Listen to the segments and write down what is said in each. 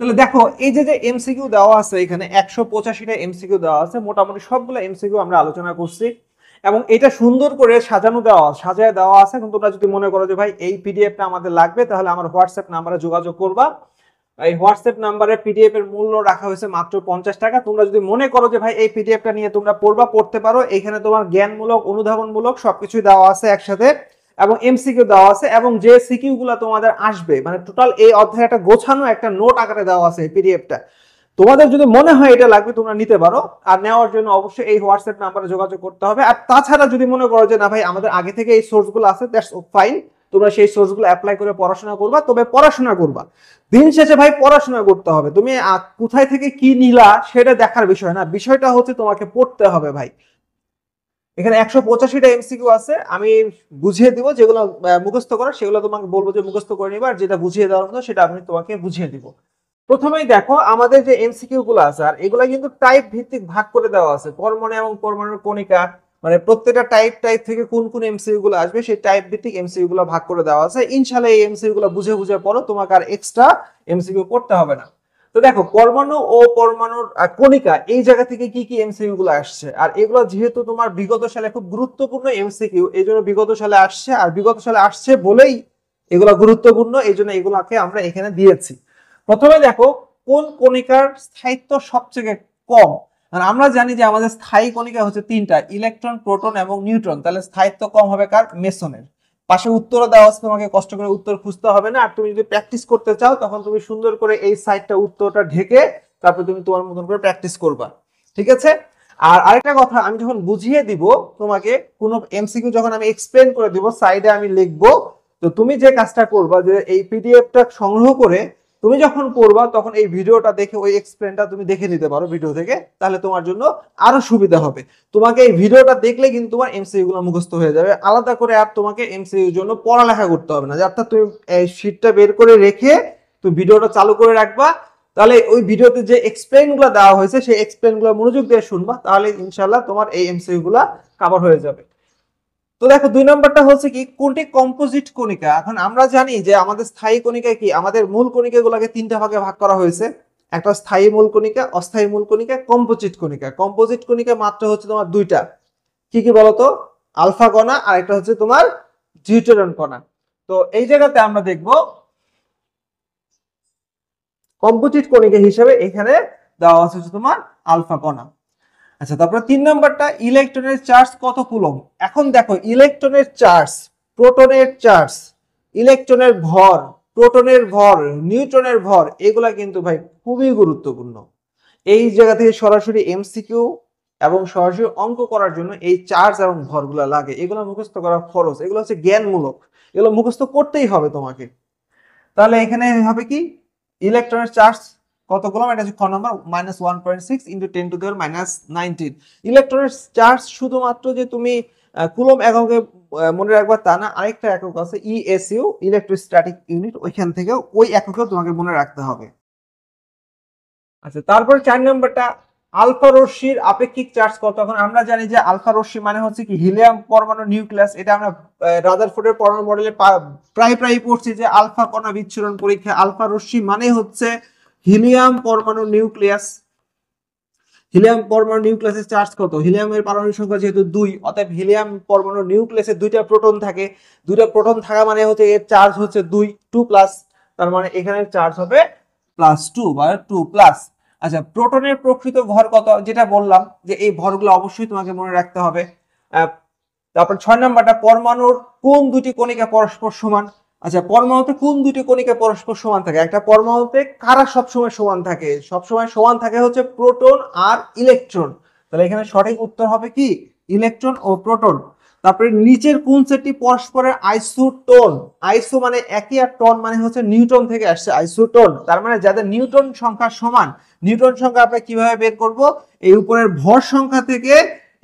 তাহলে দেখো এই যে যে এমসিকিউ দেওয়া আছে এখানে 185টা এমসিকিউ দেওয়া আছে, মোটামুটি সবগুলো এমসিকিউ আমরা আলোচনা করছি এবং এটা সুন্দর করে সাজায় দেওয়া আছে। কিন্তু তোমরা যদি মনে করো যে ভাই এই পিডিএফটা আমাদের লাগবে, তাহলে আমার হোয়াটসঅ্যাপ নাম্বারে যোগাযোগ করবা। এই হোয়াটসঅ্যাপ নাম্বারে পিডিএফ এর মূল্য রাখা হয়েছে মাত্র 50 টাকা। তোমরা যদি মনে করো যে ভাই এই পিডিএফটা নিয়ে তোমরা পড়তে পারো, এখানে তোমার জ্ঞানমূলক অনুধাবনমূলক সবকিছুই দেওয়া আছে একসাথে এবং এমসিকিউ দেওয়া আছে এবং যে সিকিউ গুলো তোমাদের আসবে মানে টোটাল এই অধ্যায়ে একটা গোছানো একটা নোট আকারে দেওয়া আছে এই পিডিএফটা। তোমাদের যদি মনে হয় এটা লাগবে তোমরা নিতে পারো, আর নেওয়ার জন্য অবশ্যই এই হোয়াটসঅ্যাপ নাম্বারে যোগাযোগ করতে হবে। আর তাছাড়া যদি মনে করো যে না ভাই আমাদের আগে থেকে এই সোর্সগুলো আছে, দ্যাটস ফাইন, তোমরা সেই সোর্সগুলো অ্যাপ্লাই করে পড়াশোনা করবা। তবে পড়াশোনা করবা, দিন শেষে ভাই পড়াশোনা করতে হবে। তুমি কোথায় থেকে কি নিলা সেটা দেখার বিষয় না, বিষয়টা হচ্ছে তোমাকে পড়তে হবে ভাই। এখানে 185টা এমসিকিউ আছে, আমি বুঝিয়ে দিব। যেগুলো মুখস্থ করা সেগুলো তোমাকে বলবো যে মুখস্থ করে নিবা, আর যেটা বুঝিয়ে দেওয়ার মতো সেটা আমি তোমাকে বুঝিয়ে দিব। প্রথমেই দেখো আমাদের যে এমসিকিউ গুলো আছে, আর এগুলা কিন্তু টাইপ ভিত্তিক ভাগ করে দেওয়া আছে, পরমাণু এবং পরমাণুর কণিকা, মানে প্রত্যেকটা টাইপ থেকে কোন কোন এমসিকিউ গুলো আসবে সেই টাইপ ভিত্তিক এমসিকিউ গুলো ভাগ করে দেওয়া আছে। ইনশাআল্লাহ এই এমসিকিউ গুলো বুঝে বুঝে পড়ো, তোমাকে আর এক্সট্রা এমসিকিউ পড়তে হবে না। তো দেখো পরমাণু ও পরমাণুর কণিকা এই জায়গা থেকে কি কি এমসিকিউ গুলো আসছে, আর এগুলো যেহেতু তোমার বিগত সালে খুব গুরুত্বপূর্ণ এমসিকিউ, এই জন্য বিগত সালে আসছে, আর বিগত সালে আসছে বলেই এগুলো গুরুত্বপূর্ণ, এই জন্য এগুলাকে আমরা এখানে দিয়েছি। প্রথমে দেখো কোন কণিকার স্থায়িত্ব সবচেয়ে কম। আর আমরা জানি যে আমাদের স্থায়ী কণিকা হচ্ছে তিনটা, ইলেকট্রন, প্রোটন এবং নিউট্রন। তাহলে স্থায়িত্ব কম হবে কার? মেসনের। পাশে উত্তর দেওয়া আছে, তোমাকে কষ্ট করে উত্তর খুঁজতে হবে না। আর তুমি যদি প্র্যাকটিস করতে চাও তখন তুমি সুন্দর করে এই সাইডটা উত্তরটা ঢেকে তারপর তুমি তোমার মতন করে প্র্যাকটিস করবা, ঠিক আছে? আর আরেকটা কথা, আমি যখন বুঝিয়ে দিব তোমাকে কোনো এমসিকিউ, যখন আমি এক্সপ্লেন করে দিব সাইডে আমি লিখবো, তো তুমি যে কাজটা করবা যে এই পিডিএফটা সংগ্রহ করে তুমি যখন পড়বা তখন এই ভিডিওটা দেখে ওই এক্সপ্লেনটা তুমি দেখে নিতে পারো ভিডিও থেকে, তাহলে তোমার জন্য আরো সুবিধা হবে। তোমাকে এই ভিডিওটা দেখলে কিন্তু তোমার এমসিকিউ গুলো মুখস্থ হয়ে যাবে, আলাদা করে আর তোমাকে এমসিকিউ এর জন্য পড়ালেখা করতে হবে না। অর্থাৎ তুমি এই শীটটা বের করে রেখে তুমি ভিডিওটা চালু করে রাখবা, তাহলে ওই ভিডিওতে যে এক্সপ্লেন গুলো দেওয়া হয়েছে সেই এক্সপ্লেন গুলো মনোযোগ দিয়ে শুনবা, তাহলে ইনশাআল্লাহ তোমার এই এমসিকিউ গুলা কভার হয়ে যাবে। তো দেখো 2 নম্বরটা হচ্ছে কি, কোনটি কম্পোজিট কণিকা। এখন আমরা জানি যে আমাদের স্থায়ী কণিকা কি, আমাদের মূল কণিকাগুলোকে তিনটা ভাগে ভাগ করা হয়েছে, একটা স্থায়ী মূল কণিকা, অস্থায়ী মূল কণিকা, কম্পোজিট কণিকা। কম্পোজিট কণিকা মাত্র হচ্ছে তোমার দুইটা, কি কি বলতো? আলফা কণা আর একটা হচ্ছে তোমার ডিউটেরন কণা। তো এই জায়গাতে আমরা দেখব কম্পোজিট কণিকা হিসেবে এখানে দেওয়া আছে তোমার আলফা কণা। আচ্ছা, তারপরে 3 নাম্বারটা, ইলেকট্রনের চার্জ কত কুলম্ব। এখন দেখো ইলেকট্রনের চার্জ, প্রোটনের চার্জ, ইলেকট্রনের ভর, প্রোটনের ভর, নিউট্রনের ভর, এগুলা কিন্তু ভাই খুবই গুরুত্বপূর্ণ। এই জায়গা থেকে সরাসরি এমসিকিউ এবং সরাসরি অঙ্ক করার জন্য এই চার্জ এবং ভরগুলা লাগে, এগুলো মুখস্থ করা খরচ, এগুলো হচ্ছে জ্ঞানমূলক, এগুলো মুখস্থ করতেই হবে তোমাকে। তাহলে এখানে হবে কি, ইলেকট্রনের চার্জ কত কুলম্ব, এটা হচ্ছে খ নাম্বার, -1.6 × 10⁻⁹। ইলেকট্রনের চার্জ শুধুমাত্র যে তুমি কুলম্ব এককে মনে রাখবা তা না, আরেকটা একক আছে ইএসইউ, ইলেকট্রোস্ট্যাটিক ইউনিট, ওইখান থেকে ওই এককেও তোমাকে মনে রাখতে হবে। আচ্ছা, তারপর 4 নম্বরটা, আলফা রশ্মির আপেক্ষিক চার্জ কত। এখন আমরা জানি যে আলফা রশ্মি মানে হচ্ছে কি হিলিয়াম পরমাণু নিউক্লিয়াস, এটা আমরা রাদারফোর্ডের পরমাণু মডেলে প্রায় পড়ছি যে আলফা কণা বিচ্ছুরণ পরীক্ষা, আলফা রশ্মি মানে হচ্ছে হিলিয়াম পরমাণু নিউক্লিয়াস। হিলিয়াম পরমাণু নিউক্লিয়াসের চার্জ কত? হিলিয়ামের পারমাণবিক সংখ্যা যেহেতু 2, অতএব হিলিয়াম পরমাণু নিউক্লিয়াসে দুইটা প্রোটন থাকে, দুইটা প্রোটন থাকা মানে হচ্ছে এর চার্জ হচ্ছে 2+, তার মানে এখানে চার্জ হবে +2 বা 2+। আচ্ছা, প্রোটনের প্রকৃত ভর কত, যেটা বললাম যে এই ভরগুলো অবশ্যই তোমাকে মনে রাখতে হবে। তারপর 6 নাম্বারটা, পরমাণুর কোন দুটি কণিকা পরস্পর সমান। আচ্ছা, পরমাণুতে কোন দুটি কণিকা পরস্পর সমান থাকে? একটা পরমাণুতে কারা সবসময় সমান থাকে? সবসময় সমান থাকে হচ্ছে প্রোটন আর ইলেকট্রন। তাহলে এখানে সঠিক উত্তর হবে কি, ইলেকট্রন ও প্রোটন। তারপরে নিচের কোন সেটটি পরস্পরের আইসোটোন। আইসো মানে একই, আর টন মানে হচ্ছে নিউটন থেকে আসছে, আইসোটোন। তার মানে যাদের নিউটন সংখ্যা সমান, নিউটন সংখ্যা আমরা কিভাবে বের করব? এই উপরের ভর সংখ্যা থেকে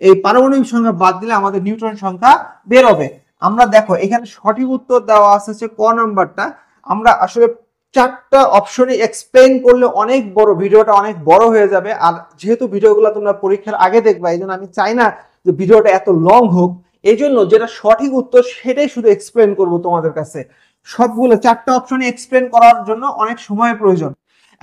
এই পারমাণবিক সংখ্যা বাদ দিলে আমাদের নিউটন সংখ্যা বের হবে। আমরা দেখো এখানে সঠিক উত্তর দেওয়া আছে ক নাম্বারটা। আমরা আসলে 4টা অপশনে এক্সপ্লেইন করলে অনেক বড়, ভিডিওটা অনেক বড় হয়ে যাবে। আর যেহেতু ভিডিওগুলো তোমরা পরীক্ষার আগে দেখবা, এই জন্য আমি চাই না যে ভিডিওটা এত লং হোক, এই জন্য যেটা সঠিক উত্তর সেটাই শুধু এক্সপ্লেন করব তোমাদের কাছে। সবগুলো 4টা অপশনে এক্সপ্লেন করার জন্য অনেক সময়ের প্রয়োজন।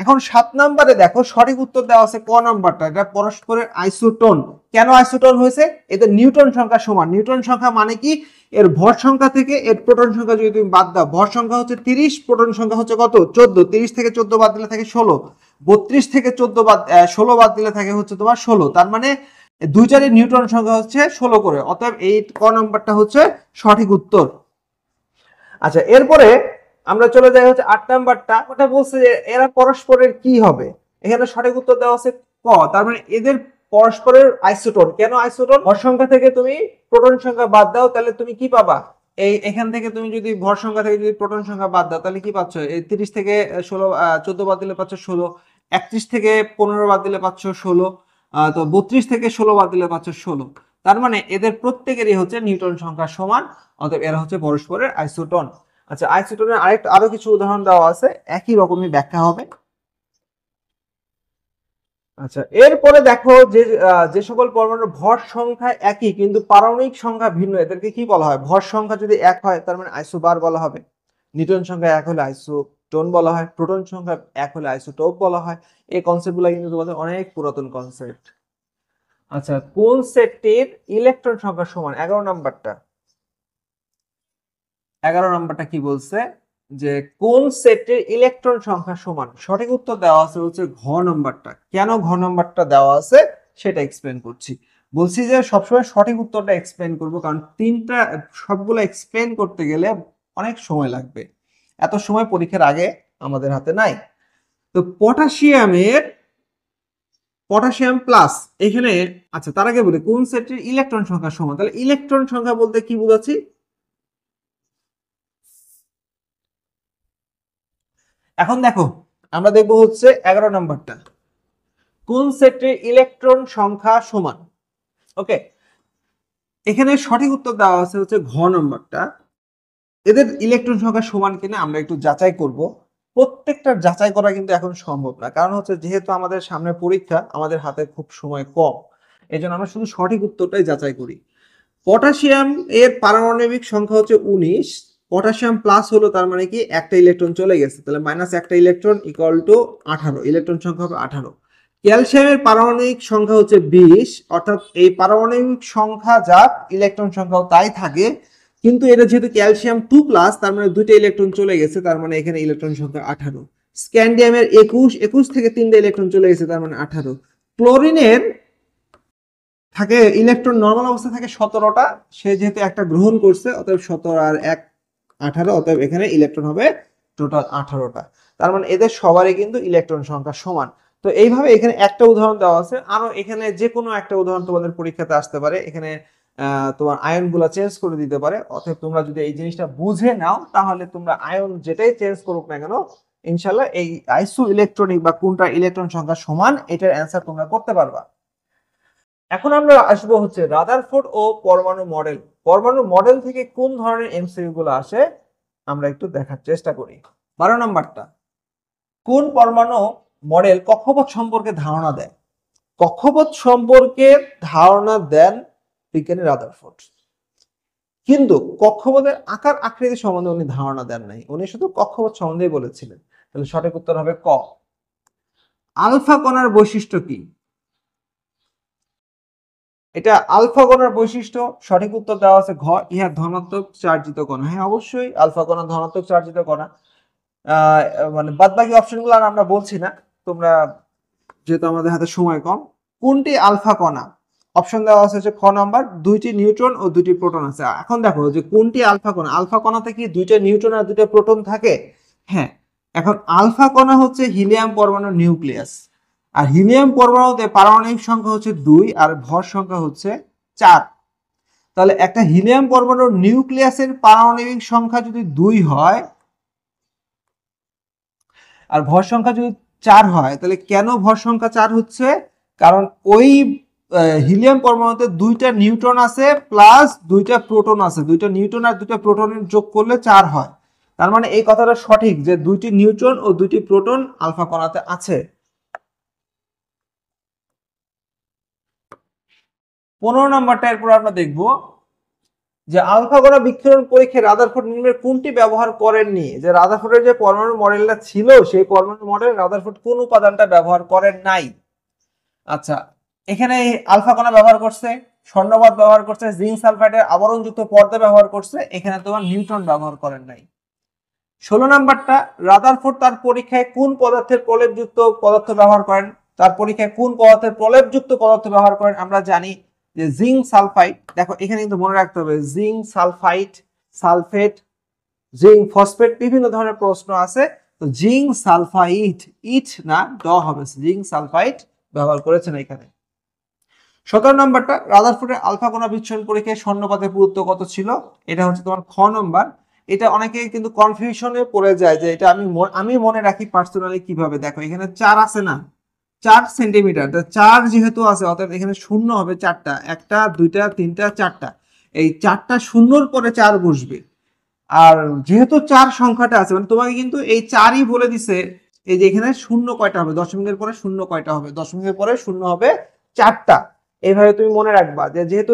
এখন 7 নম্বরে দেখো সঠিক উত্তর দেওয়া আছে ক নাম্বারটা, এটা পরস্পরের আইসোটোন। কেন আইসোটোন হয়েছে? এদের নিউটন সংখ্যা সমান। নিউটন সংখ্যা মানে কি? এর ভর সংখ্যা থেকে এর প্রোটন সংখ্যা যদি তুমি বাদ দাও, ভর সংখ্যা হচ্ছে 30, প্রোটন সংখ্যা হচ্ছে কত? 14। 30 থেকে 14 বাদ দিলে থাকে 16। 32 থেকে 16 বাদ দিলে থাকে হচ্ছে তোমার 16। তার মানে দুইটারই নিউটন সংখ্যা হচ্ছে 16 করে। অতএব এই ক নাম্বারটা হচ্ছে সঠিক উত্তর। আচ্ছা, এরপরে আমরা চলে যাই হচ্ছে 8 নাম্বারটা। ওটা বলছে যে এরা পরস্পরের কি হবে। এখানে সঠিক উত্তর দেওয়া আছে ক। তার মানে এদের পরস্পরের আইসোটোন। কেন আইসোটোন? ভর সংখ্যা থেকে তুমি প্রোটন সংখ্যা বাদ দাও, তাহলে তুমি কি পাবা? এখান থেকে তুমি যদি ভর সংখ্যা থেকে যদি প্রোটন সংখ্যা বাদ দাও, তাহলে কি পাচ্ছ? এই 30 থেকে 14 বাদ দিলে পাচ্ছ 16। 31 থেকে 15 বাদ দিলে পাচ্ছ 16। তো 32 থেকে 16 বাদ দিলে পাচ্ছ 16। তার মানে এদের প্রত্যেকেরই হচ্ছে নিউটন সংখ্যা সমান। অতএব এরা হচ্ছে পরস্পরের আইসোটোন। আচ্ছা, আইসোটোনের আরো কিছু উদাহরণ দেওয়া আছে, একই রকমই ব্যাখ্যা হবে। আচ্ছা, এরপরে দেখো যে সকল পরমাণুর ভর সংখ্যা একই কিন্তু পারমাণবিক সংখ্যা ভিন্ন, এদেরকে কি বলা হয়? ভর সংখ্যা যদি এক হয় তার মানে আইসোবার বলা হবে। নিউটন সংখ্যা এক হলে আইসোটোন বলা হয়। প্রোটন সংখ্যা এক হলে আইসোটোপ বলা হয়। এই কনসেপ্টগুলো কিন্তু তোমাদের অনেক পুরাতন কনসেপ্ট। আচ্ছা, কোন সেটটির ইলেকট্রন সংখ্যা সমান? 11 নাম্বারটা। 11 নাম্বারটা কি বলছে? যে কোন সেটের ইলেকট্রন সংখ্যা সমান? সঠিক উত্তর দেওয়া আছে হচ্ছে ঘ নাম্বারটা। কেন ঘ নাম্বারটা দেওয়া আছে সেটা এক্সপ্লেন করছি। বলছি যে সবসময় সঠিক উত্তরটা এক্সপ্লেন করব, কারণ তিনটা সবগুলো এক্সপ্লেন করতে গেলে অনেক সময় লাগবে। এত সময় পরীক্ষার আগে আমাদের হাতে নাই। তো পটাশিয়াম প্লাস এখানে। আচ্ছা, তার আগে বলি কোন সেটের ইলেকট্রন সংখ্যা সমান। তাহলে ইলেকট্রন সংখ্যা বলতে কি বোঝাচ্ছি? এখন দেখো, আমরা দেখবো হচ্ছে 11 নাম্বারটা। কোন সেটের ইলেকট্রন সংখ্যা সমান? ওকে, এখানে সঠিক উত্তর দেওয়া আছে হচ্ছে ঘ নাম্বারটা। এদের ইলেকট্রন সংখ্যা সমান কিনা আমরা একটু যাচাই করব। প্রত্যেকটা যাচাই করা কিন্তু এখন সম্ভব না, কারণ হচ্ছে যেহেতু আমাদের সামনে পরীক্ষা, আমাদের হাতে খুব সময় কম। এই জন্য আমরা শুধু সঠিক উত্তরটাই যাচাই করি। পটাশিয়াম এর পারমাণবিক সংখ্যা হচ্ছে 19। পটাশিয়াম প্লাস হলো, তার মানে কি একটা ইলেকট্রন চলে গেছে, তাহলে মাইনাস একটা ইলেকট্রন ইকুয়াল টু 18। ইলেকট্রন সংখ্যা হবে 18। ক্যালসিয়ামের পারমাণবিক সংখ্যা হচ্ছে 20, অর্থাৎ এই পারমাণবিক সংখ্যা যা ইলেকট্রন সংখ্যাও তাই থাকে, কিন্তু এটা যেহেতু ক্যালসিয়াম 2 প্লাস, তার মানে দুইটা ইলেকট্রন চলে গেছে, তার মানে এখানে ইলেকট্রন সংখ্যা 18। স্ক্যান্ডিয়ামের 21 থেকে 3টা ইলেকট্রন চলে গেছে, তার মানে 18। ক্লোরিনের থাকে ইলেকট্রন নর্মাল অবস্থা থাকে 17টা, সে যেহেতু একটা গ্রহণ করছে, অতএব 17 আর 1 18, অতএব এখানে ইলেকট্রন হবে টোটাল 18টা। তার মানে এদের সবারই কিন্তু ইলেকট্রন সংখ্যা সমান। তো এইভাবে এখানে একটা উদাহরণ দেওয়া আছে, আরো এখানে যে কোনো একটা উদাহরণ তোমাদের পরীক্ষাতে আসতে পারে। এখানে তোমার আয়ন গুলা চেঞ্জ করে দিতে পারে। অতএব তোমরা যদি এই জিনিসটা বুঝে নাও, তাহলে তোমরা আয়ন যেটাই চেঞ্জ করুক না কেন, ইনশাল্লাহ এই আইসো ইলেকট্রনিক বা কোনটা ইলেকট্রন সংখ্যা সমান, এটার অ্যান্সার তোমরা করতে পারবা। এখন আমরা আসবো হচ্ছে রাদারফোর্ড ও পরমাণু মডেল। পরমাণু মডেল থেকে কোন ধরনের এমসিকিউ গুলো আসে আমরা একটু দেখার চেষ্টা করি। 12 নাম্বারটা, কোন পরমাণু মডেল কক্ষপথ সম্পর্কে ধারণা দেয়? কক্ষপথ সম্পর্কে ধারণা দেন বিজ্ঞানী রাদারফোর্ড, কিন্তু কক্ষপথের আকার আকৃতি সম্বন্ধে উনি ধারণা দেন নাই, উনি শুধু কক্ষপথ সম্বন্ধেই বলেছিলেন। তাহলে সঠিক উত্তর হবে ক। আলফা কণার বৈশিষ্ট্য কি? এটা আলফা কণার বৈশিষ্ট্য। সঠিক উত্তর দেওয়া আছে ঘ, ইহা ধনাত্মক চার্জিত কণা। হ্যাঁ, অবশ্যই আলফা কণা ধনাত্মক চার্জিত কণা। মানে বাদ বাকি অপশনগুলো আর আমরা বলছি না, তোমরা যেহেতু আমাদের হাতে সময় কম। কোনটি আলফা কণা? অপশন দেওয়া আছে হচ্ছে খ নাম্বার, 2টি নিউট্রন ও 2টি প্রোটন আছে। এখন দেখো যে কোনটি আলফা কণা। আলফা কণাতে কি 2টা নিউট্রন আর 2টা প্রোটন থাকে? হ্যাঁ। এখন আলফা কণা হচ্ছে হিলিয়াম পরমাণুর নিউক্লিয়াস, আর হিলিয়াম পরমাণুতে পারমাণবিক সংখ্যা হচ্ছে 2 আর ভর সংখ্যা হচ্ছে 4। তাহলে একটা হিলিয়াম পরমাণুর নিউক্লিয়াসের পারমাণবিক সংখ্যা যদি 2 হয় আর ভর সংখ্যা যদি 4 হয়, তাহলে কেন ভর সংখ্যা 4 হচ্ছে? কারণ ওই হিলিয়াম পরমাণুতে 2টা নিউট্রন আছে প্লাস 2টা প্রোটন আছে। 2টা নিউট্রন আর 2টা প্রোটনের যোগ করলে 4 হয়। তার মানে এই কথাটা সঠিক যে 2টি নিউট্রন ও 2টি প্রোটন আলফা কণাতে আছে। 15 নাম্বারটা এরপর আমরা দেখব, যে আলফা কণা বিকিরণ পরীক্ষায় রাদারফোর্ড নিম্নের কোনটি ব্যবহার করেননি? যে রাদারফোর্ডের যে পরমাণু মডেলটা ছিল সেই পরমাণু মডেল রাদারফোর্ড কোন উপাদানটা ব্যবহার করেন নাই? আচ্ছা, এখানে আলফা কণা ব্যবহার করছে, স্বর্ণপাত ব্যবহার করছে, জিঙ্ক সালফাইডের আবরণযুক্ত পর্দা ব্যবহার করছে, এখানে তোমার নিউট্রন ব্যবহার করেন নাই। 16 নাম্বারটা, রাদারফোর্ড তার পরীক্ষায় কোন পদার্থের প্রলেপযুক্ত পদার্থ ব্যবহার করেন? তার পরীক্ষায় কোন পদার্থের প্রলেপযুক্ত পদার্থ ব্যবহার করেন? আমরা জানি যে জিঙ্ক সালফাইড। দেখো এখানে কিন্তু মনে রাখতে হবে zinc sulphide, sulphate, zinc phosphate, বিভিন্ন ধরনের প্রশ্ন আছে। তো জিঙ্ক সালফাইড, ইট না ড হবে, জিঙ্ক সালফাইড ব্যবহার করেছেন এখানে। 17 নম্বরটা, রাদারফোর্ডের আলফা কণা বিচ্ছুরণ পরীক্ষায় স্বর্ণপাতের পুরুত্ব কত ছিল? এটা হচ্ছে তোমার খ নম্বর। এটা অনেকে কিন্তু কনফিউশনে পড়ে যায় যে এটা আমি মনে রাখি পার্সোনালি কিভাবে। দেখো এখানে 4 আছে না, 4 সেন্টিমিটার, 4 যেহেতু আছে অতএব এখানে শূন্য হবে 4টা, 1টা 2টা 3টা 4টা, এই 4টা শূন্যর পরে 4 বসবে। আর যেহেতু 4 সংখ্যাটা আছে মানে তোমাকে কিন্তু এই 4ই বলে দিছে, এই যে এখানে শূন্য কয়টা হবে, দশমিকের পরে শূন্য কয়টা হবে, দশমিকের পরে শূন্য হবে 4টা। এইভাবে তুমি মনে রাখবা যে যেহেতু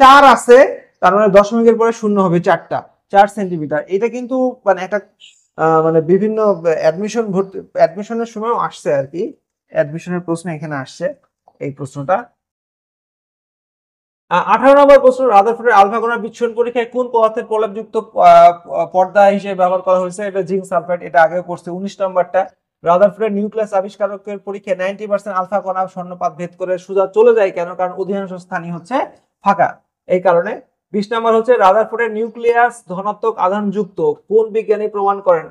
4 আছে তার মানে দশমিকের পরে শূন্য হবে 4টা, 4 সেন্টিমিটার। এটা কিন্তু মানে একটা মানে বিভিন্ন অ্যাডমিশনের সময় আসছে আর কি, অ্যাডমিশনের প্রশ্ন এখানে আসছে এই প্রশ্নটা। 18 নম্বর প্রশ্ন, রাদারফোর্ডের আলফা কণা বিচ্ছুরণ পরীক্ষায় কোন পদার্থের প্রলেপযুক্ত পর্দা হিসেবে ব্যবহার করা হয়েছে? এটা জিঙ্ক সালফাইড, এটা আগে পড়ছে। 19 নম্বরটা, রাদারফোর্ডের নিউক্লিয়াস আবিষ্কারকের পরীক্ষায় 90% আলফা কণা স্বর্ণপাত ভেদ করে সোজা চলে যায় কেন? কারণ অধিকাংশ স্থানই হচ্ছে ফাঁকা, এই কারণে। 20 নম্বর হচ্ছে, রাদারফোর্ডের নিউক্লিয়াস ধনাত্মক আধানযুক্ত কোন বিজ্ঞানী প্রমাণ করেন?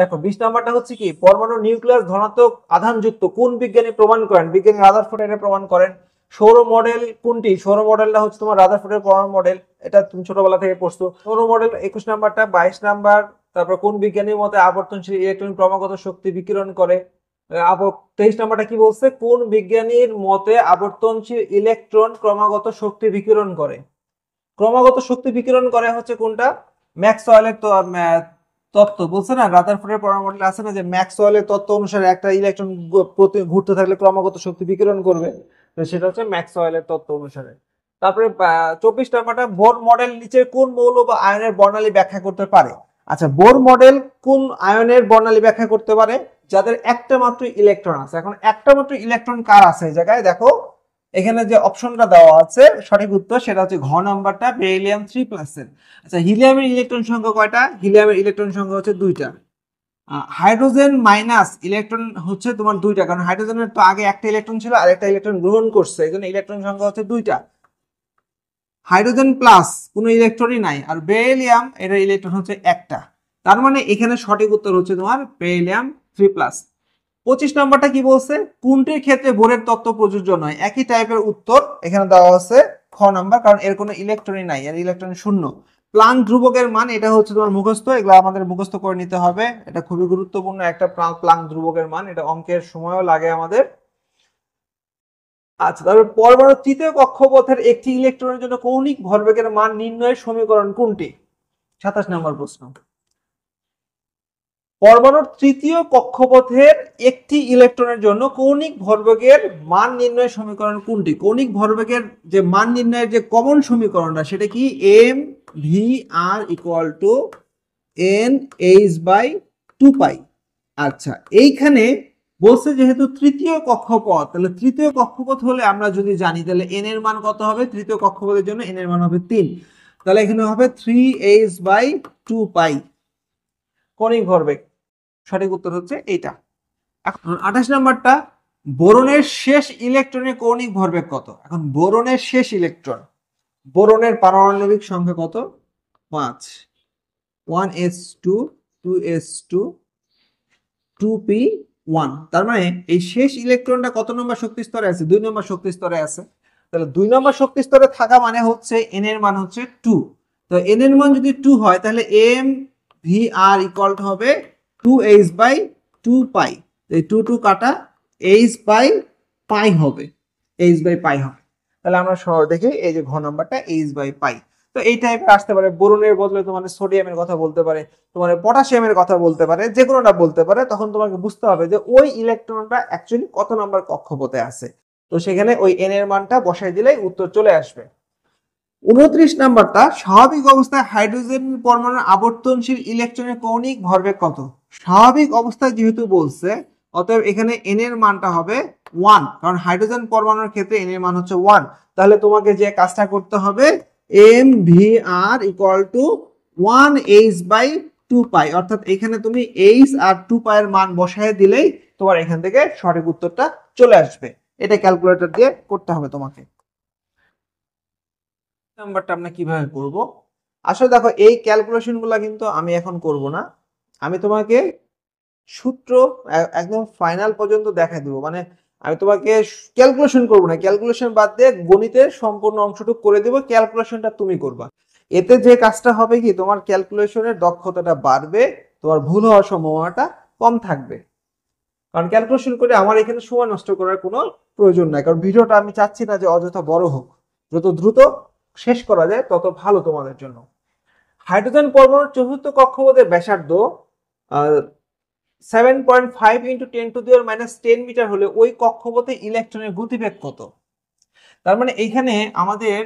দেখো 20 নাম্বারটা হচ্ছে কি, পরমাণু নিউক্লিয়াস ধনাত্মক আধানযুক্ত কোন বিজ্ঞানী প্রমাণ করেন? বিজ্ঞানী রাদারফোর্ড এটা প্রমাণ করেন। সৌর মডেল কোনটি? সৌর মডেলটা হচ্ছে তোমার রাদারফোর্ডের পরমাণু মডেল, এটা তুমি ছোটবেলা থেকে পড়ছো। সৌর মডেল 21 নাম্বারটা। 22 নাম্বার, তারপর কোন বিজ্ঞানীর মতে আবর্তনশীল ইলেকট্রন ক্রমাগত শক্তি বিকিরণ করে? 23 নাম্বারটা কি বলছে? কোন বিজ্ঞানীর মতে আবর্তনশীল ইলেকট্রন ক্রমাগত শক্তি বিকিরণ করে? ক্রমাগত শক্তি বিকিরণ করে হচ্ছে কোনটা? ম্যাক্সওয়েলের তত্ত্ব বলছে না, রাদারফোর্ডের পরমাণু মডেল আছে না যে ম্যাক্সওয়েলের তত্ত্ব অনুসারে একটা ইলেকট্রন ঘুরতে থাকলে ক্রমাগত শক্তি বিকিরণ করবে, তো সেটা হচ্ছে ম্যাক্সওয়েলের তত্ত্ব অনুসারে। তারপরে 24 নাম্বারটা, বোর মডেল নিচের কোন মৌল বা আয়নের বর্ণালী ব্যাখ্যা করতে পারে? আচ্ছা, বোর মডেল কোন আয়নের বর্ণালী ব্যাখ্যা করতে পারে? যাদের একটা মাত্র ইলেকট্রন আছে। এখন একটা মাত্র ইলেকট্রন কার আছে এই জায়গায়? দেখো এখানে যে অপশনটা দেওয়া আছে সঠিক উত্তর সেটা হচ্ছে ঘ নাম্বারটা, বেরিলিয়াম 3+ এর। আচ্ছা, হিলিয়ামের ইলেকট্রন সংখ্যা কয়টা? হিলিয়ামের ইলেকট্রন সংখ্যা হচ্ছে 2টা। হাইড্রোজেন মাইনাস ইলেকট্রন হচ্ছে তোমার 2টা, কারণ হাইড্রোজেনের তো আগে একটা ইলেকট্রন ছিল আর একটা ইলেকট্রন গ্রহণ করছে, এই জন্য ইলেকট্রন সংখ্যা হচ্ছে 2টা। হাইড্রোজেন প্লাস কোনো ইলেকট্রনই নাই, আর বেরিলিয়াম এর ইলেকট্রন হচ্ছে একটা। তার মানে এখানে সঠিক উত্তর হচ্ছে তোমার বেরিলিয়াম 3+। 25 নম্বরটা কি বলছে? কোনটির ক্ষেত্রে বোরের তত্ত্ব প্রযোজ্য নয়? একই টাইপের উত্তর এখানে দেওয়া আছে খ নাম্বার, কারণ এর কোনো ইলেকট্রনই নাই, এর ইলেকট্রন শূন্য। প্লাঙ্ক ধ্রুবকের মান, এটা হচ্ছে তোমার মুখস্থ, এগুলো আমাদের মুখস্থ করে নিতে হবে, এটা খুবই গুরুত্বপূর্ণ একটা প্লাঙ্ক ধ্রুবকের মান, এটা অঙ্কের সময়ও লাগে আমাদের। আচ্ছা, তারপর পরমাণুর তৃতীয় কক্ষপথের একটি ইলেকট্রনের জন্য কৌণিক ভরবেগের মান নির্ণয়ের সমীকরণ কোনটি? 27 নম্বর প্রশ্ন। পরমাণুর তৃতীয় কক্ষপথের একটি ইলেকট্রনের জন্য কৌণিক ভরবেগের মান নির্ণয়ের সমীকরণ কোনটি? কৌণিক ভরবেগের যে মান নির্ণয়ের যে কমন সমীকরণটা সেটা কি? M V R equal to N H by 2 pi. আচ্ছা, এইখানে বলছে যেহেতু তৃতীয় কক্ষপথ, তাহলে তৃতীয় কক্ষপথ হলে আমরা যদি জানি তাহলে এন এর মান কত হবে? তৃতীয় কক্ষপথের জন্য এন এর মান হবে 3, তাহলে এখানে হবে 3h/2 পাই কৌণিক ভরবেগ। সঠিক উত্তর হচ্ছে এইটা। এখন 28 নাম্বারটা, বোরনের শেষ ইলেকট্রনের কৌণিক ভরবেগ কত? এখন বোরনের শেষ ইলেকট্রন, বোরনের পারমাণবিক সংখ্যা কত? 5, 1s2 2s2 2p1। তার মানে এই শেষ ইলেকট্রনটা কত নম্বর শক্তি স্তরে আছে? 2 নম্বর শক্তি স্তরে আছে। তাহলে 2 নম্বর শক্তি স্তরে থাকা মানে হচ্ছে n এর মান হচ্ছে 2। তো n এর মান যদি 2 হয় তাহলে m v r equal to হবে 2h/2 পাই। এই 2 2 কাটা, h/পাই হবে, h/পাই হবে। তাহলে আমরা সহজ দেখি এই যে ঘ নাম্বারটা h/পাই। তো এই টাইপের আসতে পারে, বোরনের বদলে তোমার সোডিয়ামের কথা বলতে পারে, তোমার পটাশিয়ামের কথা বলতে পারে, যে কোনোটা বলতে পারে। তখন তোমাকে বুঝতে হবে যে ওই ইলেকট্রনটা অ্যাকচুয়ালি কত নাম্বার কক্ষপথে আছে। তো সেখানে ওই এন এর মানটা বসাই দিলেই উত্তর চলে আসবে। 29 নাম্বারটা, স্বাভাবিক অবস্থায় হাইড্রোজেন পরমাণুর আবর্তনশীল ইলেকট্রনের কৌণিক ভরবেগ কত? স্বাভাবিক অবস্থায় যেহেতু বলছে, অতএব এখানে n এর মানটা হবে 1, কারণ হাইড্রোজেন পরমাণুর ক্ষেত্রে n এর মান হচ্ছে 1। তাহলে তোমাকে যে কাজটা করতে হবে, mvr = 1h/2 পাই, অর্থাৎ এখানে তুমি h আর 2 পাই এর মান বসায় দিলেই তোমার এখান থেকে সঠিক উত্তরটা চলে আসবে। এটা ক্যালকুলেটর দিয়ে করতে হবে তোমাকে। নাম্বারটা আমরা কিভাবে করব? আসলে দেখো, এই ক্যালকুলেশন গুলা কিন্তু আমি এখন করব না, আমি তোমাকে সূত্র একদম ফাইনাল পর্যন্ত দেখাই দেবো। মানে আমি তোমাকে ক্যালকুলেশন করব না, ক্যালকুলেশন বাদ দিয়ে গণিতের সম্পূর্ণ অংশটুকু করে দেবো, ক্যালকুলেশনটা তুমি করবা। এতে যে কাজটা হবে কি, তোমার ক্যালকুলেশনের দক্ষতাটা বাড়বে, তোমার ভুল হওয়ার সম্ভাবনাটা কম থাকবে। কারণ ক্যালকুলেশন করে আমার এখানে সময় নষ্ট করার কোনো প্রয়োজন নাই, কারণ ভিডিওটা আমি চাচ্ছি না যে অযথা বড় হোক। যত দ্রুত শেষ করা যায় তত ভালো তোমাদের জন্য। হাইড্রোজেন পরমাণুর চতুর্থ কক্ষপথের ব্যাসার্ধ 7.5 × 10⁻10 মিটার হলে ওই কক্ষপথে ইলেকট্রনের গতিবেগ কত? তার মানে এখানে আমাদের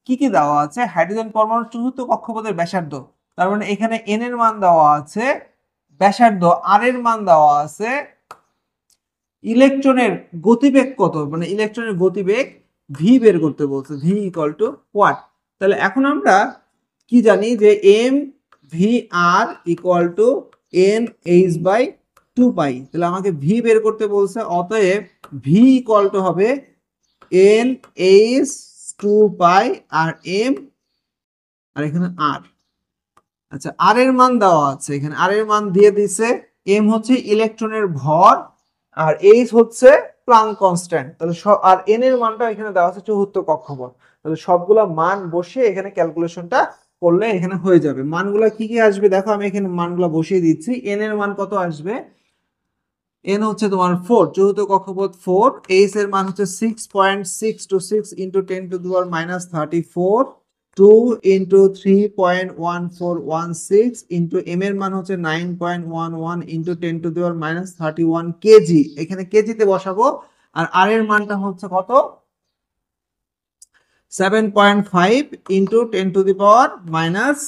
কি কি দেওয়া আছে? হাইড্রোজেন পরমাণুর চতুর্থ কক্ষপথের ব্যাসার্ধ, তার মানে এখানে n এর মান দেওয়া আছে, ব্যাসার্ধ r এর মান দেওয়া আছে, ইলেকট্রনের গতিবেগ কত, মানে ইলেকট্রনের গতিবেগ v বের করতে বলছে, v = what? তাহলে এখন আমরা কি জানি যে mvr = nh/2 পাই, তাহলে আমাকে v বের করতে বলছে, অতএব v = হবে nh/2 পাই আর m আর এখানে r। আচ্ছা, r এর মান দেওয়া আছে, এখানে r এর মান দিয়ে দিছে, m হচ্ছে ইলেকট্রনের ভর আর h হচ্ছে প্লাঙ্ক কনস্ট্যান্ট। তাহলে আর n এর মানটা এখানে দেওয়া আছে চতুর্থ কক্ষপথ। তাহলে সবগুলা মান বসিয়ে এখানে ক্যালকুলেশনটা করলে এখানে হয়ে যাবে। মানগুলা কি কি আসবে দেখো, আমি এখানে মানগুলা বসিয়ে দিচ্ছি। n এর মান কত আসবে? n হচ্ছে তোমার 4, চতুর্থ কক্ষপথ 4। h এর মান হচ্ছে 6.626 × 10⁻34, 2 × 3.1416 m এর মান হচ্ছে 9.11 × 10⁻31 কেজি। এখানে কেজিতে বসাবো। আর r এর মানটা হচ্ছে কত? 7.5 × 10⁻10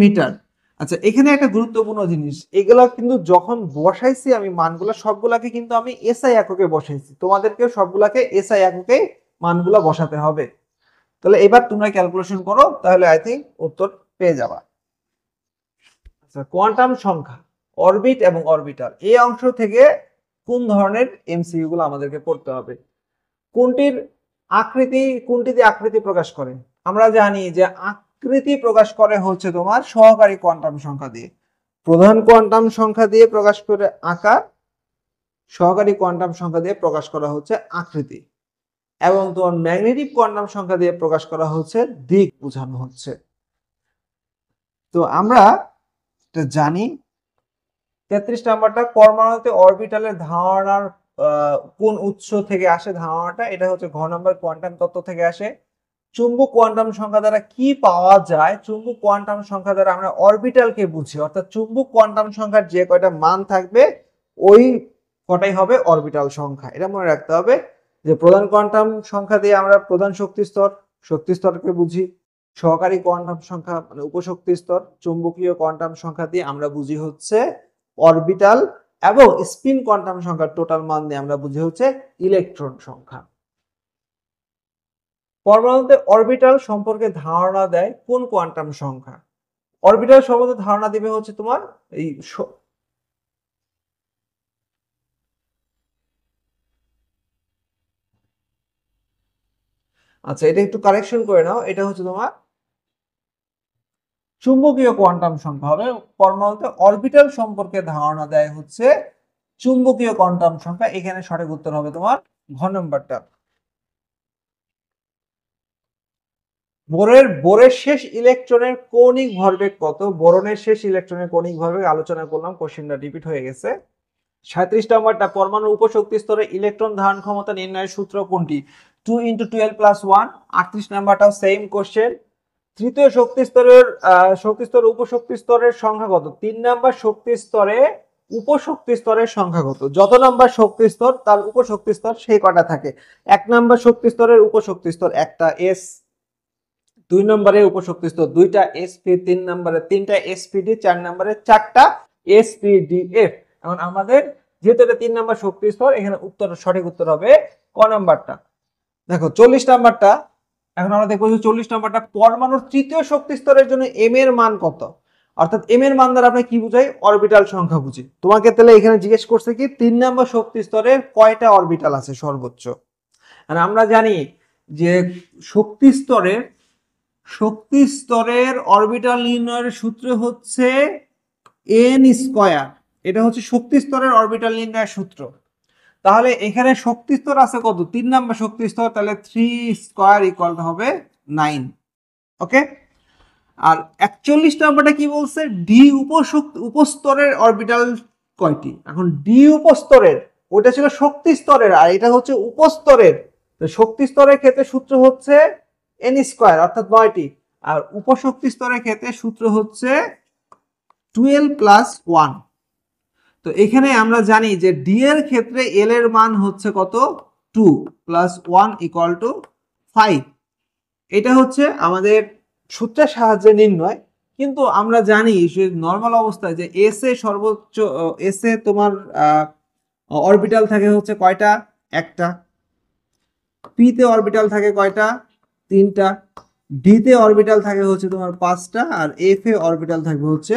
মিটার। আচ্ছা, এখানে একটা গুরুত্বপূর্ণ জিনিস, এগুলা কিন্তু যখন বসাইছি আমি মানগুলা সবগুলাকে কিন্তু আমি এসআই এককে বসাইছি, তোমাদেরকে সবগুলাকে এসআই এককে মানগুলা বসাতে হবে। তাহলে এবার তোমরা ক্যালকুলেশন করো, তাহলে আই থিঙ্ক উত্তর পেয়ে যাবা। আচ্ছা, কোয়ান্টাম সংখ্যা, অরবিট এবং অরবিটাল, এই অংশ থেকে কোন ধরনের এমসিকিউ গুলো আমাদেরকে পড়তে হবে? কোনটি দিয়ে আকৃতি প্রকাশ করে? আমরা জানি যে আকৃতি প্রকাশ করে হচ্ছে তোমার সহকারী কোয়ান্টাম সংখ্যা দিয়ে। প্রধান কোয়ান্টাম সংখ্যা দিয়ে প্রকাশ করে আকার, সহকারী কোয়ান্টাম সংখ্যা দিয়ে প্রকাশ করা হচ্ছে আকৃতি, এবং তোমার ম্যাগনেটিক কোয়ান্টাম সংখ্যা দিয়ে প্রকাশ করা হচ্ছে দিক বোঝানো হচ্ছে। তো আমরা জানি 33 নাম্বারটা, পরমাণুতে অরবিটালের ধারণার কোন উৎস থেকে আসে ধারণাটা? এটা হচ্ছে ঘ নাম্বার, কোয়ান্টাম তত্ত্ব থেকে আসে। চুম্বক কোয়ান্টাম সংখ্যা দ্বারা কি পাওয়া যায়? চুম্বক কোয়ান্টাম সংখ্যা দ্বারা আমরা অরবিটালকে বুঝি, অর্থাৎ চুম্বক কোয়ান্টাম সংখ্যার যে কয়টা মান থাকবে ওই কটাই হবে অরবিটাল সংখ্যা। এটা মনে রাখতে হবে যে প্রধান কোয়ান্টাম সংখ্যা দিয়ে আমরা প্রধান শক্তি স্তরকে বুঝি, সহকারী কোয়ান্টাম সংখ্যা মানে উপশক্তি স্তর, চুম্বকীয় কোয়ান্টাম সংখ্যা দিয়ে আমরা বুঝি হচ্ছে অরবিটাল, এবং স্পিন কোয়ান্টাম সংখ্যার টোটাল মান দিয়ে আমরা বুঝি হচ্ছে ইলেকট্রন সংখ্যা। পরমাণুতে অরবিটাল সম্পর্কে ধারণা দেয় কোন কোয়ান্টাম সংখ্যা? অরবিটাল সম্বন্ধে ধারণা দিবে হচ্ছে তোমার এই আচ্ছা, এটা একটু কারেকশন করে নাও, এটা হচ্ছে তোমার চুম্বকীয় কোয়ান্টাম সংখ্যা হবে। পরমাণুতে অরবিটাল সম্পর্কে ধারণা দেয় হচ্ছে চুম্বকীয় কোয়ান্টাম সংখ্যা। এখানে সঠিক উত্তর হবে তোমার ঘ নম্বরটা। বোরের শেষ ইলেকট্রনের কৌণিক ভরবেগ কত? বোরনের শেষ ইলেকট্রনের কৌণিক ভরবেগ আলোচনা করলাম, কোশ্চেনটা রিপিট হয়ে গেছে। 37 নম্বরটা, পরমাণুর উপশক্তি স্তরে ইলেকট্রন ধারণ ক্ষমতা নির্ণয়ের সূত্র কোনটি? 2 × 12 + 1। 38 নম্বরটাও সেম কোশ্চেন। তৃতীয় শক্তি স্তর উপশক্তি স্তরের সংখ্যা কত? 3 নাম্বার শক্তি স্তরে উপশক্তি স্তরের সংখ্যা কত? যত নাম্বার শক্তি স্তর তার উপশক্তি স্তর সেই কটা থাকে। 1 নাম্বার শক্তি স্তরের উপশক্তি স্তর একটা, এস। 2 নম্বরে উপশক্তি স্তর 2টা sp, 3 নম্বরে 3টা spd, 4 নম্বরে 4টা spdf। এখন আমাদের যেহেতু এটা 3 নম্বর শক্তি স্তর, এখানে উত্তর সঠিক উত্তর হবে ক নাম্বারটা। দেখো 40 নাম্বারটা, এখন আমরা দেখবো যে 40 নাম্বারটা পরমাণুর তৃতীয় শক্তি স্তরের জন্য m এর মান কত। অর্থাৎ m এর মান দ্বারা আমরা কি বুঝাই, অরবিটাল সংখ্যা বুঝি। তোমাকে তাহলে এখানে জিজ্ঞেস করছে কি 3 নম্বর শক্তি স্তরের কয়টা অরবিটাল আছে সর্বোচ্চ। আর আমরা জানি যে শক্তি স্তরের অরবিটাল নির্ণয়ের সূত্র হচ্ছে n স্কয়ার। এটা হচ্ছে শক্তি স্তরের অরবিটাল নির্ণয়ের সূত্র। তাহলে এখানে শক্তি স্তর আছে কত, 3 নম্বর শক্তি স্তর, তাহলে 3 স্কয়ার ইকুয়াল হবে 9। ওকে। আর 41 নম্বরটা কি বলছে, ডি উপস্তরের অরবিটাল কয়টি। এখন ডি উপস্তরের, ওটা ছিল শক্তি স্তরের আর এটা হচ্ছে উপস্তরের। তো শক্তি স্তরের ক্ষেত্রে সূত্র হচ্ছে n স্কয়ার অর্থাৎ 9টি, আর উপশক্তি স্তরের ক্ষেত্রে সূত্র হচ্ছে 12 প্লাস 1। তো এখানে আমরা জানি যে ডি এর ক্ষেত্রে এল এর মান হচ্ছে কত, 2 প্লাস 1 ইকুয়াল টু 5। এটা হচ্ছে আমাদের সূত্রের সাহায্যে নির্ণয়। কিন্তু আমরা জানি যে নর্মাল অবস্থায় যে এস এ সর্বোচ্চ, এস এ তোমার অরবিটাল থাকে হচ্ছে কয়টা, একটা। পি তে অরবিটাল থাকে কয়টা, 3টা। ডি তে অরবিটাল থাকে হচ্ছে তোমার 5টা, আর এফ এ অরবিটাল থাকবে হচ্ছে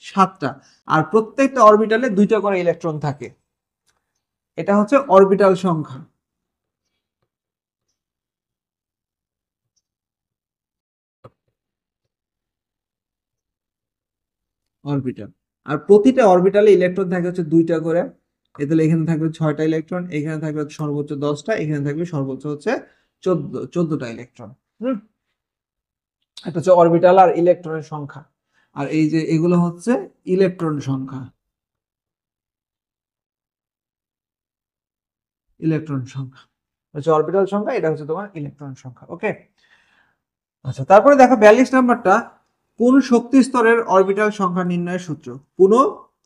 7টা। আর প্রত্যেকটা অরবিটালে 2টা করে ইলেকট্রন থাকে। এটা হচ্ছে অরবিটাল সংখ্যা। অরবিটাল, আর প্রতিটা অরবিটালে ইলেকট্রন থাকে হচ্ছে 2টা করে। এতে এখানে থাকবে 6টা ইলেকট্রন, এখানে থাকবে সর্বোচ্চ 10টা, এখানে থাকবে সর্বোচ্চ হচ্ছে 14টা ইলেকট্রন। এটা হচ্ছে অরবিটাল আর ইলেকট্রনের সংখ্যা। আর এই যে এগুলো হচ্ছে ইলেকট্রন সংখ্যা, ইলেকট্রন সংখ্যা হচ্ছে অরবিটাল সংখ্যা, এটা হচ্ছে তোমার ইলেকট্রন সংখ্যা। ওকে। আচ্ছা, তারপরে দেখো 42 নাম্বারটা, কোন শক্তি স্তরের অরবিটাল সংখ্যা নির্ণয়ের সূত্র। কোন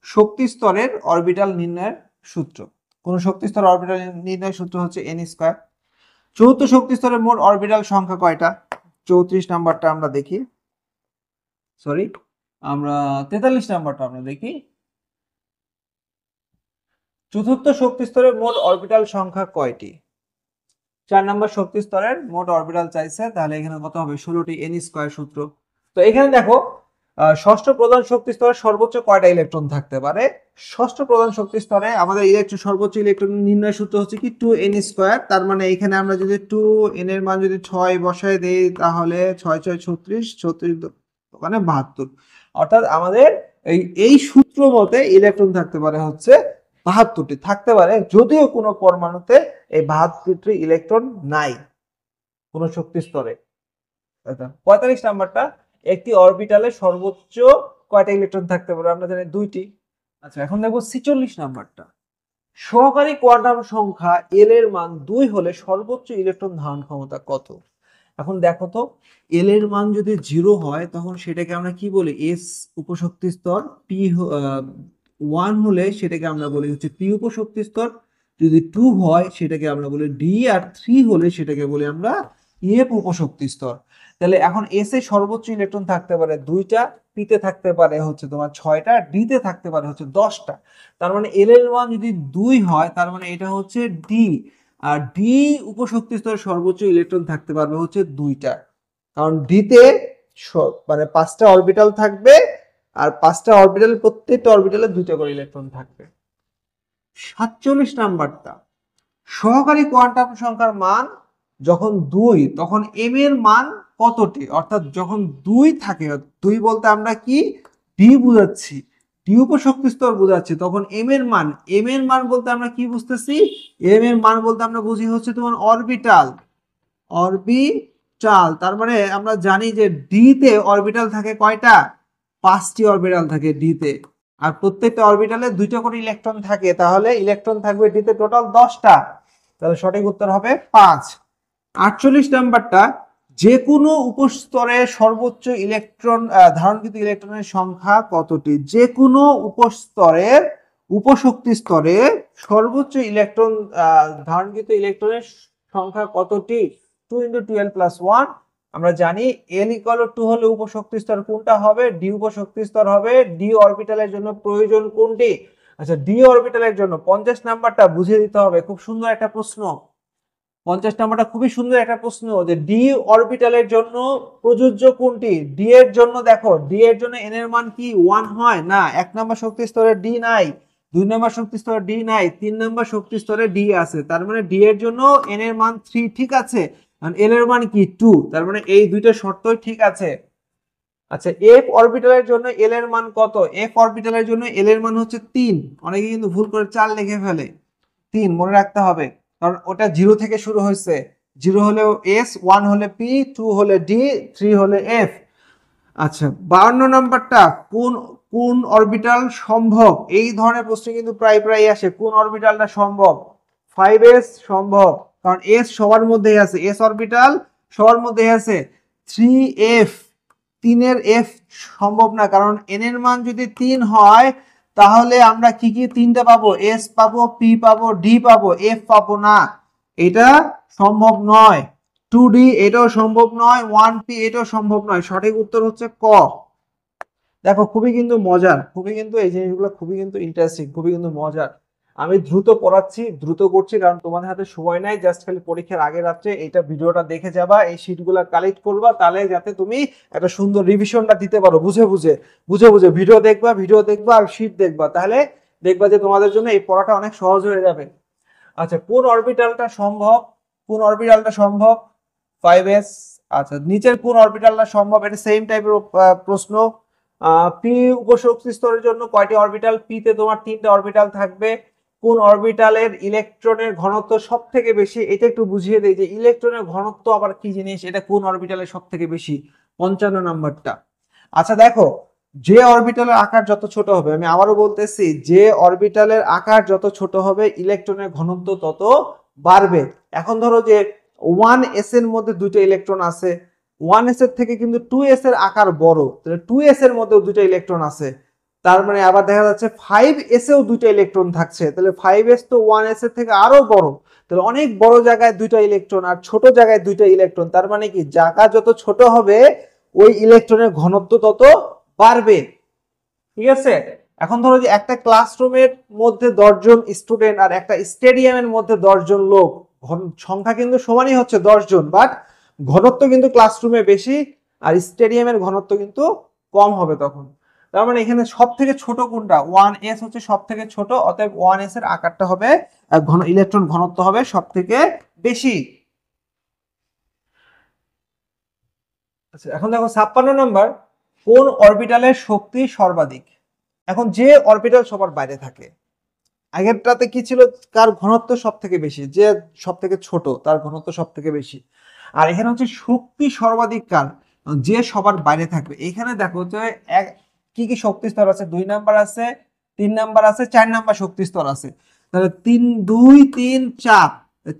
শক্তি স্তরের অরবিটাল নির্ণয়ের সূত্র, কোন শক্তি স্তরের অরবিটাল নির্ণয়ের সূত্র হচ্ছে n স্কয়ার। চতুর্থ শক্তি স্তরের মোট অরবিটাল সংখ্যা কয়টা, 34 নাম্বারটা আমরা দেখি, সরি আমরা 43 নাম্বারটা আমরা দেখি। চতুর্থ শক্তি স্তরের মোট অরবিটাল সংখ্যা কয়টি। 4 নম্বর শক্তি স্তরের মোট অরবিটাল চাইছে, তাহলে এখানে কত হবে, 16টি, n স্কয়ার সূত্র। তো এখানে দেখো ষষ্ঠ প্রধান শক্তি স্তরে সর্বোচ্চ কয়টা ইলেকট্রন থাকতে পারে। ষষ্ঠ প্রধান শক্তি স্তরে আমাদের সর্বোচ্চ ইলেকট্রন নির্ণয় সূত্র হচ্ছে কি 2n স্কয়ার। তার মানে এখানে আমরা যদি 2n এর মান যদি 6 বসায় দেই, তাহলে 6 6 36, 36 মানে 72। অর্থাৎ আমাদের এই সূত্র মতে ইলেকট্রন থাকতে পারে হচ্ছে 72টি থাকতে পারে, যদিও কোনো পরমাণুতে এই 72টি ইলেকট্রন নাই কোন শক্তি স্তরে। 45 নাম্বারটা, একটি অরবিটালে সর্বোচ্চ কয়টা ইলেকট্রন থাকতে পারে, আমরা জানি 2টি। আচ্ছা, এখন দেখো 46 নাম্বারটা, সহকারী কোয়ান্টাম সংখ্যা এল এর মান 2 হলে সর্বোচ্চ ইলেকট্রন ধারণ ক্ষমতা কত। এখন দেখো তো, এল এর মান যদি 0 হয় তখন সেটাকে আমরা কি বলি, এস উপশক্তি স্তর। পি 1 হলে সেটাকে আমরা বলি হচ্ছে পি উপশক্তি স্তর। যদি 2 হয় সেটাকে আমরা বলি ডি, আর 3 হলে সেটাকে বলি আমরা এফ উপশক্তি স্তর। তাহলে এখন এস এ সর্বোচ্চ ইলেকট্রন থাকতে পারে 2টা, পি তে থাকতে পারে হচ্ছে তোমার 6টা, ডি তে থাকতে পারে হচ্ছে 10টা। তার মানে এল এর মান যদি 2 হয় তার মানে এটা হচ্ছে ডি, আর ডি উপশক্তি স্তরে সর্বোচ্চ ইলেকট্রন থাকতে পারবে হচ্ছে 2টা, কারণ ডি তে মানে 5টা অরবিটাল থাকবে, আর 5টা অরবিটাল, প্রত্যেকটা অরবিটালে 2টা করে ইলেকট্রন থাকবে। 47 নাম্বারটা, সহকারী কোয়ান্টাম সংখ্যার মান যখন 2 তখন এম এর মান কতটি। অর্থাৎ যখন 2 থাকে, 2 বলতে আমরা কি ডি বুঝাচ্ছি, ডি উপশক্তি স্তর বুঝাচ্ছি, তখন এম এর মান বলতে আমরা কি বুঝতেছি, এম এর মান বলতে আমরা বুঝি হচ্ছে তোমার অরবিটাল। তার মানে আমরা জানি যে ডি তে অরবিটাল থাকে কয়টা, 5টি অরবিটাল থাকে ডি তে, আর প্রত্যেকটা অরবিটালে 2টা করে ইলেকট্রন থাকে, তাহলে ইলেকট্রন থাকবে ডি তে টোটাল 10টা। তাহলে সঠিক উত্তর হবে 5। 48 নাম্বারটা, যে কোনো উপস্তরে সর্বোচ্চ ইলেকট্রন ধারণকৃত ইলেকট্রনের সংখ্যা কতটি। যে কোনো উপস্তরের উপশক্তি স্তরে সর্বোচ্চ ইলেকট্রন ধারণকৃত ইলেকট্রনের সংখ্যা কতটি, 2 × 12 + 1 আমরা জানি L = 2 হলে উপশক্তি স্তর কোনটা হবে? D উপশক্তি স্তর হবে। D অরবিটালের জন্য প্রয়োজন কোনটি? আচ্ছা, D অরবিটালের জন্য 50 নাম্বারটা বুঝিয়ে দিতে হবে। খুব সুন্দর একটা প্রশ্ন। 50 নাম্বারটা খুবই সুন্দর একটা প্রশ্ন যে D অরবিটালের জন্য প্রযোজ্য কোনটি? D এর জন্য দেখো, D এর জন্য n এর মান কি 1 হয় না? 1 নম্বর শক্তি স্তরে D নাই, 2 নম্বর শক্তি স্তরে D নাই, 3 নম্বর শক্তি স্তরে D আছে। তার মানে D এর জন্য n এর মান 3, ঠিক আছে? আর l এর মান কি 2, তার মানে এই দুইটা শর্তই ঠিক আছে। আচ্ছা, F অরবিটালের জন্য l এর মান কত? F অরবিটালের জন্য l এর মান হচ্ছে 3। অনেকে কিন্তু ভুল করে 4 লিখে ফেলে। 3 মনে রাখতে হবে, কারণ ওটা 0 থেকে শুরু হয়েছে। 0 হলে S, 1 হলে P, 2 হলে D, 3 হলে F। আচ্ছা, 52 নাম্বারটা কোন কোন অরবিটাল সম্ভব? এই ধরনের প্রশ্ন কিন্তু প্রায় প্রায় আসে। কোন অরবিটালটা সম্ভব? 5s সম্ভব, কারণ S সবার মধ্যেই আছে, S অরবিটাল সবার মধ্যেই আছে। 3f, 3 এর f সম্ভব না, কারণ n এর মান যদি 3 হয় তাহলে আমরা কি কি তিনটা পাবো? S পাবো, P পাবো, D পাবো, F পাবো না। এটা সম্ভব নয়। 2D এটাও সম্ভব নয়, 1P এটাও সম্ভব নয়। সঠিক উত্তর হচ্ছে ক। দেখো, খুবই কিন্তু মজার, খুবই কিন্তু এই জিনিসগুলো খুবই কিন্তু ইন্টারেস্টিং, খুবই কিন্তু মজার। আমি দ্রুত পড়াচ্ছি, দ্রুত করছি, কারণ তোমাদের হাতে সময় নাই। জাস্ট খালি পরীক্ষার আগে রাত্রে এইটা ভিডিওটা দেখে যাবা, এই শিটগুলো কালেক্ট করবা, তাহলে যাতে তুমি একটা সুন্দর রিভিশনটা দিতে পারো বুঝে বুঝে বুঝে বুঝে ভিডিও দেখবা, ভিডিও দেখবা আর শিট দেখবা, তাহলে দেখবা যে তোমাদের জন্য এই পড়াটা অনেক সহজ হয়ে যাবে। আচ্ছা, কোন অরবিটালটা সম্ভব? কোন অরবিটালটা সম্ভব? 5s। আচ্ছা, নিচের কোন অরবিটালটা সম্ভব? এটা সেম টাইপের প্রশ্ন। পি উপশক্তি স্তরের জন্য কয়টি অরবিটাল? পি তে তোমার 3টা অরবিটাল থাকবে। কোন অরবিটালের ইলেকট্রনের ঘনত্ব সব থেকে বেশি? এটা একটু বুঝিয়ে দেই যে ইলেকট্রনের ঘনত্ব আবার কি জিনিস, এটা কোন অরবিটালের সব থেকে বেশি? 55 নাম্বারটা। আচ্ছা দেখো, যে অরবিটালের আকার যত ছোট হবে, আমি আবারও বলতেছি, যে অরবিটালের আকার যত ছোট হবে ইলেকট্রনের ঘনত্ব তত বাড়বে। এখন ধরো যে 1s এর মধ্যে দুইটা ইলেকট্রন আছে, 1s এর থেকে কিন্তু 2s এর আকার বড়, তাহলে 2s এর মধ্যেও দুইটা ইলেকট্রন আছে। তার মানে আবার দেখা যাচ্ছে 5s এও দুইটা ইলেকট্রন থাকছে, তাহলে 5s তো 1s এর থেকে আরো বড়। তাহলে অনেক বড় জায়গায় দুইটা ইলেকট্রন আর ছোট জায়গায় দুইটা ইলেকট্রন, তার মানে কি জায়গা যত ছোট হবে ওই ইলেকট্রনের ঘনত্ব তত বাড়বে। ঠিক আছে? এখন ধরো যে একটা ক্লাসরুমের মধ্যে 10 জন স্টুডেন্ট আর একটা স্টেডিয়ামের মধ্যে 10 জন লোক, সংখ্যা কিন্তু সমানই হচ্ছে 10 জন, বাট ঘনত্ব কিন্তু ক্লাসরুমে বেশি আর স্টেডিয়ামের ঘনত্ব কিন্তু কম হবে তখন। তার মানে এখানে সব থেকে ছোট কোনটা? 1s হচ্ছে সব থেকে ছোট, অতএব 1s এর আকারটা হবে, ইলেকট্রন ঘনত্ব হবে সব থেকে বেশি। আচ্ছা, এখন দেখো 56 নাম্বার, কোন অরবিটালের শক্তি সর্বাধিক? এখন যে অরবিটাল সবার বাইরে থাকে, আগেরটাতে কি ছিল? কার ঘনত্ব সব থেকে বেশি, যে সব থেকে ছোট তার ঘনত্ব সব থেকে বেশি। আর এখানে হচ্ছে শক্তি সর্বাধিক কার? যে সবার বাইরে থাকবে। এখানে দেখো যে কি কি শক্তি স্তর আছে? 2 নাম্বার আছে, 3 নাম্বার আছে, 4 নাম্বার শক্তি স্তর আছে। তাহলে 3, 2, 3, 4,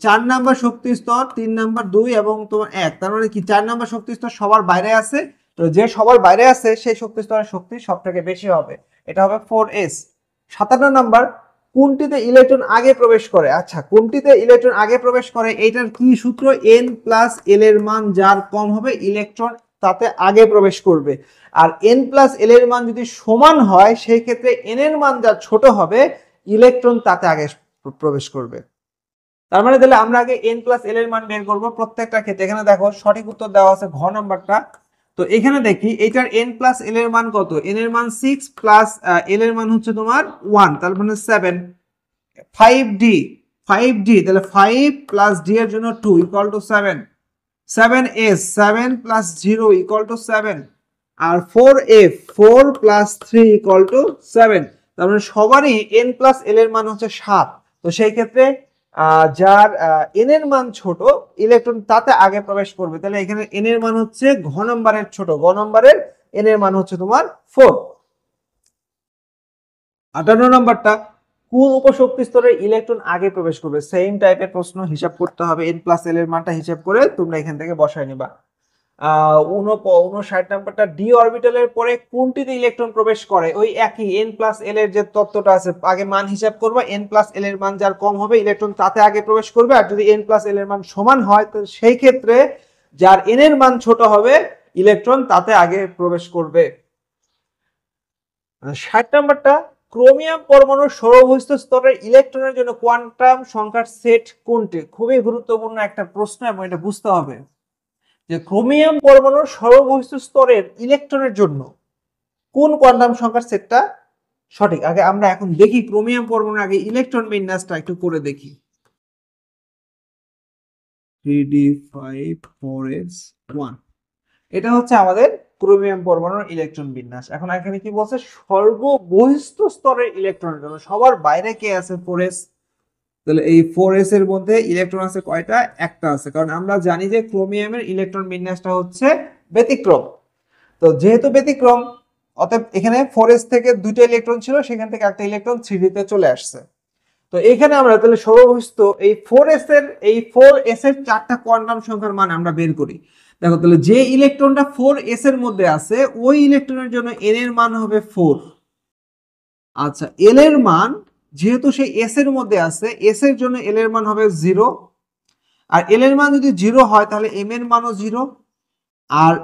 4 নাম্বার শক্তি স্তর, 3 নাম্বার, 2 এবং তোমার 1, তার মানে কি 4 নাম্বার শক্তি স্তর সবার বাইরে আছে। তো যে সবার বাইরে আছে সেই শক্তি স্তরের শক্তি সব থেকে বেশি হবে, এটা হবে 4s। 57 নাম্বার, কোনটিতে ইলেকট্রন আগে প্রবেশ করে? আচ্ছা, কোনটিতে ইলেকট্রন আগে প্রবেশ করে এটার কি সূত্র? n প্লাস l এর মান যার কম হবে ইলেকট্রন তাতে আগে প্রবেশ করবে। আর n প্লাস l এর মান যদি সমান হয় সেই ক্ষেত্রে n এর মান যা ছোট হবে ইলেকট্রন তাতে আগে প্রবেশ করবে। তার মানে তাহলে আমরা আগে n প্লাস l এর মান বের করব প্রত্যেকটা ক্ষেত্রে। এখানে দেখো সঠিক উত্তর দেওয়া আছে ঘ নাম্বারটা। তো এখানে দেখি এটার n প্লাস l এর মান কত? n এর মান 6 প্লাস l এর মান হচ্ছে তোমার 1, তার মানে 7। 5d, 5d, তাহলে 5 প্লাস d এর জন্য 2 equal to 7। 7s, 7 plus 0 equal to 7। আর 4f, 4 প্লাস 3 ইকুয়াল টু 7। তার মানে সবারই n প্লাস l এর মান হচ্ছে 7। তো সেই ক্ষেত্রে যার n এর মান ছোট ইলেকট্রন তাতে আগে প্রবেশ করবে। তাহলে এখানে n এর মান হচ্ছে ঘ নম্বরের ছোট, ঘ নম্বরের n এর মান হচ্ছে তোমার 4। 58 নাম্বারটা, কোন উপশক্তি স্তরে ইলেকট্রন আগে প্রবেশ করবে? সেম টাইপের প্রশ্ন, হিসাব করতে হবে, n প্লাস l এর মানটা হিসাব করে তোমরা এখান থেকে বসায় নিবা। 59 নাম্বারটা, ডি অরবিটালের পরে কোনটিতে ইলেকট্রন প্রবেশ করে? ওই একই n প্লাস l এর যে তত্ত্বটা আছে, আগে মান হিসাব করবা, n প্লাস l এর মান যার কম হবে ইলেকট্রন তাতে আগে প্রবেশ করবে, আর যদি n প্লাস l এর মান সমান হয় তো সেই ক্ষেত্রে যার n এর মান ছোট হবে ইলেকট্রন তাতে আগে প্রবেশ করবে। 60 নাম্বারটা, ক্রোমিয়াম পরমাণুর সৌরবহিষ্ঠ স্তরের ইলেকট্রনের জন্য কোয়ান্টাম সংখ্যার সেট কোনটি? খুবই গুরুত্বপূর্ণ একটা প্রশ্ন এবং এটা বুঝতে হবে যে ক্রোমিয়াম পরমাণুর সৌরবহিষ্ঠ স্তরের ইলেকট্রনের জন্য কোন কোয়ান্টাম সংখ্যার সেটটা সঠিক। আগে আমরা এখন দেখি ক্রোমিয়াম পরমাণুর আগে ইলেকট্রন বিন্যাসটা একটু করে দেখি। 3d5 4s1 এটা হচ্ছে আমাদের ক্রোমিয়াম পরমাণুর ইলেকট্রন বিন্যাস। এখন এখানে কি বলছে? সর্ববহিষ্ঠ স্তরের ইলেকট্রনের জন্য সবার বাইরে কে আছে? 4s। তাহলে এই 4s এর মধ্যে ইলেকট্রন আছে কয়টা? একটা আছে, কারণ আমরা জানি যে ক্রোমিয়ামের ইলেকট্রন বিন্যাসটা হচ্ছে ব্যতিক্রম। তো যেহেতু ব্যতিক্রম, অতএব এখানে 4s থেকে দুইটা ইলেকট্রন ছিল, সেখান থেকে একটা ইলেকট্রন 3d তে চলে আসছে। তো এখানে আমরা তাহলে সৌরবহিষ্ঠ এই 4s এর চারটা কোয়ান্টাম সংখ্যার মান আমরা বের করি। দেখো তাহলে যে ইলেকট্রনটা 4s এর মধ্যে আছে ওই ইলেকট্রনের জন্য n এর মান হবে 4। আচ্ছা, l এর মান যেহেতু সেই s এর মধ্যে আছে, s এর জন্য l এর মান হবে 0। আর l এর মান যদি 0 হয় তাহলে m এর মানও 0। আর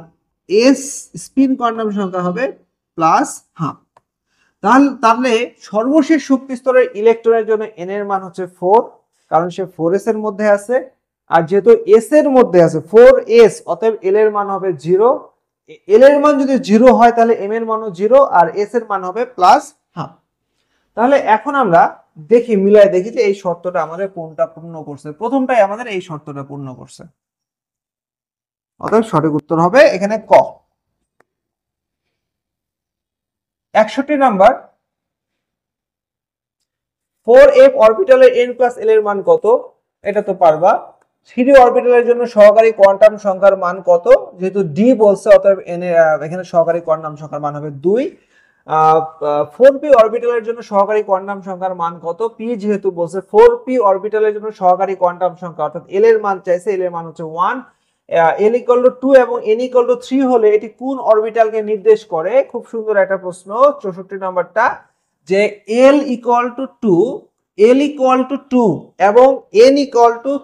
s স্পিন কোয়ান্টাম সংখ্যা হবে +½ তাহলে সর্বশেষ শক্তি স্তরের ইলেকট্রনের জন্য n এর মান হচ্ছে 4, কারণ সে 4s এর মধ্যে আছে। আর যেহেতু s এর মধ্যে আছে 4s, অতএব l এর মান হবে 0। l এর মান যদি 0 হয় তাহলে m এর মানও 0 আর s এর মান হবে +½ তাহলে এখন আমরা দেখি, মিলাই দেখি যে এই শর্তটা আমাদের কোনটা পূর্ণ করছে। প্রথমটাই আমাদের এই শর্তটা পূর্ণ করছে, অতএব সঠিক উত্তর হবে এখানে ক। 61 নাম্বার, 4f অরবিটালের n + l এর মান কত? এটা তো পারবা। 3d অরবিটালের জন্য সহকারী কোয়ান্টাম সংখ্যার মান কত? যেহেতু d বলছে অতএব n এখানে সহকারী কোয়ান্টাম সংখ্যার মান হবে 2। 4p অরবিটালের জন্য সহকারী কোয়ান্টাম সংখ্যার মান কত? p যেহেতু বলছে 4p অরবিটালের জন্য সহকারী কোয়ান্টাম সংখ্যা, অর্থাৎ l এর মান চাইছে, l এর মান হচ্ছে 1। l = 2 এবং n = 3 হলে এটি কোন অরবিটালকে নির্দেশ করে? খুব সুন্দর একটা প্রশ্ন। 64 নাম্বারটা, যে l = 2 এবং n =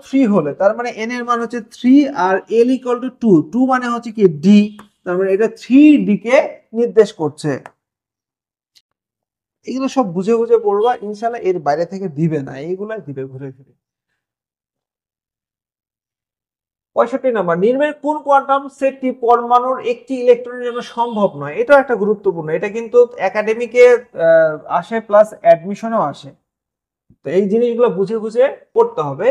3 হলে, তার মানে n এর মান হচ্ছে 3 আর l = 2 মানে হচ্ছে কি d, তার মানে এটা 3d কে নির্দেশ করছে। এগুলো সব বুঝে বুঝে পড়বা, ইনশাআল্লাহ এর বাইরে থেকে দিবে না, এইগুলাই দিবে ঘুরে ফিরে। 65 নাম্বার, নিম্নের কোন কোয়ান্টাম সেটটি পরমাণুর একটি ইলেকট্রনের জন্য সম্ভব নয়? এটা একটা গুরুত্বপূর্ণ, এটা কিন্তু একাডেমিকে আসে প্লাস অ্যাডমিশনেও আসে। তো এই জিনিসগুলো বুঝে বুঝে পড়তে হবে।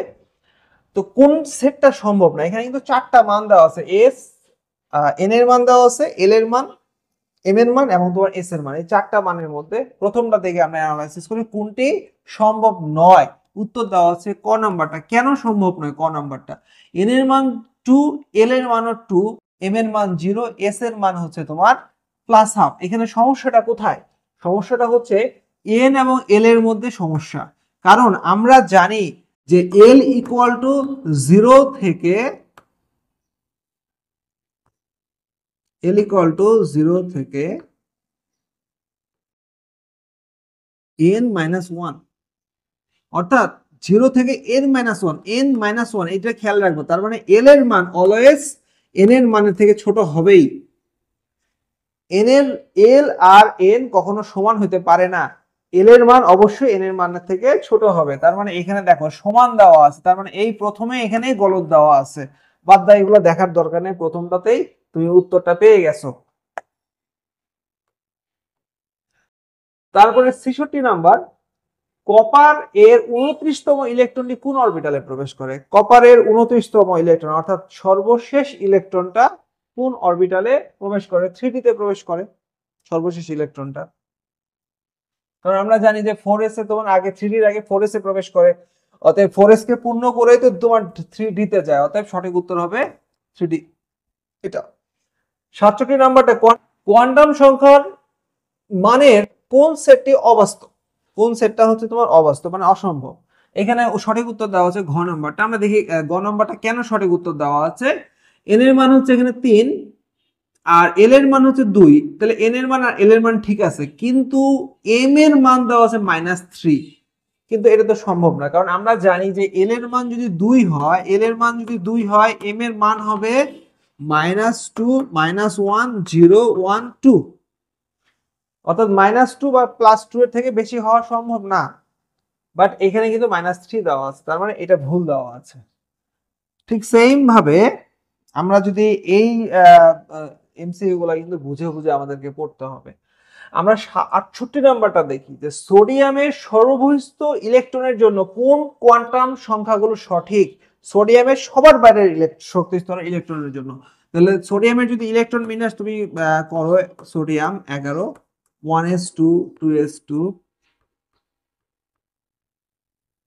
তো কোন সেটটা সম্ভব না? এখানে কিন্তু চারটা মান দেওয়া আছে, s n এর মান দেওয়া আছে, l এর মান, m এর মান এবং তোমার s এর মান। এই চারটা মানের মধ্যে প্রথমটা থেকে আমরা অ্যানালাইসিস করি কোনটি সম্ভব নয়। উত্তর দেওয়া আছে ক নাম্বারটা। কেন সম্ভব নয় ক নাম্বারটা? n এর মান 2, l এর মানও 2, m এর মান 0, s এর মান হচ্ছে তোমার +½ এখানে সমস্যাটা কোথায়? সমস্যাটা হচ্ছে n এবং l এর মধ্যে সমস্যা। কারণ আমরা জানি যে l = 0 থেকে n -1, অর্থাৎ 0 থেকে n-1 এটা খেয়াল রাখবো। তার মানে l এর মান অলওয়েজ n এর মানের থেকে ছোট হবেই। l আর n কখনো সমান হতে পারে না। l এর মান অবশ্যই n এর মানের থেকে ছোট হবে। তার মানে এখানে দেখো সমান দেওয়া আছে, তার মানে এই প্রথমে এখানেই গলদ দেওয়া আছে। বাদ বাকি এগুলো দেখার দরকার নেই, প্রথমটাতেই তুমি উত্তরটা পেয়ে গেছো। তারপরে 66 নাম্বার, কপার এর 29তম ইলেকট্রনটি কোন অরবিটালে প্রবেশ করে? কপারের 29তম ইলেকট্রন অর্থাৎ সর্বশেষ ইলেকট্রনটা কোন অরবিটালে প্রবেশ করে? 3d তে প্রবেশ করে সর্বশেষ ইলেকট্রনটা। কারণ আমরা জানি যে 4s এ তোমার আগে 3d এর আগে 4s এ প্রবেশ করে, অতএব 4s কে পূর্ণ করেই তো তোমার 3d তে যায়, অতএব সঠিক উত্তর হবে 3d। এটা 67 নাম্বারটা, কোয়ান্টাম সংখ্যার মানের কোন সেটটি অবাস্তব? কোন সেটটা হচ্ছে তোমার অবাস্তব মানে অসম্ভব? এখানে সঠিক উত্তর দেওয়া আছে ঘ নাম্বারটা। আমরা দেখি গ নাম্বারটা কেন সঠিক উত্তর দেওয়া আছে। n এর মান হচ্ছে এখানে 3 আর l এর মান হচ্ছে 2, তাহলে n এর মান আর l এর মান ঠিক আছে, কিন্তু m এর মান দেওয়া আছে -3। কিন্তু এটা তো সম্ভব না, কারণ আমরা জানি যে এল এর মান যদি 2 হয়, এল এর মান যদি 2 হয়, এম এর মান হবে -2 -1 0 1 2, অর্থাৎ -2 বা +2 এর থেকে বেশি হওয়া সম্ভব না। বাট এখানে কিন্তু -3 দেওয়া আছে, তার মানে এটা ভুল দেওয়া আছে। ঠিক সেম ভাবে আমরা যদি এই এমসিকিউ গুলা কিন্তু বুঝে বুঝে আমাদেরকে পড়তে হবে। আমরা 68 নাম্বারটা দেখি যে সোডিয়ামের সর্ববহিস্থ ইলেকট্রনের জন্য কোন কোয়ান্টাম সংখ্যাগুলো সঠিক। সোডিয়ামের সবার বাইরের শক্তি স্তরের ইলেকট্রনের জন্য, তাহলে সোডিয়ামের যদি ইলেকট্রন বিন্যাস তুমি করো, সোডিয়াম 11 1s2 2s2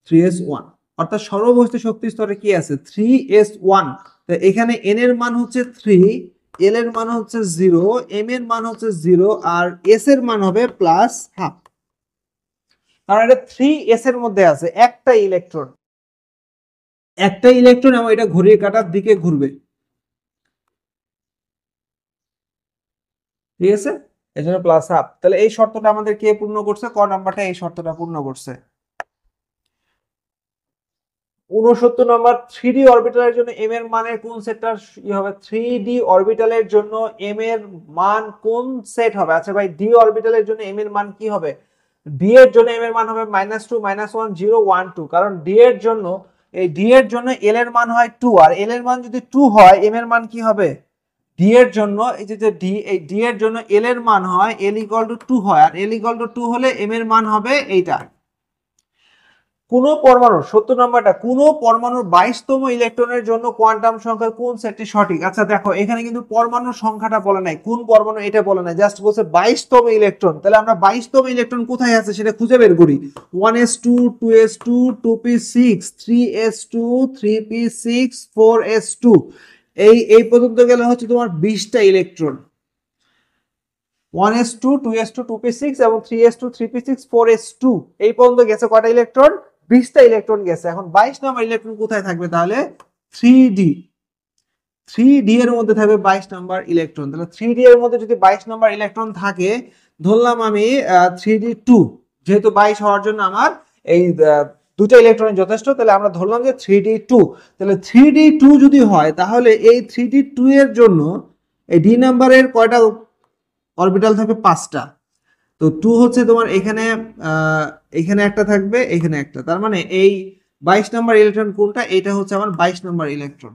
3s1, অর্থাৎ সর্ববহিস্থ শক্তি স্তরে কি আছে 3s1। তো এখানে n এর মান হচ্ছে 3, l এর মান হচ্ছে 0, m এর মান হচ্ছে 0, আর s এর মান হবে +12, কারণ এটা 3s এর মধ্যে আছে একটা ইলেকট্রন, একটা ইলেকট্রন, এবং এটা ঘড়ির কাঁটার দিকে ঘুরবে, ঠিক আছে, এজন্য +12। তাহলে এই শর্তটা আমাদের কে পূর্ণ করছে, ক নাম্বারটা এই শর্তটা পূর্ণ করছে। 69 নম্বর, 3D অরবিটালের জন্য m এর মানের কোন সেটটা হবে। 3D অরবিটালের জন্য m এর মান কোন সেট হবে। আচ্ছা ভাই, d অরবিটালের জন্য m এর মান কি হবে। d এর জন্য m এর মান হবে -2 -1 0 1 2, কারণ d এর জন্য, এই d এর জন্য l এর মান হয় 2, আর l এর মান যদি 2 হয়, m এর মান কি হবে। d এর জন্য এই যে d, এই d এর জন্য l এর মান হয় l = 2 হয়, আর l = 2 হলে m এর মান হবে এইটা। কোন পরমাণু, 70 নম্বরটা, কোন পরমাণুর 22তম ইলেকট্রনের জন্য কোয়ান্টাম সংখ্যার কোন সেটটি সঠিক। আচ্ছা দেখো, এখানে কিন্তু পরমাণুর সংখ্যাটা বলে নাই, কোন পরমাণু এটা বলে নাই, জাস্ট বলছে 22তম ইলেকট্রন। তাহলে আমরা 22তম ইলেকট্রন কোথায় আছে সেটা খুঁজে বের করি। 1s2 2s2 2p6 3s2 3p6 4s2, এই পর্যন্ত গেলে হচ্ছে তোমার 20টা ইলেকট্রন। 1s2 2s2 2p6 এবং 3s2 3p6 4s2, এই পর্যন্ত গেছে কয়টা ইলেকট্রন, 20টা ইলেকট্রন গেছে। এখন 22 নম্বর ইলেকট্রন কোথায় থাকবে, তাহলে 3d, 3d এর মধ্যে থাকবে 22 নম্বর ইলেকট্রন। তাহলে 3d এর মধ্যে যদি 22 নম্বর ইলেকট্রন থাকে, ধরলাম আমি 3d2, যেহেতু 22 হওয়ার জন্য আমার এই দুটো ইলেকট্রন যথেষ্ট, তাহলে আমরা ধরলাম যে 3d2। তাহলে 3d2 যদি হয়, তাহলে এই 3d2 এর জন্য এই d নাম্বারের কয়টা অরবিটাল থাকবে, 5টা। তো 2 হচ্ছে তোমার এখানে এখানে একটা থাকবে, এখানে একটা, তার মানে এই 22 নম্বর ইলেকট্রন কোনটা, এটা হচ্ছে আমার 22 নম্বর ইলেকট্রন,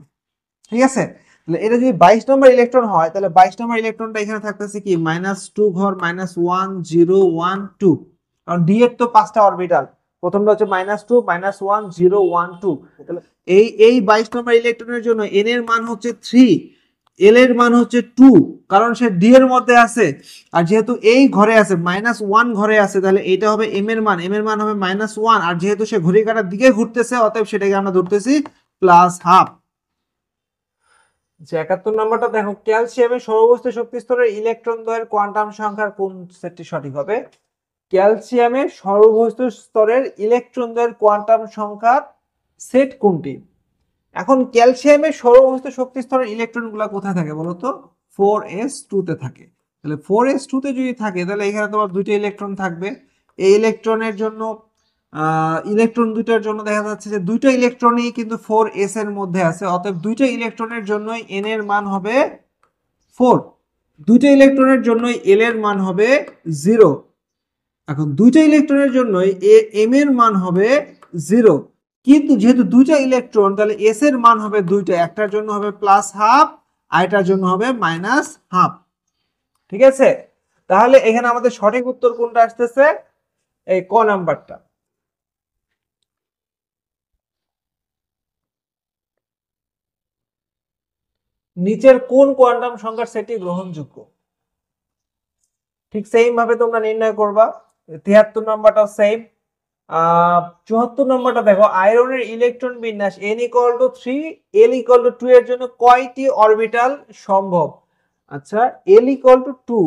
ঠিক আছে। তাহলে এটা যদি 22 নম্বর ইলেকট্রন হয়, তাহলে 22 নম্বর ইলেকট্রনটা এখানে থাকতেছে কি -2 ঘর -1 0 1 2, কারণ ডি এর তো 5টা অরবিটাল, প্রথমটা হচ্ছে -2 -1 0 1 2। তাহলে এই 22 নম্বর ইলেকট্রনের জন্য n এর মান হচ্ছে 3, l এর মান হচ্ছে 2, কারণ সে d এর মধ্যে আছে, আর যেহেতু এই ঘরে আছে -1 ঘরে আছে, তাহলে এটা হবে m এর মান, m এর মান হবে -1, আর যেহেতু সে ঘড়ির কাঁটার দিকে ঘুরতেছে, অতএব সেটাকে আমরা ধরতেছি +12। যে 71 নম্বরটা দেখো, ক্যালসিয়ামের সর্ববহিস্থ শক্তি স্তরের ইলেকট্রন দ্বয়ের কোয়ান্টাম সংখ্যার কোন সেটটি সঠিক হবে। ক্যালসিয়ামের সর্ববহিস্থ স্তরের ইলেকট্রন দ্বয়ের কোয়ান্টাম সংখ্যার সেট কোনটি। এখন ক্যালসিয়ামের সর্ববহিস্থ শক্তি স্তরের ইলেকট্রনগুলো কোথায় থাকে বলতো, 4s2 তে থাকে। তাহলে 4s2 তে যদি থাকে, তাহলে এখানে তোমার দুইটা ইলেকট্রন থাকবে। এই ইলেকট্রনের জন্য ইলেকট্রন দুইটার জন্য দেখা যাচ্ছে যে দুইটা ইলেকট্রনই কিন্তু 4s এর মধ্যে আছে, অতএব দুইটা ইলেকট্রনের জন্যই n এর মান হবে 4, দুইটা ইলেকট্রনের জন্যই l এর মান হবে 0। এখন দুইটা ইলেকট্রনের জন্যই m এর মান হবে 0, কিন্তু যেহেতু দুইটা ইলেকট্রন, তাহলে s এর মান হবে দুইটা, একটার জন্য হবে +12 আর এটার জন্য হবে -12, ঠিক আছে। তাহলে এখানে আমাদের সঠিক উত্তর কোনটা আসতেছে, এই ক নাম্বারটা। নিচের কোন কোয়ান্টাম সংখ্যার সেটটি গ্রহণযোগ্য। ঠিক সেম ভাবে তোমরা নির্ণয় করবা। 73 নম্বরটাও সেম। 74 নম্বরটা দেখো, আয়রনের ইলেকট্রন বিন্যাস n = 3 l = 2 এর জন্য কয়টি অরবিটাল সম্ভব। আচ্ছা, l = 2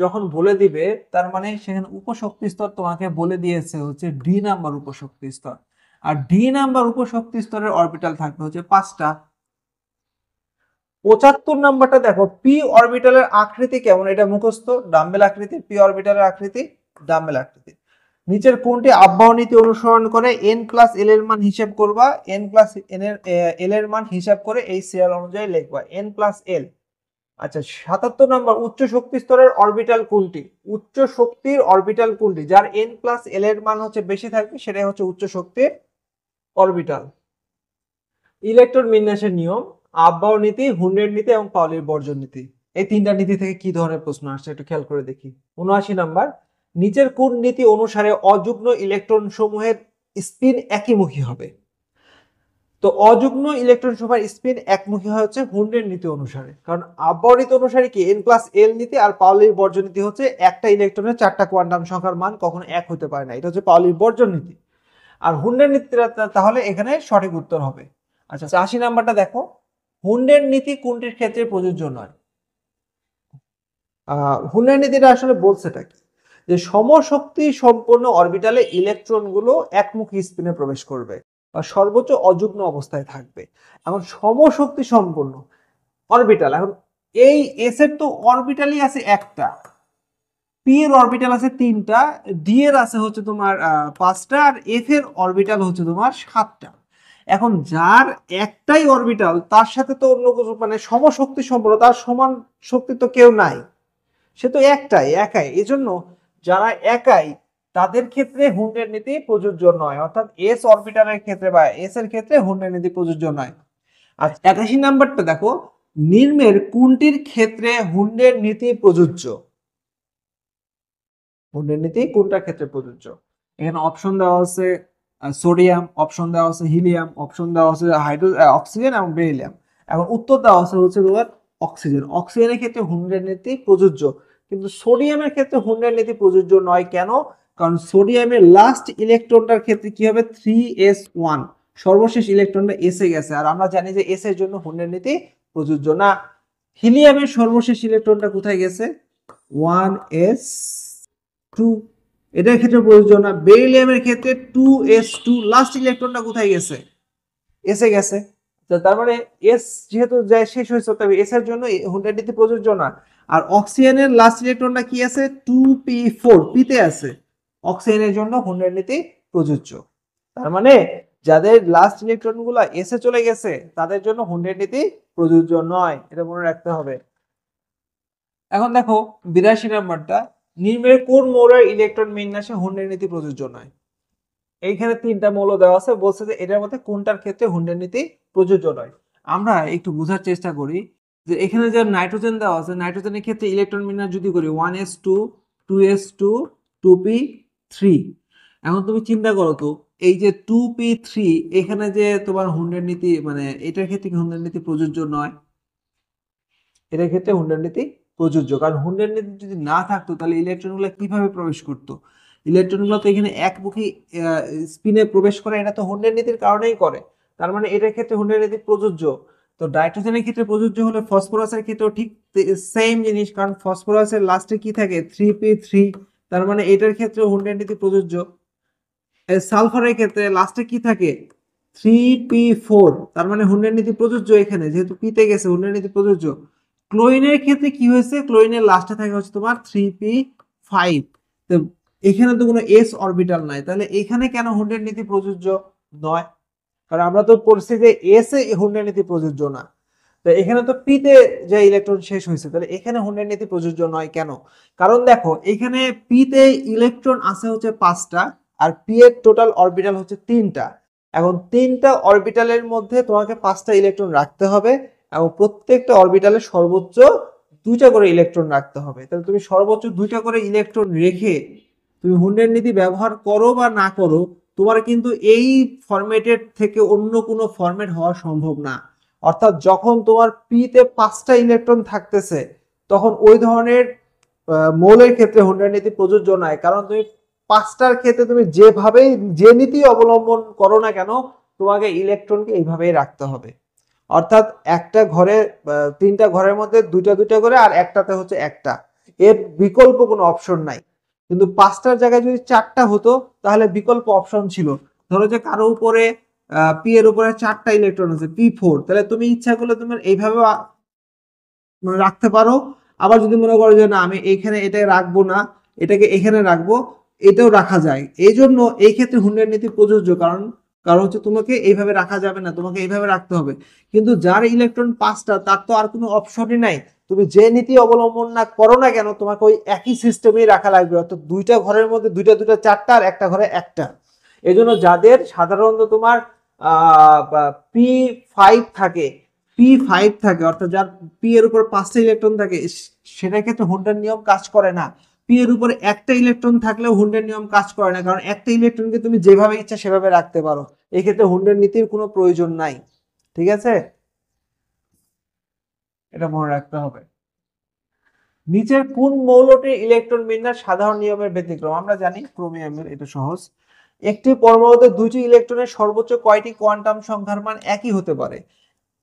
যখন বলে দিবে, তার মানে সেখানে উপশক্তি স্তর তোমাকে বলে দিয়েছে হচ্ছে d নাম্বার উপশক্তি স্তর, আর d নাম্বার উপশক্তি স্তরের অরবিটাল থাকবে হচ্ছে 5টা। 75 নাম্বারটা দেখো, পি অরবিটালের আকৃতি কেমন, এটা মুখস্থ, ডাম্বেল আকৃতি, পি অরবিটালের আকৃতি ডাম্বেল আকৃতি। নিচের কোনটি আব্বাও নীতি অনুসরণ করে? n প্লাস l এর মান হিসাব করবা, n প্লাস l এর মান হিসাব করে এই সিরিয়াল অনুযায়ী লিখবা n প্লাস l। আচ্ছা 77 নম্বর, উচ্চ শক্তি স্তরের অরবিটাল কোনটি? উচ্চ শক্তির অরবিটাল কোনটি যার n প্লাস l এর মান হচ্ছে বেশি থাকবে, সেটাই হচ্ছে উচ্চ শক্তির অরবিটাল। ইলেকট্রন বিন্যাসের নিয়ম, আব্বাও নীতি, হুন্ডের নীতি এবং পাউলির বর্জন নীতি, এই তিনটা নীতি থেকে কি ধরনের প্রশ্ন আসছে একটু খেয়াল করে দেখি। 79 নাম্বার, নিচের কোন নীতি অনুসারে অযুগ্ম ইলেকট্রন সমূহের স্পিন একইমুখী হবে? তো অযুগ্ম ইলেকট্রন সমূহের স্পিন একমুখী হচ্ছে হুন্ডের নীতি অনুসারে, কারণ আব্বাও নীতি অনুসারে কি n প্লাস l নীতি, আর পাউলির বর্জন নীতি হচ্ছে একটা ইলেকট্রনের চারটা কোয়ান্টাম সংখ্যার মান কখনো এক হতে পারে না, এটা হচ্ছে পাউলির বর্জন নীতি। আর হুন্ডের নীতিটা তাহলে এখানে সঠিক উত্তর হবে। আচ্ছা 80 নাম্বারটা দেখো, হুন্ডের নীতি কোনটির ক্ষেত্রে প্রযোজ্য নয়? হুন্ডের নীতিটা আসলে বলছেটা কি, যে সমশক্তি সম্পন্ন অরবিটালে ইলেকট্রনগুলো একমুখী স্পিনে প্রবেশ করবে বা সর্বোচ্চ অযুগ্ম অবস্থায় থাকবে। এখন সমশক্তি সম্পন্ন অরবিটাল, এখন এই এস এর তো অরবিটালই আছে একটা, পি এর অরবিটাল আছে তিনটা, ডি এর আছে হচ্ছে তোমার পাঁচটা, আর এফ এর অরবিটাল হচ্ছে তোমার সাতটা। এখন যার একটাই অরবিটাল তার সাথে তো অন্য কিছু মানে সমশক্তি সম্পন্ন, তার সমান শক্তি তো কেউ নাই, সে তো একাই। এজন্য যারা একাই তাদের ক্ষেত্রে হুন্ডের নীতি প্রযোজ্য নয়, অর্থাৎ এস অরবিটালের ক্ষেত্রে বা এস এর ক্ষেত্রে হুন্ডের নীতি প্রযোজ্য নয়। আর 81 নাম্বারটা দেখো, নিম্নের কোনটির ক্ষেত্রে হুন্ডের নীতি প্রযোজ্য? হুন্ডের নীতি কোনটার ক্ষেত্রে প্রযোজ্য? এখানে অপশন দেওয়া আছে সোডিয়াম, অপশন দেওয়া আছে হিলিয়াম, অপশন দেওয়া আছে অক্সিজেন এবং বেরিলিয়াম। এখন উত্তর দেওয়া হচ্ছে তোমার অক্সিজেন। অক্সিজেনের ক্ষেত্রে হুন্ডের নীতি প্রযোজ্য, কিন্তু সোডিয়ামের ক্ষেত্রে হুন্ডের নীতি প্রযোজ্য নয়। কেন? কারণ সোডিয়ামের লাস্ট ইলেকট্রনটার ক্ষেত্রে কি হবে 3s1, সর্বশেষ ইলেকট্রনটা এসে গেছে, আর আমরা জানি যে এস এর জন্য হুন্ডের নীতি প্রযোজ্য না। হিলিয়ামের সর্বশেষ ইলেকট্রনটা কোথায় গেছে? 1s2, এটার ক্ষেত্রে প্রযোজ্য না। বেরিলিয়ামের ক্ষেত্রে 2s2, লাস্ট ইলেকট্রনটা কোথায় গেছে? এসে গেছে। তার মানে এস যেহেতু যায় শেষ হয়েছে, তবে এস এর জন্য হুন্ডের নীতি প্রযোজ্য না। আর অক্সিজেনের লাস্ট ইলেকট্রনটা কি আছে? 2p4, পিতে আছে, অক্সিজেনের জন্য হুন্ডের নীতি প্রযোজ্য। তার মানে যাদের লাস্ট ইলেকট্রন গুলা এসে চলে গেছে তাদের জন্য হুন্ডের নীতি প্রযোজ্য নয়, এটা মনে রাখতে হবে। এখন দেখো 82 নাম্বারটা, নিম্নের কোন মৌলের ইলেকট্রন বিন্যাসে হুন্ডের নীতি প্রযোজ্য নয়? এইখানে তিনটা মৌল দেওয়া আছে, বলছে যে এটার মধ্যে কোনটার ক্ষেত্রে হুন্ডের নীতি প্রযোজ্য নয়। আমরা একটু বোঝার চেষ্টা করি যে এখানে যে নাইট্রোজেন দেওয়া আছে, নাইট্রোজেনের ক্ষেত্রে ইলেকট্রন বিন্যাস যদি করি 1s2 2s2 2p3, এখন তুমি চিন্তা করো তো এই যে 2p3, এখানে যে তোমার হুন্ডের নীতি মানে এটার ক্ষেত্রে হুন্ডের নীতি প্রযোজ্য নয়, এটার ক্ষেত্রে হুন্ডের নীতি প্রযোজ্য। কারণ হুন্ডের নীতি যদি না থাকতো তাহলে ইলেকট্রনগুলো কিভাবে প্রবেশ করতো? ইলেকট্রনগুলো তো এখানে একমুখী স্পিনে প্রবেশ করে, এটা তো হুন্ডের নীতির কারণেই করে। তার মানে এটার ক্ষেত্রে হুন্ডের নীতি প্রযোজ্য। তো নাইট্রোজেনের ক্ষেত্রে প্রযোজ্য হলে ফসফরাসের ক্ষেত্রেও ঠিক সেম জিনিস, কারণ ফসফরাসের লাস্টে কি থাকে? 3p3, তার মানে এটার ক্ষেত্রে হুন্ডের নীতি প্রযোজ্য। সালফারের ক্ষেত্রে লাস্টে কি থাকে? 3p4, তার মানে হুন্ডের নীতি প্রযোজ্য, এখানে যেহেতু পিতে গেছে হুন্ডের নীতি প্রযোজ্য। ক্লোরিনের ক্ষেত্রে কি হয়েছে? ক্লোরিনের লাস্টে থাকে হচ্ছে তোমার 3p5, তো এখানে তো কোনো এস অরবিটাল নাই, তাহলে এখানে কেন হুন্ডের নীতি প্রযোজ্য নয়? কারণ আমরা তো পড়ছি যে এস এ হুন্ডের নীতি প্রযোজ্য না, তো এখানে তো পিতে যে ইলেকট্রন শেষ হয়েছে, তাহলে এখানে হুন্ডের নীতি প্রযোজ্য নয় কেন? কারণ দেখো এখানে পিতে ইলেকট্রন আছে হচ্ছে 5টা, আর পি এর টোটাল অরবিটাল হচ্ছে 3টা। এখন 3টা অরবিটালের মধ্যে তোমাকে 5টা ইলেকট্রন রাখতে হবে, এবং প্রত্যেকটা অরবিটালে সর্বোচ্চ 2টা করে ইলেকট্রন রাখতে হবে। তাহলে তুমি সর্বোচ্চ 2টা করে ইলেকট্রন রেখে তুমি হুন্ডের নীতি ব্যবহার করো বা না করো, তোমার কিন্তু এই ফরম্যাটের থেকে অন্য কোনো ফরম্যাট হওয়া সম্ভব না। অর্থাৎ যখন তোমার পিতে 5টা ইলেকট্রন থাকতেছে, তখন ওই ধরনের মৌলের ক্ষেত্রে হুন্ডের নীতি প্রযোজ্য নয়। কারণ তুমি 5টার ক্ষেত্রে তুমি যেভাবেই যে নীতি অবলম্বন করো না কেন, তোমাকে ইলেকট্রনকে এইভাবেই রাখতে হবে। অর্থাৎ একটা ঘরে 3টা ঘরের মধ্যে 2টা করে, আর একটাতে হচ্ছে একটা, এর বিকল্প কোনো অপশন নাই। কিন্তু 5টার জায়গায় যদি 4টা হতো তাহলে বিকল্প অপশন ছিল। ধরো যে কারো উপরে পি এর উপরে 4টা ইলেকট্রন আছে p4, তাহলে তুমি ইচ্ছা করলে তুমি এইভাবে রাখতে পারো। আবার যদি মনে করো যে না আমি এইখানে এটা রাখবো না, এটাকে এখানে রাখবো, এটাও রাখা যায়। এই জন্য এই ক্ষেত্রে হুন্ডের নীতি প্রযোজ্য, কারণ কারণ হচ্ছে তোমাকে এইভাবে রাখা যাবে না, তোমাকে এইভাবে রাখতে হবে। কিন্তু যার ইলেকট্রন 5টা তার তো আর কোনো অপশনই নাই, তুমি যে নীতি অবলম্বন না করো না কেন তোমাকে ওই একই সিস্টেমেই রাখা লাগবে, অর্থাৎ দুইটা ঘরের মধ্যে দুইটা দুইটা চারটা আর একটা ঘরে একটা। এই জন্য যাদের সাধারণত তোমার P5 থাকে, P5 থাকে অর্থাৎ যার পি এর উপর 5টা ইলেকট্রন থাকে, সেটার ক্ষেত্রে হুন্ডার নিয়ম কাজ করে না। পি এর উপর একটা ইলেকট্রন থাকলেও হুন্ডের নিয়ম কাজ করে না, কারণ একটা ইলেকট্রনকে তুমি যেভাবে ইচ্ছা সেভাবে রাখতে পারো। এই ক্ষেত্রে হুন্ডের নীতির কোনো প্রয়োজন নাই। ঠিক আছে, এটা মনে রাখতে হবে। নিচের কোন মৌলটির ইলেকট্রন বিন্যাস সাধারণ নিয়মের ব্যতিক্রম? আমরা জানি ক্রোমিয়ামের, এটা সহজ। একটি পরমাণুতে দুইটি ইলেকট্রনের সর্বোচ্চ কয়টি কোয়ান্টাম সংখ্যার মান একই হতে পারে?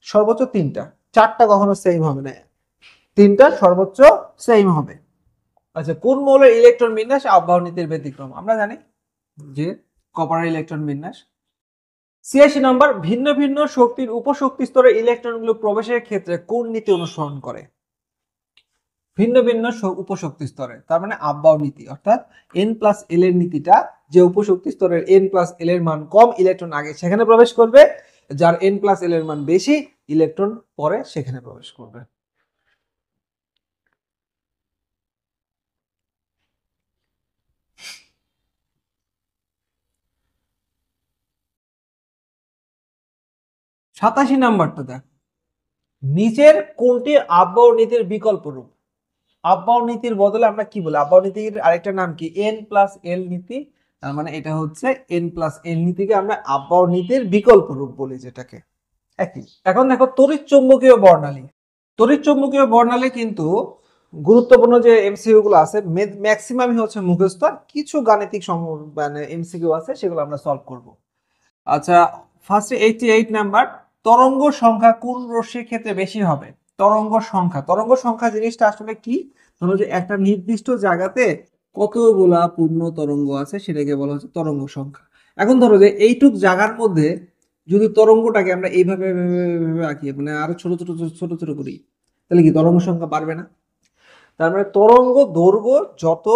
সর্বোচ্চ 3টা, 4টা কখনো সেম হবে না, 3টা সর্বোচ্চ সেম হবে। আচ্ছা, কোন মৌলের ইলেকট্রন বিন্যাস আবহাওয়া নীতির ব্যতিক্রম? আমরা জানি যে কপারের ইলেকট্রন বিন্যাস। 86 নম্বর, ভিন্ন ভিন্ন শক্তির উপশক্তি স্তরে ইলেকট্রনগুলো প্রবেশের ক্ষেত্রে কোন নীতি অনুসরণ করে? ভিন্ন ভিন্ন উপশক্তি স্তরে, তার মানে আববাও নীতি, অর্থাৎ n+l এর নীতিটা, যে উপশক্তি স্তরের n+l এর মান কম ইলেকট্রন আগে সেখানে প্রবেশ করবে, যার n+l এর মান বেশি ইলেকট্রন পরে সেখানে প্রবেশ করবে। সাতাশি নাম্বারটা দেখ, নিচের কোনটি আববাও নীতির বিকল্প রূপ? আববাও নীতির বদলে আমরা কি বলি? আববাও নীতির আরেকটা নাম কি? n+l নীতি। তার মানে এটা হচ্ছে n+l নীতিকে আমরা আববাও নীতির বিকল্প রূপ বলি, যেটাকে একই। এখন দেখো তড়িৎ চৌম্বকীয় বর্ণালী। তড়িৎ চৌম্বকীয় বর্ণালী কিন্তু গুরুত্বপূর্ণ যে এমসিকিউ গুলো আছে ম্যাক্সিমামই হচ্ছে মুখস্থ, কিছু গাণিতিক মানে এমসিকিউ আছে সেগুলো আমরা সলভ করব। আচ্ছা, ফার্স্টে 88 নাম্বার, তরঙ্গ সংখ্যা কোন রশ্মির ক্ষেত্রে বেশি হবে? তরঙ্গ সংখ্যা, তরঙ্গ সংখ্যা জিনিসটা আসলে কি? ধরো যে একটা নির্দিষ্ট জায়গাতে কতগুলা পূর্ণ তরঙ্গ আছে সেটাকে বলা হচ্ছে তরঙ্গ সংখ্যা। এখন ধরো যে এইটুক জায়গার মধ্যে যদি তরঙ্গটাকে আমরা এইভাবে আঁকি, মানে আরো ছোট ছোট ছোট ছোট করি, তাহলে কি তরঙ্গ সংখ্যা বাড়বে না? তার মানে তরঙ্গ দৈর্ঘ্য যত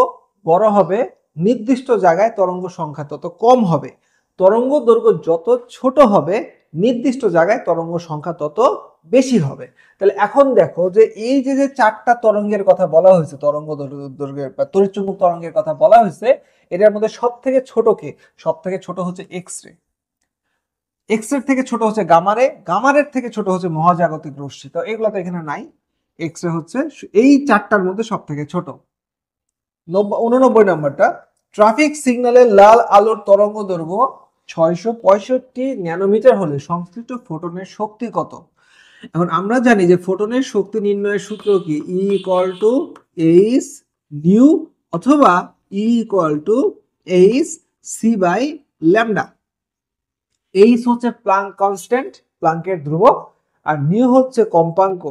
বড় হবে নির্দিষ্ট জায়গায় তরঙ্গ সংখ্যা তত কম হবে, তরঙ্গ দৈর্ঘ্য যত ছোট হবে নির্দিষ্ট জায়গায় তরঙ্গ সংখ্যা তত বেশি হবে। তাহলে এখন দেখো যে এই যে যে 4টা তরঙ্গের কথা বলা হয়েছে, তরঙ্গ দৈর্ঘ্যের বা তড়িৎচুম্বক তরঙ্গের কথা বলা হয়েছে, এটার মধ্যে সব থেকে ছোট কে? সব থেকে ছোট হচ্ছে এক্স রে, এক্স এর থেকে ছোট হচ্ছে গামারে, গামারের থেকে ছোট হচ্ছে মহাজাগতিক রশ্মি। তো এগুলো তো এখানে নাই, এক্স রে হচ্ছে এই 4টার মধ্যে সব থেকে ছোট। 89 নম্বরটা, ট্রাফিক সিগন্যালের লাল আলোর তরঙ্গ দৈর্ঘ্য 665 ন্যানোমিটার হলে সংশ্লিষ্ট ফোটনের শক্তি কত? এখন আমরা জানি যে ফোটনের শক্তি নির্ণয়ের সূত্র কি? E = h নিউ অথবা E = h c/λ। এইচ হচ্ছে প্লাঙ্ক কনস্ট্যান্ট, প্লাঙ্কের ধ্রুবক, আর নিউ হচ্ছে কম্পাঙ্ক।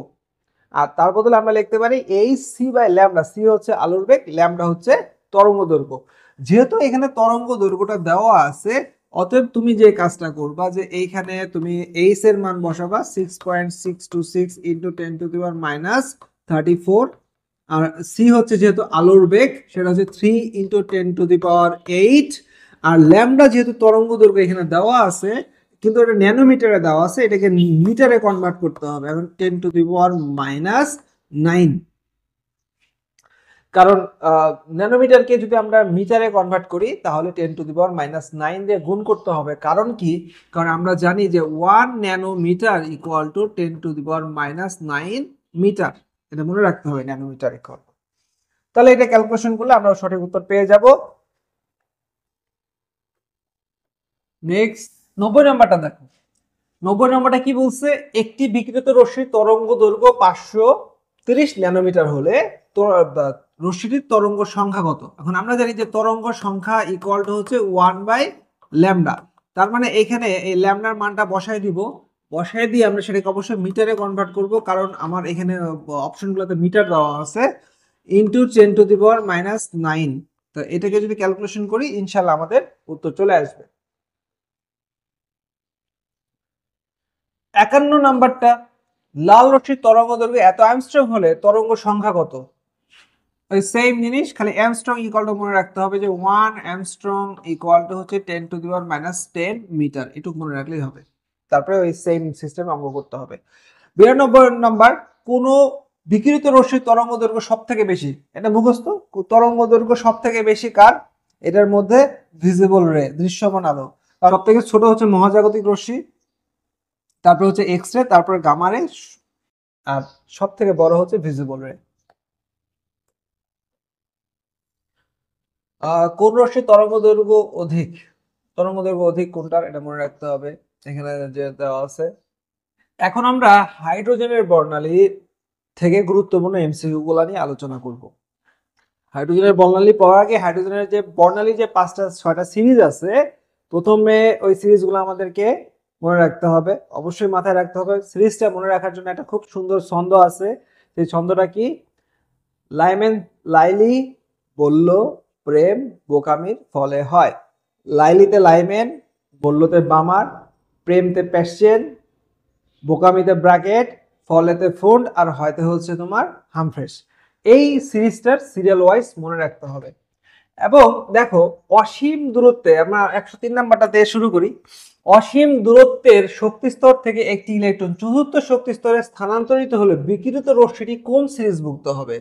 আর তার বদলে আমরা লিখতে পারি এইচ c/λ। সি হচ্ছে আলোর বেগ, ল্যামডা হচ্ছে তরঙ্গ দৈর্ঘ্য। যেহেতু এখানে তরঙ্গ দৈর্ঘ্যটা দেওয়া আছে, অতএব তুমি যে কাজটা করবা যে এইখানে তুমি এইচ এর মান বসাবা 6.626 × 10⁻34, আর সি হচ্ছে যেহেতু আলোর বেগ সেটা হচ্ছে 3 × 10⁸, আর ল্যামডা যেহেতু তরঙ্গ দৈর্ঘ্য এখানে দেওয়া আছে কিন্তু এটা ন্যানোমিটারে দেওয়া আছে, এটাকে মিটারে কনভার্ট করতে হবে। এখন 10⁻⁹, কারণ ন্যানোমিটারকে যদি আমরা মিটারে কনভার্ট করি তাহলে 10⁻⁹ দিয়ে গুণ করতে হবে। কারণ কি? কারণ আমরা জানি যে 1 ন্যানোমিটার = 10⁻⁹ মিটার, এটা মনে রাখতে হবে, ন্যানোমিটার ইকুয়াল। তাহলে এটা ক্যালকুলেশন করলে আমরা সঠিক উত্তর পেয়ে যাব। নেক্সট 90 নাম্বারটা দেখো, 90 নম্বরটা কি বলছে? একটি বিকিরিত রশ্মির তরঙ্গ দৈর্ঘ্য 530 ন্যানোমিটার হলে রশ্মিটির তরঙ্গ সংখ্যা কত? এখন আমরা জানি যে তরঙ্গ সংখ্যা ইকুয়াল টু হচ্ছে 1/λ। তার মানে এখানে এই ল্যামডার মানটা বসায় দিব, বসায় দিয়ে আমরা সেটাকে অবশ্যই মিটারে কনভার্ট করব, কারণ আমার এখানে অপশনগুলোতে মিটার দেওয়া আছে, ইনটু 10⁻⁹। তো এটাকে যদি ক্যালকুলেশন করি ইনশাআল্লাহ আমাদের উত্তর চলে আসবে। 51 নাম্বারটা, লাল রশ্মির তরঙ্গ দৈর্ঘ্য এত অ্যাংস্ট্রম হলে তরঙ্গ সংখ্যা কত? ওই সেম জিনিস, খালি অ্যামস্ট্রং ইকুয়াল টু মনে রাখতে হবে যে 1 অ্যামস্ট্রং ইকুয়াল টু হচ্ছে 10⁻⁻10 মিটার, এটুকু মনে রাখলেই হবে। তারপরে ওই সেম সিস্টেম অঙ্ক করতে হবে। 92 নাম্বার, কোন বিকিরিত রশ্মির তরঙ্গ দৈর্ঘ্য সব থেকে বেশি, এটা মুখস্থ। তরঙ্গ দৈর্ঘ্য সব থেকে বেশি কার? এটার মধ্যে ভিজিবল রে, দৃশ্যমান আলো। সব থেকে ছোট হচ্ছে মহাজাগতিক রশ্মি, তারপর হচ্ছে এক্স রে, তারপরে গামা রে, আর সব থেকে বড় হচ্ছে ভিজিবল রে। কোন রশ্মির তরঙ্গ দৈর্ঘ্য অধিক? তরঙ্গ দৈর্ঘ্য অধিক কোনটার, এটা মনে রাখতে হবে, এখানে যে দেওয়া আছে। এখন আমরা হাইড্রোজেনের বর্ণালী থেকে গুরুত্বপূর্ণ এমসিকিউ গুলা নিয়ে আলোচনা করব। হাইড্রোজেনের বর্ণালী পড়ার আগে হাইড্রোজেনের যে বর্ণালী যে 5টা 6টা সিরিজ আছে, প্রথমে ওই সিরিজগুলো আমাদেরকে মনে রাখতে হবে, অবশ্যই মাথায় রাখতে হবে। সিরিজটা মনে রাখার জন্য একটা খুব সুন্দর ছন্দ আছে, সেই ছন্দটা কি? লাইমেন লাইলি বলল প্রেম বোকামির ফলে হয়। লাইলিতে লাইমেন, বললতে বামার, প্রেমতে প্যাশন, বোকামিতে ব্র্যাকেট, ফলেতে ফুন্ড, আর হয়তো হচ্ছে তোমার হামফ্রেশ। এই সিরিজটার সিরিয়াল ওয়াইজ মনে রাখতে হবে। এবং দেখো, অসীম দূরত্বে, আমরা 103 নাম্বারটা দিয়ে শুরু করি। অসীম দূরত্বের শক্তি স্তর থেকে একটি ইলেকট্রন চতুর্থ শক্তি স্তরে স্থানান্তরিত হলে বিকিরিত রশ্মিটি কোন সিরিজভুক্ত হবে?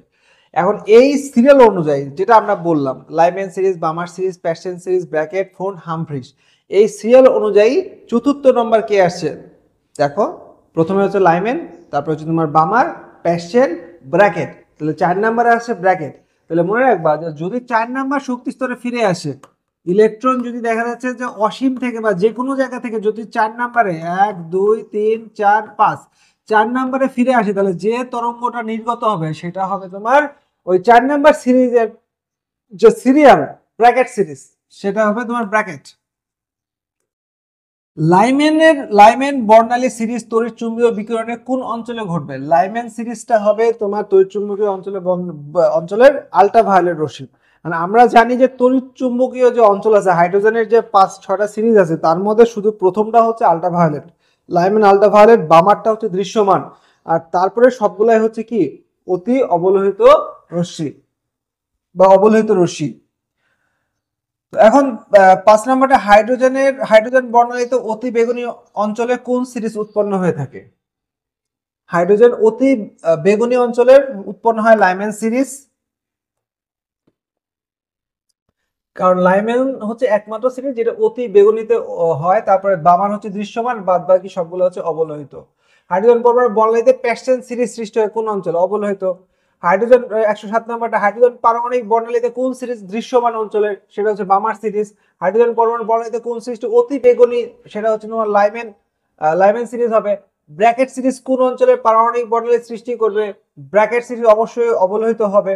এখন এই সিরিয়াল অনুযায়ী যেটা আমরা বললাম, Lyman series, Balmer series, Paschen series, Brackett, Pfund, Humphreys, এই সিরিয়াল অনুযায়ী চতুর্থ নম্বর কে আসছে? দেখো, প্রথমে হচ্ছে লাইমেন, তারপর হচ্ছে তোমার বামার, প্যাশন, ব্র্যাকেট, তাহলে 4 নম্বরে আসছে ব্র্যাকেট। তাহলে মনে রাখবা যে যদি 4 নাম্বার শক্তি স্তরে ফিরে আসে, ইলেকট্রন যদি দেখা যাচ্ছে যে অসীম থেকে বা যে কোনো জায়গা থেকে যদি 4 নাম্বারে 1 2 3 4 5 4 নাম্বারে ফিরে আসে, তাহলে যে তরঙ্গটা নির্গত হবে সেটা হবে তোমার ওই 4 নাম্বার সিরিজের যে সিরিয়াল ব্র্যাকেট সিরিজ, সেটা হবে তোমার ব্র্যাকেট। লাইমেন বর্ণালী সিরিজ তড়িৎচুম্বকীয় বিকিরণে কোন অঞ্চলে ঘটবে? লাইমেন সিরিজটা হবে তোমার তড়িৎচুম্বকীয় অঞ্চলের আল্ট্রাভায়োলেট রশ্মি। মানে আমরা জানি যে তড়িৎচুম্বকীয় যে অঞ্চল আছে, হাইড্রোজেনের যে 5-6টা সিরিজ আছে, তার মধ্যে শুধু প্রথমটা হচ্ছে আল্ট্রাভায়োলেট, লাইমেন আল্ট্রাভায়োলেট, বামারটা হচ্ছে দৃশ্যমান, আর তারপরে সবগুলাই হচ্ছে কি অতি অবলোহিত রশ্মি বা অবলোহিত রশ্মি। এখন 5 নম্বরটা হাইড্রোজেন বর্ণালীতে অতি বেগুনি অঞ্চলে কোন সিরিজ উৎপন্ন হয়ে থাকে? হাইড্রোজেন অতি বেগুনি অঞ্চলের উৎপন্ন হয় লাইমেন সিরিজ, কারণ লাইমেন হচ্ছে একমাত্র সিরিজ যেটা অতি বেগুনিতে হয়। তারপরে বামান হচ্ছে দৃশ্যমান, বাদ বাকি সবগুলো হচ্ছে অবলোহিত। হাইড্রোজেন পরমাণু বর্ণালীতে প্যাশন সিরিজ সৃষ্টি হয় কোন অঞ্চলে? অবলোহিত। হাইড্রোজেন 107 নম্বরটা, হাইড্রোজেন পারমাণবিক বর্ণালীতে কোন সিরিজ দৃশ্যমান অঞ্চলের? সেটা হচ্ছে বামার সিরিজ। হাইড্রোজেন পরমাণু বর্ণালীতে কোন সিরিজটি অতি বেগুনি? সেটা হচ্ছে তোমার লাইমেন সিরিজ হবে। ব্র্যাকেট সিরিজ কোন অঞ্চলের পারমাণবিক বর্ণালী সৃষ্টি করবে? ব্র্যাকেট সিরিজ অবশ্যই অবলোহিত হবে,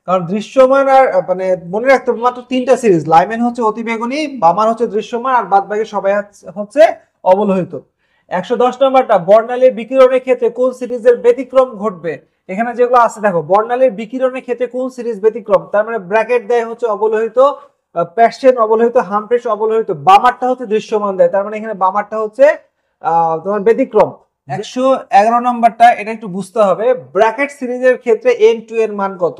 কারণ দৃশ্যমান আর মানে মনে রাখতে হবে মাত্র 3টা সিরিজ, লাইমেন হচ্ছে অতি বেগুনি, বামার হচ্ছে দৃশ্যমান, আর বাদ বাকি সবাই হচ্ছে অবলোহিত। 110 নম্বরটা, বর্ণালীর বিকিরণের ক্ষেত্রে কোন সিরিজের ব্যতিক্রম ঘটবে? এখানে যেগুলো আছে দেখো, বর্ণালীর বিকিরণের ক্ষেত্রে কোন সিরিজ ব্যতিক্রম, তার মানে ব্র্যাকেট দেয় হচ্ছে অবলোহিত, প্যাশন অবলোহিত, হামফ্রেশ অবলোহিত, বামারটা হচ্ছে দৃশ্যমান দেয়, তার মানে এখানে বামারটা হচ্ছে তোমার ব্যতিক্রম। 111 নম্বরটা, এটা একটু বুঝতে হবে, ব্র্যাকেট সিরিজের ক্ষেত্রে N2 এর মান কত?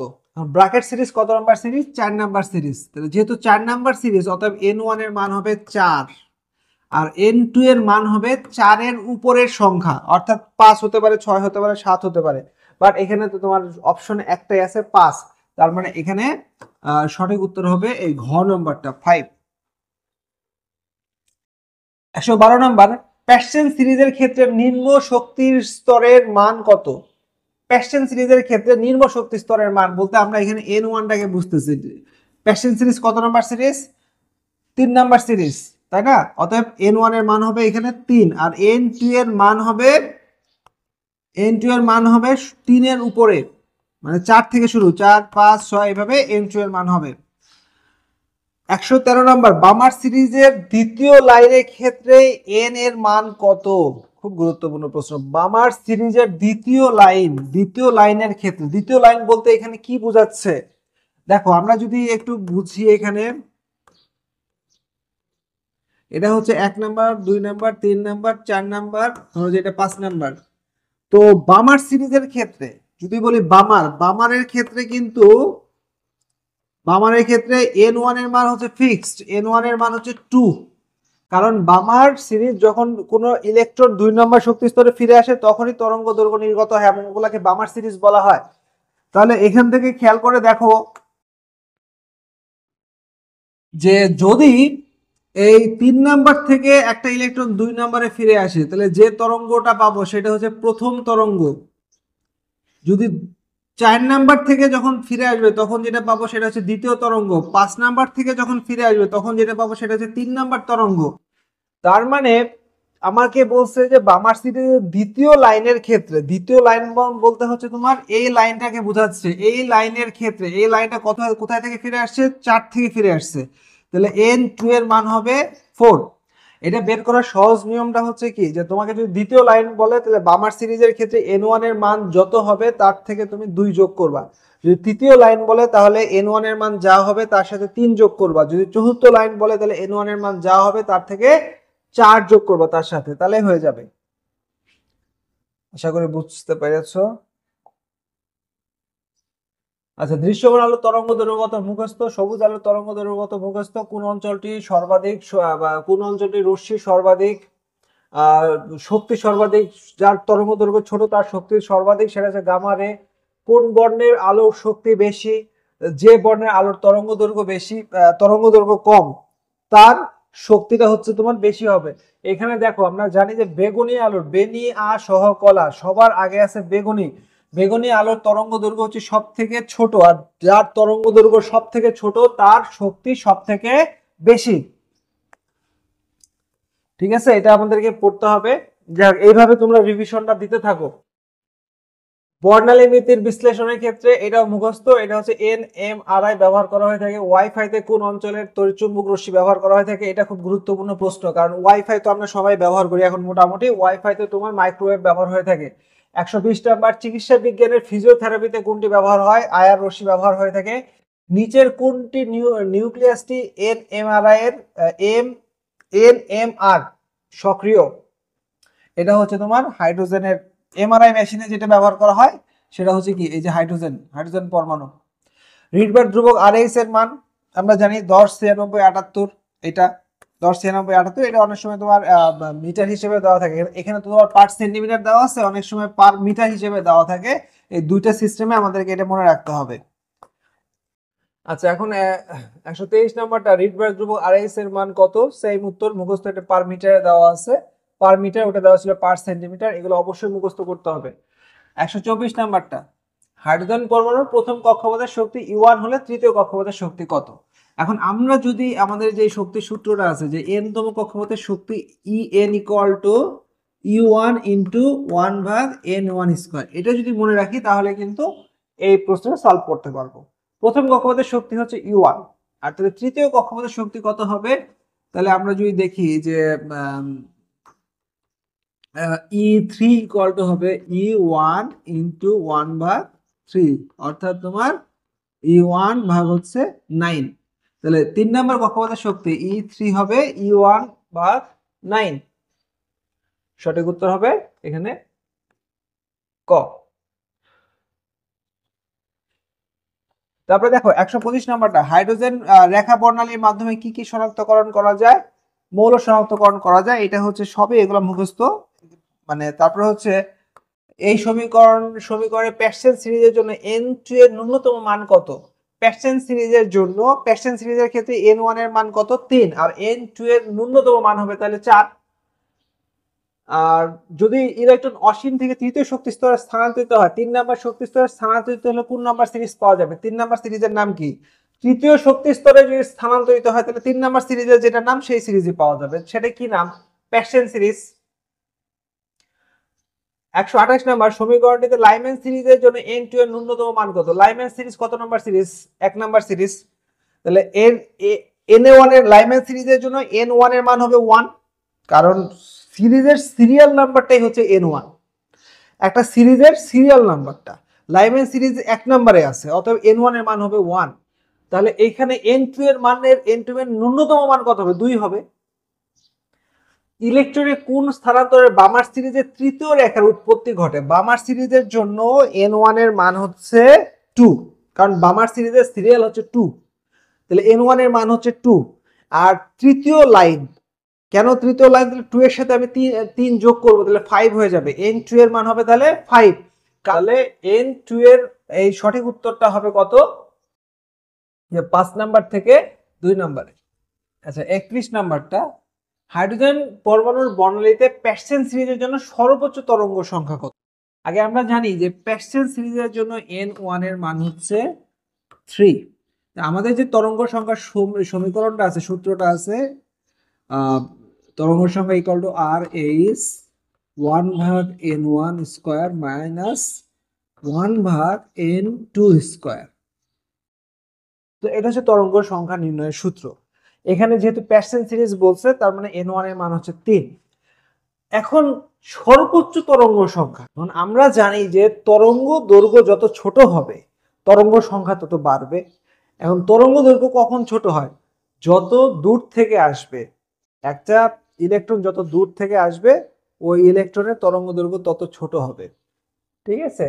ব্র্যাকেট সিরিজ কত নাম্বার সিরিজ? 4 number series. তাহলে যেহেতু 4 নাম্বার সিরিজ, অতএব N1 এর মান হবে 4, আর N2 এর মান হবে 4 এর উপরের সংখ্যা, অর্থাৎ 5 হতে পারে, 6 হতে পারে, 7 হতে পারে, বাট এখানে তো তোমার অপশন একটাই আছে 5, তার মানে এখানে সঠিক উত্তর হবে এই ঘ নম্বরটা 5। 112 নম্বর, প্যাশন সিরিজের ক্ষেত্রে নিম্ন শক্তির স্তরের মান কত? প্যাশন সিরিজের ক্ষেত্রে নিম্ন শক্তি স্তরের মান বলতে আমরা এখানে N1টাকে বুঝতেছি। প্যাশন সিরিজ কত নাম্বার সিরিজ? 3 নাম্বার সিরিজ, তাই না? অতএব N1 এর মান হবে এখানে 3, আর N2 এর মান হবে 3 এর উপরে, মানে 4 থেকে শুরু, 4 5 6 এভাবে N2 এর মান হবে। 113 নম্বর, বামার সিরিজের দ্বিতীয় লাইনের ক্ষেত্রে N এর মান কত? খুব গুরুত্বপূর্ণ প্রশ্ন। বামার সিরিজের দ্বিতীয় লাইনের ক্ষেত্রে, দ্বিতীয় লাইন বলতে এখানে কি বোঝাচ্ছে দেখো, আমরা যদি একটু বুঝি, এখানে এটা হচ্ছে 1 নাম্বার, 2 নাম্বার, 3 নাম্বার, 4 নাম্বার, ধরো যে এটা 5 নাম্বার। তো বামার সিরিজের ক্ষেত্রে যদি বলি বামারের ক্ষেত্রে কিন্তু বামারের ক্ষেত্রে n1 এর মান হচ্ছে ফিক্সড, n1 এর মান হচ্ছে 2, কারণ বামার সিরিজ যখন কোনো ইলেকট্রন 2 নম্বর শক্তি স্তরে ফিরে আসে তখনই তরঙ্গ দৈর্ঘ্য নির্গত হয় এবং ওগুলাকে বামার সিরিজ বলা হয়। তাহলে এখান থেকে খেয়াল করে দেখো যে যদি এই 3 নাম্বার থেকে একটা ইলেকট্রন 2 নম্বরে ফিরে আসে তাহলে যে তরঙ্গটা পাবো সেটা হচ্ছে প্রথম তরঙ্গ। যদি 4 নাম্বার থেকে যখন ফিরে আসবে তখন যেটা পাবো সেটা হচ্ছে দ্বিতীয় তরঙ্গ। 5 নাম্বার থেকে যখন ফিরে আসবে তখন যেটা পাবো সেটা হচ্ছে 3 নাম্বার তরঙ্গ। তার মানে আমাকে বলছে যে বামার সিরিজের দ্বিতীয় লাইনের ক্ষেত্রে, দ্বিতীয় লাইন বলতে হচ্ছে তোমার এই লাইনটাকে বোঝাচ্ছে, এই লাইনের ক্ষেত্রে এই লাইনটা কোথায় থেকে ফিরে আসছে, 4 থেকে ফিরে আসছে, তাহলে n2 এর মান হবে 4। এটা বের করার সহজ নিয়মটা হচ্ছে কি, যে তোমাকে যদি দ্বিতীয় লাইন বলে তাহলে বামার সিরিজের ক্ষেত্রে n1 এর মান যত হবে তার থেকে তুমি 2 যোগ করবা। যদি তৃতীয় লাইন বলে তাহলে n1 এর মান যা হবে তার সাথে 3 যোগ করবা। যদি চতুর্থ লাইন বলে তাহলে n1 এর মান যা হবে তার থেকে 4 যোগ করবা তার সাথে, তাহলে হয়ে যাবে। আশা করি বুঝতে পেরেছো। আচ্ছা, দৃশ্যমান আলোর তরঙ্গ দৈর্ঘ্য কত মুখস্থ, সবুজ আলোর তরঙ্গ দৈর্ঘ্য কত মুখস্থ, কোন অঞ্চলটি সর্বাধিক বা কোন অঞ্চলটি রশ্মি সর্বাধিক শক্তি সর্বাধিক, যার তরঙ্গ দৈর্ঘ্য ছোট তার শক্তি সর্বাধিক, সেটা হচ্ছে গামা রে। কোন বর্ণের আলোর শক্তি বেশি, যে বর্ণের আলোর তরঙ্গ দৈর্ঘ্য বেশি, তরঙ্গ দৈর্ঘ্য কম তার শক্তিটা হচ্ছে তোমার বেশি হবে। এখানে দেখো আমরা জানি যে বেগুনি আলোর, বেনি আ সহ কলা, সবার আগে আছে বেগুনি। বেগুনি আলোর তরঙ্গ দৈর্ঘ্য হচ্ছে সব থেকে ছোট, আর যার তরঙ্গ দৈর্ঘ্য সব থেকে ছোট তার শক্তি সব থেকে বেশি। ঠিক আছে, এটা আমাদেরকে পড়তে হবে। যাক, এইভাবে তোমরা রিভিশনটা দিতে থাকো। বর্ণালী মিতির বিশ্লেষণের ক্ষেত্রে এটাও মুখস্থ, এটা হচ্ছে NMRI ব্যবহার করা হয়ে থাকে। ওয়াইফাইতে কোন অঞ্চলের তড়িৎচুম্বক রশ্মি ব্যবহার করা হয়ে থাকে, এটা খুব গুরুত্বপূর্ণ প্রশ্ন, কারণ ওয়াইফাই তো আমরা সবাই ব্যবহার করি এখন মোটামুটি। ওয়াইফাইতে তোমার মাইক্রোওয়েভ ব্যবহার হয়ে থাকে। 120 নাম্বার, চিকিৎসা বিজ্ঞানের ফিজিওথেরাপিতে কোনটি ব্যবহার হয়, আয়ার রশ্মি ব্যবহার হয়ে থাকে। নিচের কোনটি নিউক্লিয়াসটি NMRI এর NMR সক্রিয়, এটা হচ্ছে তোমার হাইড্রোজেনের এমআরআই মেশিনে যেটা ব্যবহার করা হয় সেটা হচ্ছে কি, এই যে হাইড্রোজেন, হাইড্রোজেন পরমাণু। রিডবার ধ্রুবক আরএইচ এর মান আমরা জানি 10 96 78, এটা 10 96 78, এটা অনেক সময় তোমার মিটার হিসেবে দেওয়া থাকে, এখানে তোমার পার সেন্টিমিটার দেওয়া আছে, অনেক সময় পার মিটার হিসেবে দেওয়া থাকে। এই দুইটা সিস্টেমে আমাদেরকে এটা মনে রাখতে হবে। আচ্ছা, এখন 123 নাম্বারটা, রিডবার ধ্রুবক আরএইচ এর মান কত, সেম উত্তর মুখস্থ, এটা পার মিটারে দেওয়া আছে, পার মিটার, ওটা দেওয়া ছিল পার সেন্টিমিটার, এগুলো অবশ্যই মুখস্থ করতে হবে। 124 নাম্বারটা, হাইড্রোজেন পরমাণুর প্রথম কক্ষপথের শক্তি E1 হলে তৃতীয় কক্ষপথের শক্তি কত। এখন আমরা যদি আমাদের যে শক্তি সূত্রটা আছে যে n তম কক্ষপথের শক্তি En equal to E1 into 1/n1², এটা যদি মনে রাখি তাহলে কিন্তু এই প্রশ্নটা সলভ করতে পারবো। প্রথম কক্ষপথের শক্তি হচ্ছে E1, আর তাহলে তৃতীয় কক্ষপথের শক্তি কত হবে, তাহলে আমরা যদি দেখি যে E3 ইকুয়াল টু হবে E1 ইন্টু 1/3, অর্থাৎ তোমার E1 ভাগ হচ্ছে 9। তাহলে 3 নম্বর কক্ষপথের শক্তি E3 হবে E1 ভাগ 9। সঠিক উত্তর হবে এখানে ক। তারপরে দেখো 125 নাম্বারটা, হাইড্রোজেন রেখা বর্ণালীর মাধ্যমে কি কি শনাক্তকরণ করা যায়, মৌল শনাক্তকরণ করা যায়, এটা হচ্ছে সবই এগুলো মুখস্থ। মানে তারপরে হচ্ছে এই সমীকরণে প্যাসকেল সিরিজের জন্য n2 এর ন্যূনতম মান কত। প্যাসকেল সিরিজের জন্য, প্যাসকেল সিরিজের ক্ষেত্রে n1 এর মান কত, 3, আর n2 এর ন্যূনতম মান হবে তাহলে 4। আর যদি ইলেকট্রন অসীম থেকে তৃতীয় শক্তি স্তরে স্থানান্তরিত হয়, 3 নাম্বার শক্তি স্তরে স্থানান্তরিত হলে কোন নাম্বার সিরিজ পাওয়া যাবে, 3 নাম্বার সিরিজের নাম কি। তৃতীয় শক্তি স্তরে যদি স্থানান্তরিত হয় তাহলে 3 নাম্বার সিরিজের যেটা নাম সেই সিরিজই পাওয়া যাবে, সেটা কি নাম, প্যাসকেল সিরিজ। 128 নাম্বার, সমীকরণটিতে লাইম্যান সিরিজের জন্য n2 এর ন্যূনতম মান কত। লাইম্যান সিরিজ কত নাম্বার সিরিজ, 1 নাম্বার সিরিজ। তাহলে n1 এর লাইম্যান সিরিজের জন্য n1 এর মান হবে 1, কারণ সিরিজের সিরিয়াল নাম্বারটাই হচ্ছে n1, একটা সিরিজের সিরিয়াল নাম্বারটা। লাইম্যান সিরিজ 1 নম্বরে আছে, অতএব n1 এর মান হবে 1। তাহলে এইখানে n2 এর ন্যূনতম মান কত হবে, 2 হবে। ইলেকট্রনের কোন স্থানান্তরে বামার সিরিজের তৃতীয় রেখার উৎপত্তি ঘটে। বামার সিরিজের জন্য n1 এর মান হচ্ছে 2, কারণ বামার সিরিজের সিরিয়াল হচ্ছে 2। তাহলে n1 এর মান হচ্ছে 2। আর তৃতীয় লাইন, কেন তৃতীয় লাইন, তাহলে 2 এর সাথে আমি 3 যোগ করবো, তাহলে 5 হয়ে যাবে। n2 এর মান হবে তাহলে 5। তাহলে n2 এর এই সঠিক উত্তরটা হবে কত, যে 5 নাম্বার থেকে 2 নাম্বারে। আচ্ছা 31 নাম্বারটা, হাইড্রোজেন পরমাণুর বর্ণালীতে প্যাসচেন সিরিজের জন্য সর্বোচ্চ তরঙ্গ সংখ্যা কত? আগে আমরা জানি যে প্যাসচেন সিরিজের জন্য n1 এর মান হচ্ছে 3। আমাদের যে তরঙ্গ সংখ্যার সমীকরণটা আছে, সূত্রটা আছে, তরঙ্গ সংখ্যা ইকুয়াল টু আর এইচ 1 ভাগ n1 স্কয়ার মাইনাস 1 ভাগ n2 স্কয়ার। তো এটা হচ্ছে তরঙ্গ সংখ্যা নির্ণয়ের সূত্র। এখানে যেহেতু প্যাসচেন সিরিজ বলছে, তার মানে n1 এর মান হচ্ছে 3। এখন সর্বোচ্চ তরঙ্গ সংখ্যা, এখন আমরা জানি যে তরঙ্গ দৈর্ঘ্য যত ছোট হবে তরঙ্গ সংখ্যা তত বাড়বে। এখন তরঙ্গ দৈর্ঘ্য কখন ছোট হয়, যত দূর থেকে আসবে, একটা ইলেকট্রন যত দূর থেকে আসবে ওই ইলেকট্রনের তরঙ্গ দৈর্ঘ্য তত ছোট হবে। ঠিক আছে,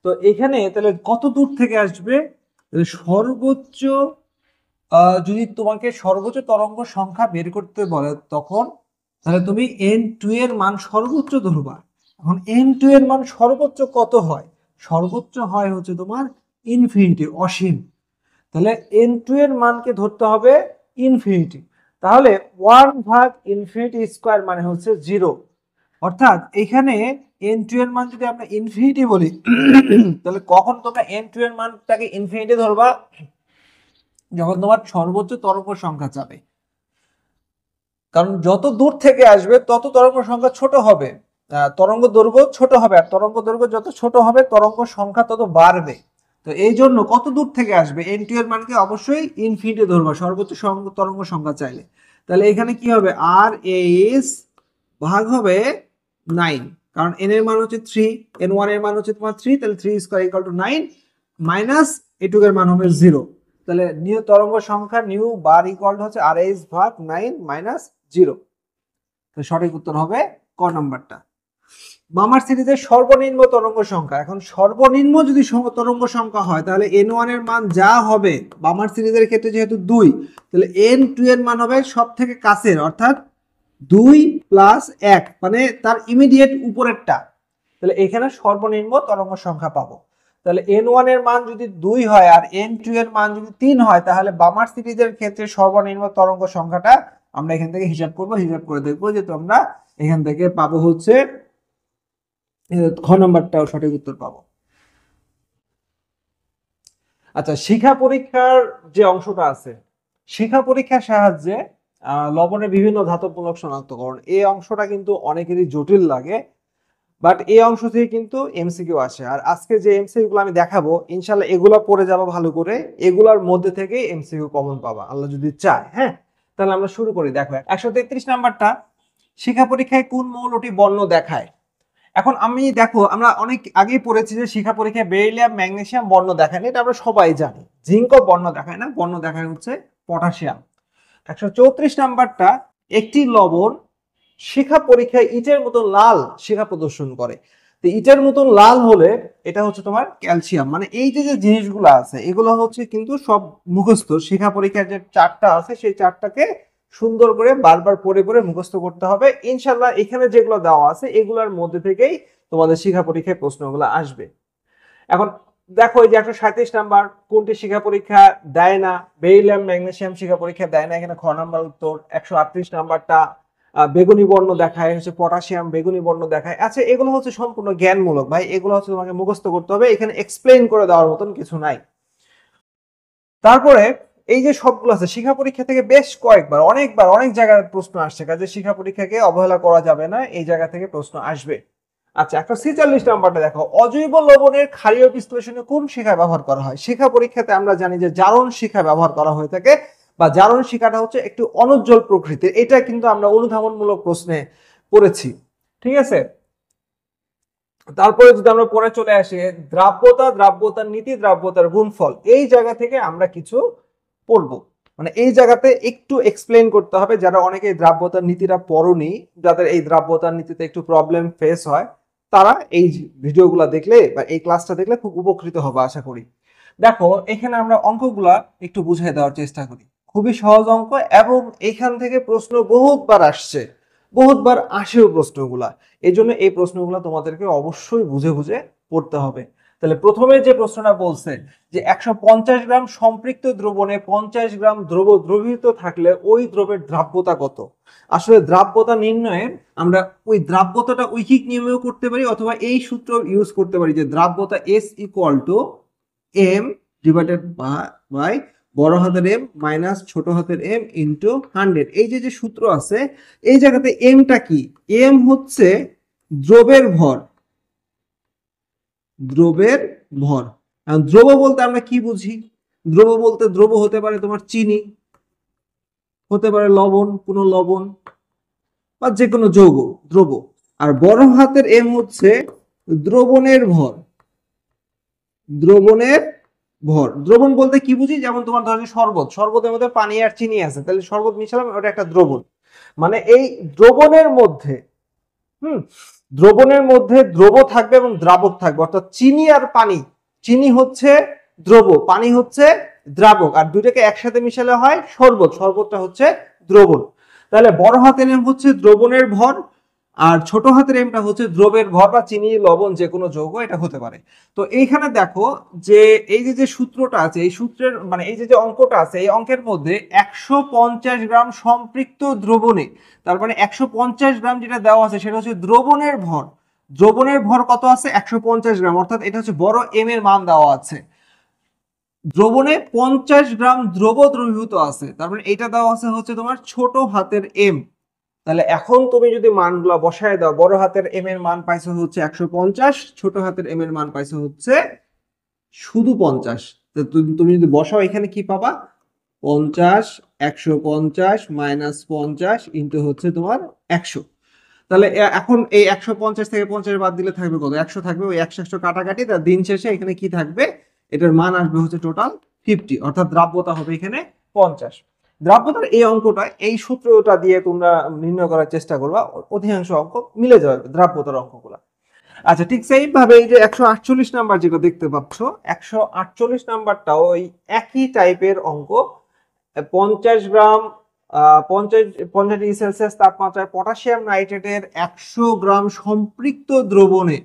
তো এখানে তাহলে কত দূর থেকে আসবে, সর্বোচ্চ, যদি তোমাকে সর্বোচ্চ তরঙ্গ সংখ্যা বের করতে বলে তখন তাহলে তুমি n2 এর মান সর্বোচ্চ ধরবা। এখন n2 এর মান সর্বোচ্চ কত হয়, সর্বোচ্চ হয় হচ্ছে তোমার ইনফিনিটি, অসীম। তাহলে n2 এর মানকে ধরতে হবে ইনফিনিটি। তাহলে 1 ভাগ ইনফিনিটি স্কয়ার মানে হচ্ছে 0। অর্থাৎ এখানে n2 এর মান যদি আমরা ইনফিনিটি বলি তাহলে কখন তোমরা n2 এর মানটাকে ইনফিনিটি ধরবা, যখন তোমার সর্বোচ্চ তরঙ্গ সংখ্যা যাবে। কারণ যত দূর থেকে আসবে তত তরঙ্গ সংখ্যা ছোট হবে, তরঙ্গ দৈর্ঘ্য ছোট হবে, আর তরঙ্গ দৈর্ঘ্য যত ছোট হবে তরঙ্গ সংখ্যা তত বাড়বে। তো এই জন্য কত দূর থেকে আসবে, n2 এর মানকে অবশ্যই ইনফিনিটি ধরবা সর্বোচ্চ তরঙ্গ সংখ্যা চাইলে। তাহলে এখানে কি হবে, আর এইচ ভাগ হবে 9, কারণ n এর মান হচ্ছে 3, n1 এর মান হচ্ছে তোমার 3, তাহলে 3 square equal to 9 minus a2 এর মান হবে 0। তাহলে নিউ তরঙ্গ সংখ্যা নিউ বার ইকুয়াল টু হচ্ছে আর এইচ ভাগ 9 মাইনাস 0। তো সঠিক উত্তর হবে ক নাম্বারটা। বামার সিরিজের সর্বনিম্ন তরঙ্গ সংখ্যা, এখন সর্বনিম্ন যদি তরঙ্গ সংখ্যা হয় তাহলে n1 এর মান যা হবে, বামার সিরিজের ক্ষেত্রে যেহেতু 2, তাহলে n2 এর মান হবে সব থেকে কাছের, অর্থাৎ 2 প্লাস 1, মানে তার ইমিডিয়েট উপরেরটা। তাহলে এখানে সর্বনিম্ন তরঙ্গ সংখ্যা পাবো। তাহলে n1 এর মান যদি 2 হয় আর n2 এর মান যদি 3 হয়, তাহলে বামার সিরিজের ক্ষেত্রে সর্বনিম্ন তরঙ্গ সংখ্যাটা আমরা এখান থেকে হিসাব করব, হিসাব করে দেখবো যে তোমরা এখান থেকে পাবো হচ্ছে খ নাম্বারটাও সঠিক উত্তর পাবো। আচ্ছা শিখা পরীক্ষার যে অংশটা আছে, শিখা পরীক্ষার সাহায্যে লবণের বিভিন্ন ধাতবমূলক শনাক্তকরণ, এই অংশটা কিন্তু অনেকেরই জটিল লাগে, বাট এই অংশ থেকে কিন্তু এমসিকিউ আসে। আর আজকে যে এমসিকিউ গুলো আমি দেখাবো ইনশাল্লাহ এগুলো পড়ে যাবো ভালো করে, এগুলোর মধ্যে থেকে এমসিকিউ কমন পাবা আল্লাহ যদি চায়। হ্যাঁ, তাহলে আমরা শুরু করি। দেখো 133 নাম্বারটা, শিখা পরীক্ষায় কোন মৌলটি বর্ণ দেখায়। এখন আমি দেখো আমরা অনেক আগেই পড়েছি যে শিখা পরীক্ষায় বেরিলিয়াম ম্যাগনেসিয়াম বর্ণ দেখায় না, এটা আমরা সবাই জানি। জিঙ্কও বর্ণ দেখায় না, বর্ণ দেখায় হচ্ছে পটাশিয়াম। 134 নাম্বারটা, একটি লবণ শিখা পরীক্ষায় ইটের মতো লাল শিখা প্রদর্শন করে। তো ইটের মতো লাল হলে এটা হচ্ছে তোমার ক্যালসিয়াম। মানে এই যে যে জিনিসগুলো আছে এগুলো হচ্ছে কিন্তু সব মুখস্থ, শিখা পরীক্ষার যে চারটা আছে সেই চারটাকে সুন্দর করে বারবার পড়ে পড়ে মুখস্থ করতে হবে ইনশাল্লাহ। এখানে যেগুলো দেওয়া আছে এগুলোর মধ্যে থেকেই তোমাদের শিখা পরীক্ষায় প্রশ্নগুলো আসবে। এখন দেখো এই যে 137 নাম্বার, কোনটি শিখা পরীক্ষা দেয় না, বেরিলিয়াম ম্যাগনেসিয়াম শিখা পরীক্ষা দেয় না, এখানে খ নাম্বার উত্তর। 138 নাম্বারটা বেগুনি বর্ণ দেখায় হচ্ছে পটাশিয়াম, বেগুনি বর্ণ দেখায়। আচ্ছা এগুলো হচ্ছে সম্পূর্ণ জ্ঞানমূলক ভাই, এগুলো হচ্ছে তোমাকে মুখস্থ করতে হবে, এখানে এক্সপ্লেইন করে দেওয়ার মতন কিছু নাই। তারপরে এই যে সবগুলো আছে শিখা পরীক্ষা থেকে বেশ কয়েকবার অনেকবার অনেক জায়গায় প্রশ্ন আসছে, কাজে শিখা পরীক্ষাকে অবহেলা করা যাবে না, এই জায়গা থেকে প্রশ্ন আসবে। আচ্ছা 146 নাম্বারটা দেখো, অজৈব লবণের ক্ষারীয় বিশ্লেষণে কোন শিখা ব্যবহার করা হয়। শিখা পরীক্ষাতে আমরা জানি যে জারণ শিখা ব্যবহার করা হয়ে থাকে, বা জারণ শিখাটা হচ্ছে একটু অনুজ্জ্বল প্রকৃতির, এটা কিন্তু আমরা অনুধাবনমূলক প্রশ্নে পড়েছি। ঠিক আছে, তারপরে যদি আমরা পরে চলে আসি দ্রাব্যতা, দ্রাব্যতার নীতি, দ্রাব্যতার গুণফল, এই জায়গা থেকে আমরা কিছু পড়বো। মানে এই জায়গাতে একটু এক্সপ্লেন করতে হবে, যারা অনেকে দ্রাব্যতার নীতিটা পড়োনি, যাদের এই দ্রাব্যতার নীতিতে একটু প্রবলেম ফেস হয়, তারা এই ভিডিওগুলো দেখলে বা এই ক্লাসটা দেখলে খুব উপকৃত হবে আশা করি। দেখো এখানে আমরা অঙ্কগুলা একটু বুঝিয়ে দেওয়ার চেষ্টা করি, খুবই সহজ অঙ্ক এবং এখান থেকে প্রশ্ন বহুতবার আসছে, বহুতবার আসেও প্রশ্নগুলা। এই জন্য এই প্রশ্নগুলা তোমাদেরকে অবশ্যই বুঝে বুঝে পড়তে হবে। তাহলে প্রথমে যে প্রশ্নটা বলছে যে 150 গ্রাম সম্পৃক্ত দ্রবণে 50 গ্রাম দ্রব দ্রবীভূত থাকলে ওই দ্রবের দ্রাব্যতা কত। আসলে দ্রাব্যতা নির্ণয়ের আমরা ওই দ্রাব্যতাটা ঐকিক নিয়মেও করতে পারি অথবা এই সূত্র ইউজ করতে পারি যে দ্রাব্যতা S equal to M divided by বড় হাতের এম মাইনাস ছোট হাতের এম ইন্টু 100। এই যে যে সূত্র আছে এই জায়গাতে এমটা কি, এম হচ্ছে দ্রবের ভর, দ্রবের ভর। দ্রব বলতে আমরা কি বুঝি, দ্রব বলতে দ্রব হতে পারে তোমার চিনি, হতে পারে লবণ, কোনো লবণ বা যে কোনো যৌগ দ্রব। আর বড় হাতের এম হচ্ছে দ্রবণের ভর, দ্রবণের ভর। দ্রবণ বলতে কি বুঝি, যেমন তোমার ধরো শরবত, শরবতের মধ্যে পানি আর চিনি আছে, তাহলে শরবত মিশালাম, ওটা একটা দ্রবণ। মানে এই দ্রবণের মধ্যে দ্রবণের মধ্যে দ্রব থাকবে এবং দ্রাবক থাকবে, অর্থাৎ চিনি আর পানি, চিনি হচ্ছে দ্রব, পানি হচ্ছে দ্রাবক, আর দুইটাকে একসাথে মিশালে হয় শরবত, শরবতটা হচ্ছে দ্রবণ। তাহলে বড় হাতের এম হচ্ছে দ্রবণের ভর আর ছোট হাতের এমটা হচ্ছে দ্রবের ভর বা চিনি লবণ যে কোনো যৌগ এটা হতে পারে। তো এইখানে দেখো যে এই যে যে সূত্রটা আছে, এই সূত্রের মানে এই যে যে অঙ্কটা আছে, এই অঙ্কের মধ্যে 150 গ্রাম সম্পৃক্ত দ্রবণে, তার মানে 150 গ্রাম যেটা দেওয়া আছে সেটা হচ্ছে দ্রবণের ভর। দ্রবণের ভর কত আছে 150 গ্রাম, অর্থাৎ এটা হচ্ছে বড় এম এর মান দেওয়া আছে। দ্রবণে 50 গ্রাম দ্রব দ্রবীভূত আছে, তার মানে এটা দেওয়া আছে হচ্ছে তোমার ছোট হাতের এম। তাহলে এখন তুমি যদি মানগুলো বসায় দাও, বড় হাতের এম এর মান পাইছো হচ্ছে 150, ছোট হাতের এম এর মান পাইছো হচ্ছে শুধু 50। তুমি যদি বসাও এখানে কি পাবা, 50 150 মাইনাস 50 ইন্টু হচ্ছে তোমার 100। তাহলে এখন এই 150 থেকে 50 বাদ দিলে থাকবে কত, 100 থাকবে, ওই 100 100 কাটাকাটি, তার দিন শেষে এখানে কি থাকবে, এটার মান আসবে হচ্ছে টোটাল 50, অর্থাৎ দ্রাব্যতা হবে এখানে 50। দ্রাব্যতার এই অঙ্কটা এই সূত্রটা দিয়ে তোমরা নির্ণয় করার চেষ্টা করবা, অধিকাংশ অঙ্ক মিলে যাবে দ্রাব্যতার অঙ্কগুলো। আচ্ছা ঠিক সেই ভাবে এই যে 148 নাম্বার যেটা দেখতে পাচ্ছ, 148 নাম্বারটাও ওই একই টাইপের অঙ্ক। 50 গ্রাম 50 ডিগ্রি সেলসিয়াস তাপমাত্রায় পটাশিয়াম নাইট্রেটের 100 গ্রাম সম্পৃক্ত দ্রবণে,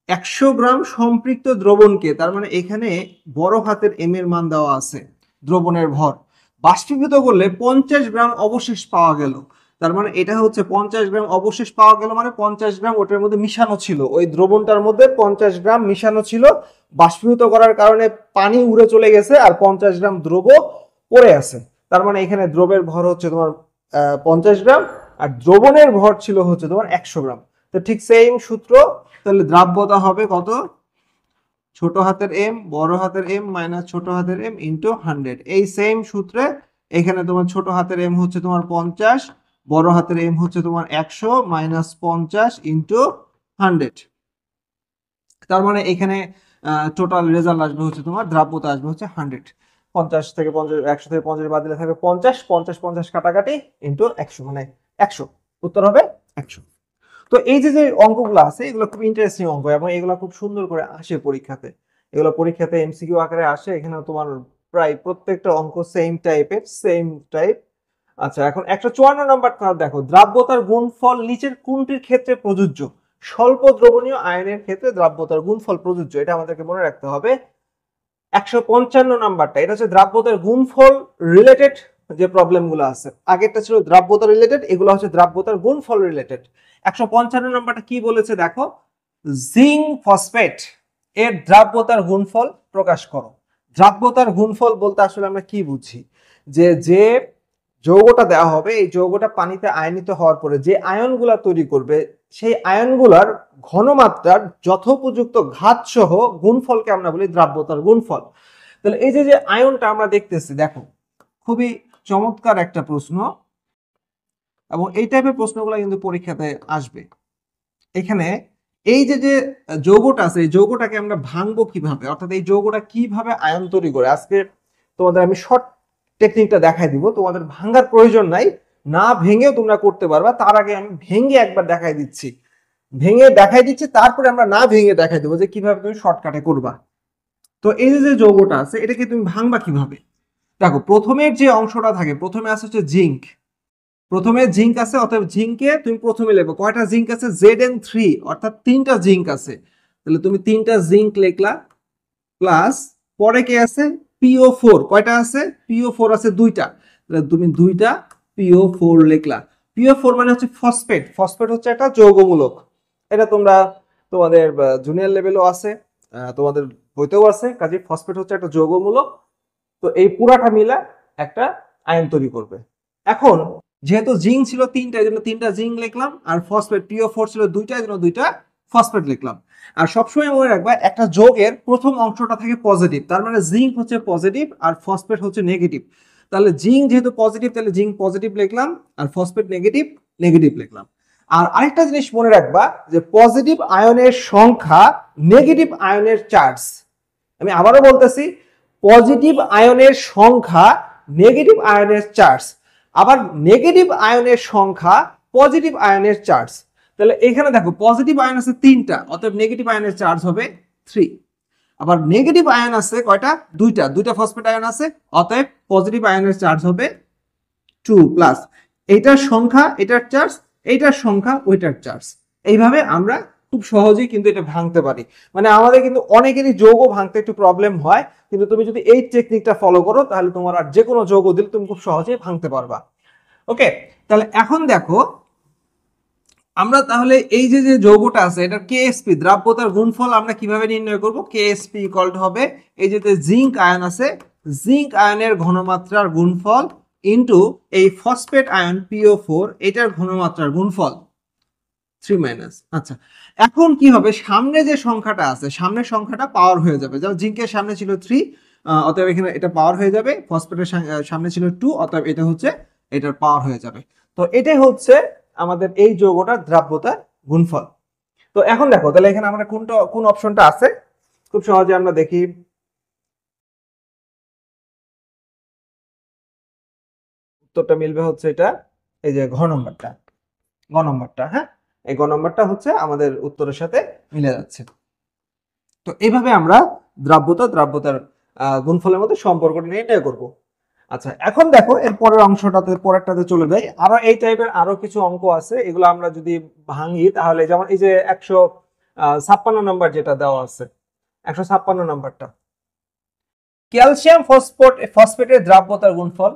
100 গ্রাম সম্পৃক্ত দ্রবণকে, তার মানে এখানে বড় হাতের এম এর মান দেওয়া আছে, দ্রবণের ভর বাষ্পীভূত করলে 50 গ্রাম অবশেষ পাওয়া গেল। তার মানে এটা হচ্ছে 50 গ্রাম অবশেষ পাওয়া গেল, মানে 50 গ্রাম ওটার মধ্যে মিশানো ছিল, ওই দ্রবণটার মধ্যে 50 গ্রাম মিশানো ছিল, বাষ্পীভূত করার কারণে পানি উড়ে চলে গেছে আর 50 গ্রাম দ্রব পড়ে আছে। তার মানে এখানে দ্রবের ভর হচ্ছে তোমার 50 গ্রাম আর দ্রবণের ভর ছিল হচ্ছে তোমার 100 গ্রাম। তো ঠিক সেম সূত্র, তাহলে দ্রাব্যতা হবে কত, ছোট হাতের এম বড় হাতের এম মাইনাস ছোট হাতের এম ইন্টু 100। এই সেম সূত্রে এখানে তোমার ছোট হাতের এম হচ্ছে তোমার 50, বড় হাতের এম হচ্ছে তোমার 100 মাইনাস 50 ইন্টু 100। তার মানে এখানে টোটাল রেজাল্ট আসবে হচ্ছে তোমার দ্রাব্যতা আসবে হচ্ছে 100। 50 থেকে 50, 100 থেকে 50 বাদ দিলে থাকবে 50, 50 50 কাটাকাটি ইন্টু 100, মানে 100, উত্তর হবে 100। তো এই যে যে অঙ্কগুলো আছে এগুলো খুব ইন্টারেস্টিং অঙ্ক এবং এগুলো খুব সুন্দর করে আসে পরীক্ষাতে, এগুলো পরীক্ষাতে এমসিকিউ আকারে আসে। এখানে তোমার প্রায় প্রত্যেকটা অঙ্ক সেম টাইপের, সেম টাইপ। আচ্ছা এখন 154 নাম্বারটা দেখো, দ্রাব্যতার গুণফল নিচের কোনটির ক্ষেত্রে প্রযোজ্য। স্বল্প দ্রবণীয় আয়নের ক্ষেত্রে দ্রাব্যতার গুণফল প্রযোজ্য, এটা আমাদেরকে মনে রাখতে হবে। 155 নাম্বারটা, এটা হচ্ছে দ্রাব্যতার গুণফল রিলেটেড যে প্রবলেমগুলো আছে, আগেরটা ছিল দ্রাব্যতা রিলেটেড, এগুলো হচ্ছে দ্রাব্যতার গুণফল রিলেটেড। 155 নাম্বারটা কি বলেছে দেখো, জিঙ্ক ফসফেট এর দ্রাব্যতার গুণফল প্রকাশ করো। দ্রাব্যতার গুণফল বলতে আসলে আমরা কি বুঝি, যে যে যৌগটা দেওয়া হবে এই যৌগটা পানিতে আয়নিত হওয়ার পরে যে আয়নগুলা তৈরি করবে সেই আয়নগুলার ঘনমাত্রার যথোপযুক্ত ঘাত সহ গুণফলকে আমরা বলি দ্রাব্যতার গুণফল। তাহলে এই যে যে আয়নটা আমরা দেখতেছি দেখো, খুবই চমৎকার একটা প্রশ্ন এবং এই টাইপের প্রশ্নগুলো কিন্তু পরীক্ষাতে আসবে। এখানে এই যে যে যৌগটা আছে এই যৌগটাকে আমরা ভাঙবো কিভাবে, অর্থাৎ এই যৌগটা কিভাবে আয়ন তৈরি করে, আজকে তোমাদের আমি শর্ট টেকনিকটা দেখাই দিব, তোমাদের ভাঙার প্রয়োজন নাই, না ভেঙেও তোমরা করতে পারবা। তার আগে আমি ভেঙে একবার দেখাই দিচ্ছি, ভেঙে দেখাই দিচ্ছি, তারপরে আমরা না ভেঙে দেখাই দেবো যে কিভাবে তুমি শর্টকাটে করবা। তো এই যে যৌগটা আছে এটাকে তুমি ভাঙবা কিভাবে? দেখো প্রথমের যে অংশটা থাকে, প্রথমে আছে হচ্ছে জিঙ্ক, প্রথমে জিঙ্ক আছে, অতএব জিঙ্কে তুমি প্রথমে লিখবে কয়টা জিঙ্ক আছে, Zn3, অর্থাৎ 3টা জিঙ্ক আছে, তাহলে তুমি 3টা জিঙ্ক লিখলা, প্লাস পরে কে আছে, PO4, কয়টা আছে, PO4 আছে 2টা, তাহলে তুমি 2টা PO4 লিখলা। PO4 মানে হচ্ছে ফসফেট, ফসফেট হচ্ছে একটা যৌগমূলক, এটা তোমরা তোমাদের জুনিয়র লেভেলও আছে, তোমাদের বইতেও আছে, কাজে ফসফেট হচ্ছে একটা যৌগমূলক। তো এই পুরাটা মিলা একটা আয়ন তৈরি করবে। এখন যেহেতু জিঙ্ক ছিল 3টা, এই জন্য 3টা জিঙ্ক লিখলাম, আর ফসফেট PO4 ছিল 2টা, এই জন্য 2টা ফসফেট লিখলাম। আর সবসময় মনে রাখবা একটা যৌগের প্রথম অংশটা থাকে পজিটিভ, তার মানে জিঙ্ক হচ্ছে পজিটিভ আর ফসফেট হচ্ছে নেগেটিভ, তাহলে জিঙ্ক যেহেতু পজিটিভ তাহলে জিঙ্ক পজিটিভ লিখলাম, আর ফসফেট নেগেটিভ, নেগেটিভ লিখলাম। আর আরেকটা জিনিস মনে রাখবা যে পজিটিভ আয়নের সংখ্যা নেগেটিভ আয়নের চার্জ, আমি আবারও বলতেছি, পজিটিভ আয়নের সংখ্যা নেগেটিভ আয়নের চার্জ, আবার নেগেটিভ আয়নের সংখ্যা পজিটিভ আয়নের চার্জ। তাহলে এখানে দেখো পজিটিভ আয়ন আছে 3টা, অতএব নেগেটিভ আয়নের চার্জ হবে 3। আবার নেগেটিভ আয়ন আছে কয়টা, 2টা, 2টা ফসফেট আয়ন আছে, অতএব পজিটিভ আয়নের চার্জ হবে 2 প্লাস এইটার সংখ্যা এটার চার্জ, এইটার সংখ্যা ওইটার চার্জ। এইভাবে আমরা খুব সহজেই কিন্তু এটা ভাঙতে পারি। মানে আমাদের কিন্তু অনেকেরই যৌগ ভাঙতে একটু প্রবলেম হয়, কিন্তু তুমি যদি এই টেকনিকটা ফলো করো তাহলে তোমার আর যে কোনো যৌগ দিলে তুমি খুব সহজেই ভাঙতে পারবা। ওকে, তাহলে এখন দেখো আমরা তাহলে এই যে যৌগটা আছে এটা কেএসপি দ্রাব্যতার গুণফল আমরা কিভাবে নির্ণয় করব, কেএসপি ইকুয়াল টু হবে এই যে জিঙ্ক আয়ন আছে, জিঙ্ক আয়নের ঘনমাত্রার গুণফল ইনটু এই ফসফেট আয়ন PO4 এটার ঘনমাত্রার গুণফল 3 মাইনাস। আচ্ছা, এখন কি হবে, সামনে যে সংখ্যাটা আছে সামনের সংখ্যাটা পাওয়ার হয়ে যাবে, যেমন জিঙ্কের সামনে ছিল 3, অতএব এখানে এটা পাওয়ার হয়ে যাবে, ফসফেটের সামনে ছিল 2, অতএব এটা হচ্ছে এটার পাওয়ার হয়ে যাবে। তো এটাই হচ্ছে আমাদের এই যৌগটার দ্রাব্যতার গুণফল। তো এখন দেখো তাহলে এখানে আমরা কোন অপশনটা আছে, খুব সহজে আমরা দেখি, উত্তরটা মিলবে হচ্ছে এটা, এই যে ঘ নম্বরটা, হ্যাঁ, এই গ নম্বরটা হচ্ছে আমাদের উত্তরের সাথে মিলে যাচ্ছে। তো এইভাবে আমরা দ্রাব্যতার গুণফলের মধ্যে সম্পর্কটা নির্ণয় করব। আচ্ছা, এখন দেখো এর পরের অংশটাতে, পরেরটাতে চলে যাই। আরো এই টাইপের আরো কিছু অঙ্ক আছে, এগুলো আমরা যদি ভাঙি তাহলে, যেমন এই যে 156 নম্বর যেটা দেওয়া আছে, 156 নম্বরটা, ক্যালসিয়াম ফসফেটের দ্রাব্যতার গুণফল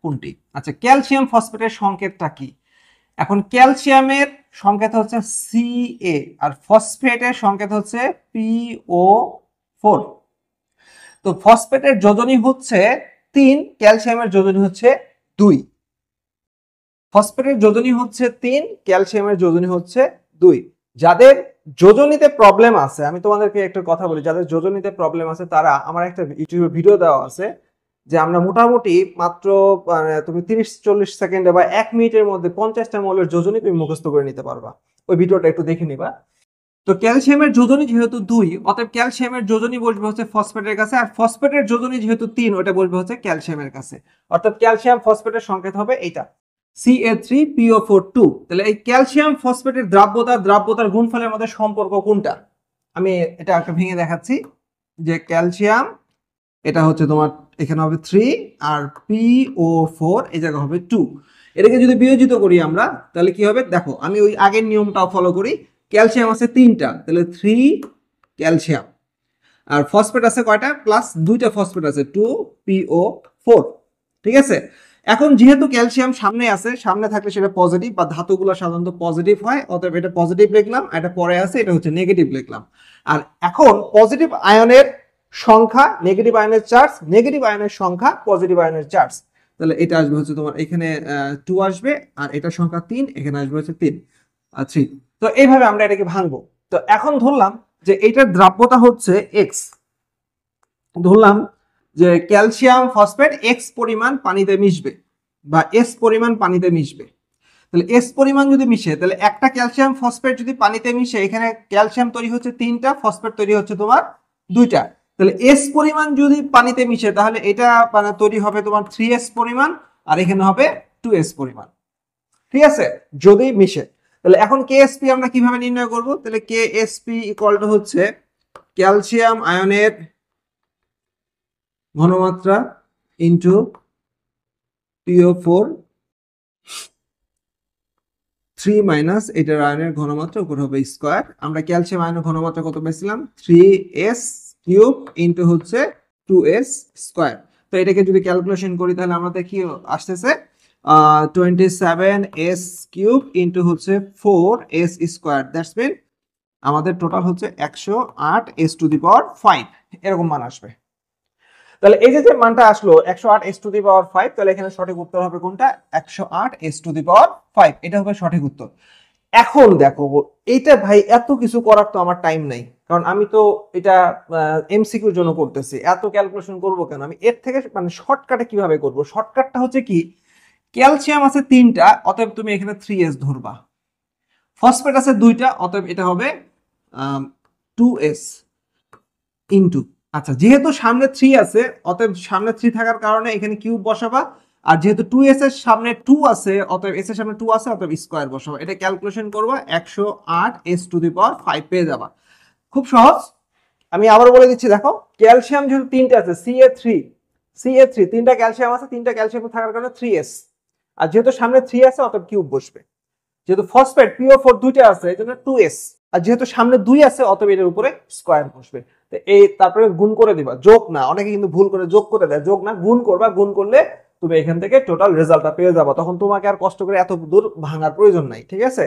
কোনটি? আচ্ছা, ক্যালসিয়াম ফসফেটের সংকেতটা কি? এখন ক্যালসিয়ামের সংকেত হচ্ছে Ca আর ফসফেটের সংকেত হচ্ছে PO4। তো ফসফেটের যোজনী হচ্ছে 3, ক্যালসিয়ামের যোজনী হচ্ছে 2। ফসফেটের যোজনী হচ্ছে 3, ক্যালসিয়ামের যোজনী হচ্ছে 2। যাদের যোজনীতে প্রবলেম আছে, আমি তোমাদেরকে একটা কথা বলি, যাদের যোজনীতে প্রবলেম আছে তারা, আমার একটা ইউটিউবে ভিডিও দেওয়া আছে যে আমরা মোটামুটি মাত্র তুমি 30-40 সেকেন্ডে বা 1 মিনিটের মধ্যে 50টা মৌলের যোজনী তুমি মুখস্থ করে নিতে পারবা। ওই ভিডিওটা একটু দেখে নিবা। তো ক্যালসিয়ামের যোজনী যেহেতু 2, অতএব ক্যালসিয়ামের যোজনী বসবে হচ্ছে ফসফেটের কাছে, আর ফসফেটের যোজনী যেহেতু 3, ওটা বসবে হচ্ছে ক্যালসিয়ামের কাছে, অর্থাৎ ক্যালসিয়াম ফসফেটের সংকেত হবে এইটা Ca3PO4 2। তাহলে এই ক্যালসিয়াম ফসফেটের দ্রাব্যতার গুণফলের মধ্যে সম্পর্ক কোনটা, আমি এটা একটা ভেঙে দেখাচ্ছি, যে ক্যালসিয়াম এটা হচ্ছে তোমার এখানে হবে 3 আর PO4 এই জায়গা হবে 2, এটাকে যদি বিয়োজিত করি আমরা তাহলে কি হবে, দেখো আমি ওই আগের নিয়মটাও ফলো করি, ক্যালসিয়াম আছে 3টা, তাহলে 3 ক্যালসিয়াম, আর ফসফেট আছে কয়টা, প্লাস 2টা ফসফেট আছে 2PO4। ঠিক আছে, এখন যেহেতু ক্যালসিয়াম সামনে আছে, সামনে থাকলে সেটা পজিটিভ, বা ধাতুগুলো সাধারণত পজিটিভ হয়, অতএব এটা পজিটিভ লিখলাম, এটা পরে আছে এটা হচ্ছে নেগেটিভ লিখলাম। আর এখন পজিটিভ আয়নের সংখ্যা নেগেটিভ আয়নের চার্জ, নেগেটিভ আয়নের সংখ্যা পজিটিভ আয়নের চার্জ, তাহলে এটা আসবে হচ্ছে তোমার এখানে 2 আসবে, আর এটার সংখ্যা 3, এখানে আসবে হচ্ছে 3 আর 3। তো এইভাবে আমরা এটাকে ভাঙবো। তো এখন ধরলাম যে এইটার দ্রাব্যতা হচ্ছে x, ধরলাম যে ক্যালসিয়াম ফসফেট x পরিমাণ পানিতে মিশবে, বা s পরিমাণ পানিতে মিশবে। তাহলে s পরিমাণ যদি মিশে, তাহলে একটা ক্যালসিয়াম ফসফেট যদি পানিতে মিশে, এখানে ক্যালসিয়াম তৈরি হচ্ছে 3টা, ফসফেট তৈরি হচ্ছে তোমার 2টা। তাহলে s পরিমাণ যদি পানিতে মিশে, তাহলে এটা মানে তৈরি হবে তোমার 3s পরিমাণ, আর এখানে হবে 2s পরিমাণ। ঠিক আছে, যদি মিশে। তাহলে এখন KSP আমরা কিভাবে নির্ণয় করব, তাহলে KSP ইকুয়াল টু হচ্ছে ক্যালসিয়াম আয়নের ঘনমাত্রা ইন্টু PO4 3 মাইনাস এটার আয়নের ঘনমাত্রা উপর হবে স্কয়ার। আমরা ক্যালসিয়াম আয়নের ঘনমাত্রা কত পেয়েছিলাম 3s কিউব ইন্টু হচ্ছে 2s স্কয়ার। তো এটাকে যদি ক্যালকুলেশন করি তাহলে আমাদের কি আসতেছে 27s কিউব ইন্টু হচ্ছে 4s স্কয়ার, দ্যাটস মিন আমাদের টোটাল হচ্ছে 108s⁵ এরকম মান আসবে। তাহলে এই যে মানটা আসলো 108s⁵, তাহলে এখানে সঠিক উত্তর হবে কোনটা 108s⁵, এটা হবে সঠিক উত্তর। এখন দেখো এইটা ভাই এত কিছু করার তো আমার টাইম নাই, কারণ আমি তো এটা এমসিকিউর জন্য করতেছি, এত ক্যালকুলেশন করব কেন, আমি এর থেকে মানে শর্টকাটে কিভাবে করব, শর্টকাটটা হচ্ছে কি ক্যালসিয়াম আছে 3টা, অতএব তুমি এখানে 3s ধরবা, ফসফেট আছে 2টা, অতএব এটা হবে 2s ইনটু, আচ্ছা যেহেতু সামনে 3 আছে অতএব সামনে 3 থাকার কারণে এখানে কিউব বসাবা, আর যেহেতু 2s এর সামনে 2 আছে অতএব s এর সামনে 2 আছে অতএব স্কয়ার বসাবা, এটা ক্যালকুলেশন করবা 108s⁵ পেয়ে যাবা। খুব সহজ, আমি আবার বলে দিচ্ছি, দেখো ক্যালসিয়াম যেহেতু 3টা আছে Ca3 3টা ক্যালসিয়াম আছে, 3টা ক্যালসিয়াম থাকার কারণে 3s, আর যেহেতু সামনে 3 আছে অতএব কিউব বসবে, যেহেতু ফসফেট PO4 দুইটা আছে এজন্য 2s, আর যেহেতু সামনে 2 আছে অতএব এর উপরে স্কয়ার বসবে। তো এই তারপরে গুণ করে দিবা, যোগ না, অনেকে কিন্তু ভুল করে যোগ করে দেয়, যোগ না গুণ করবা, গুণ করলে তুমি এখান থেকে টোটাল রেজাল্টটা পেয়ে যাবে, তখন তোমাকে আর কষ্ট করে এত দূর ভাঙার প্রয়োজন নাই, ঠিক আছে?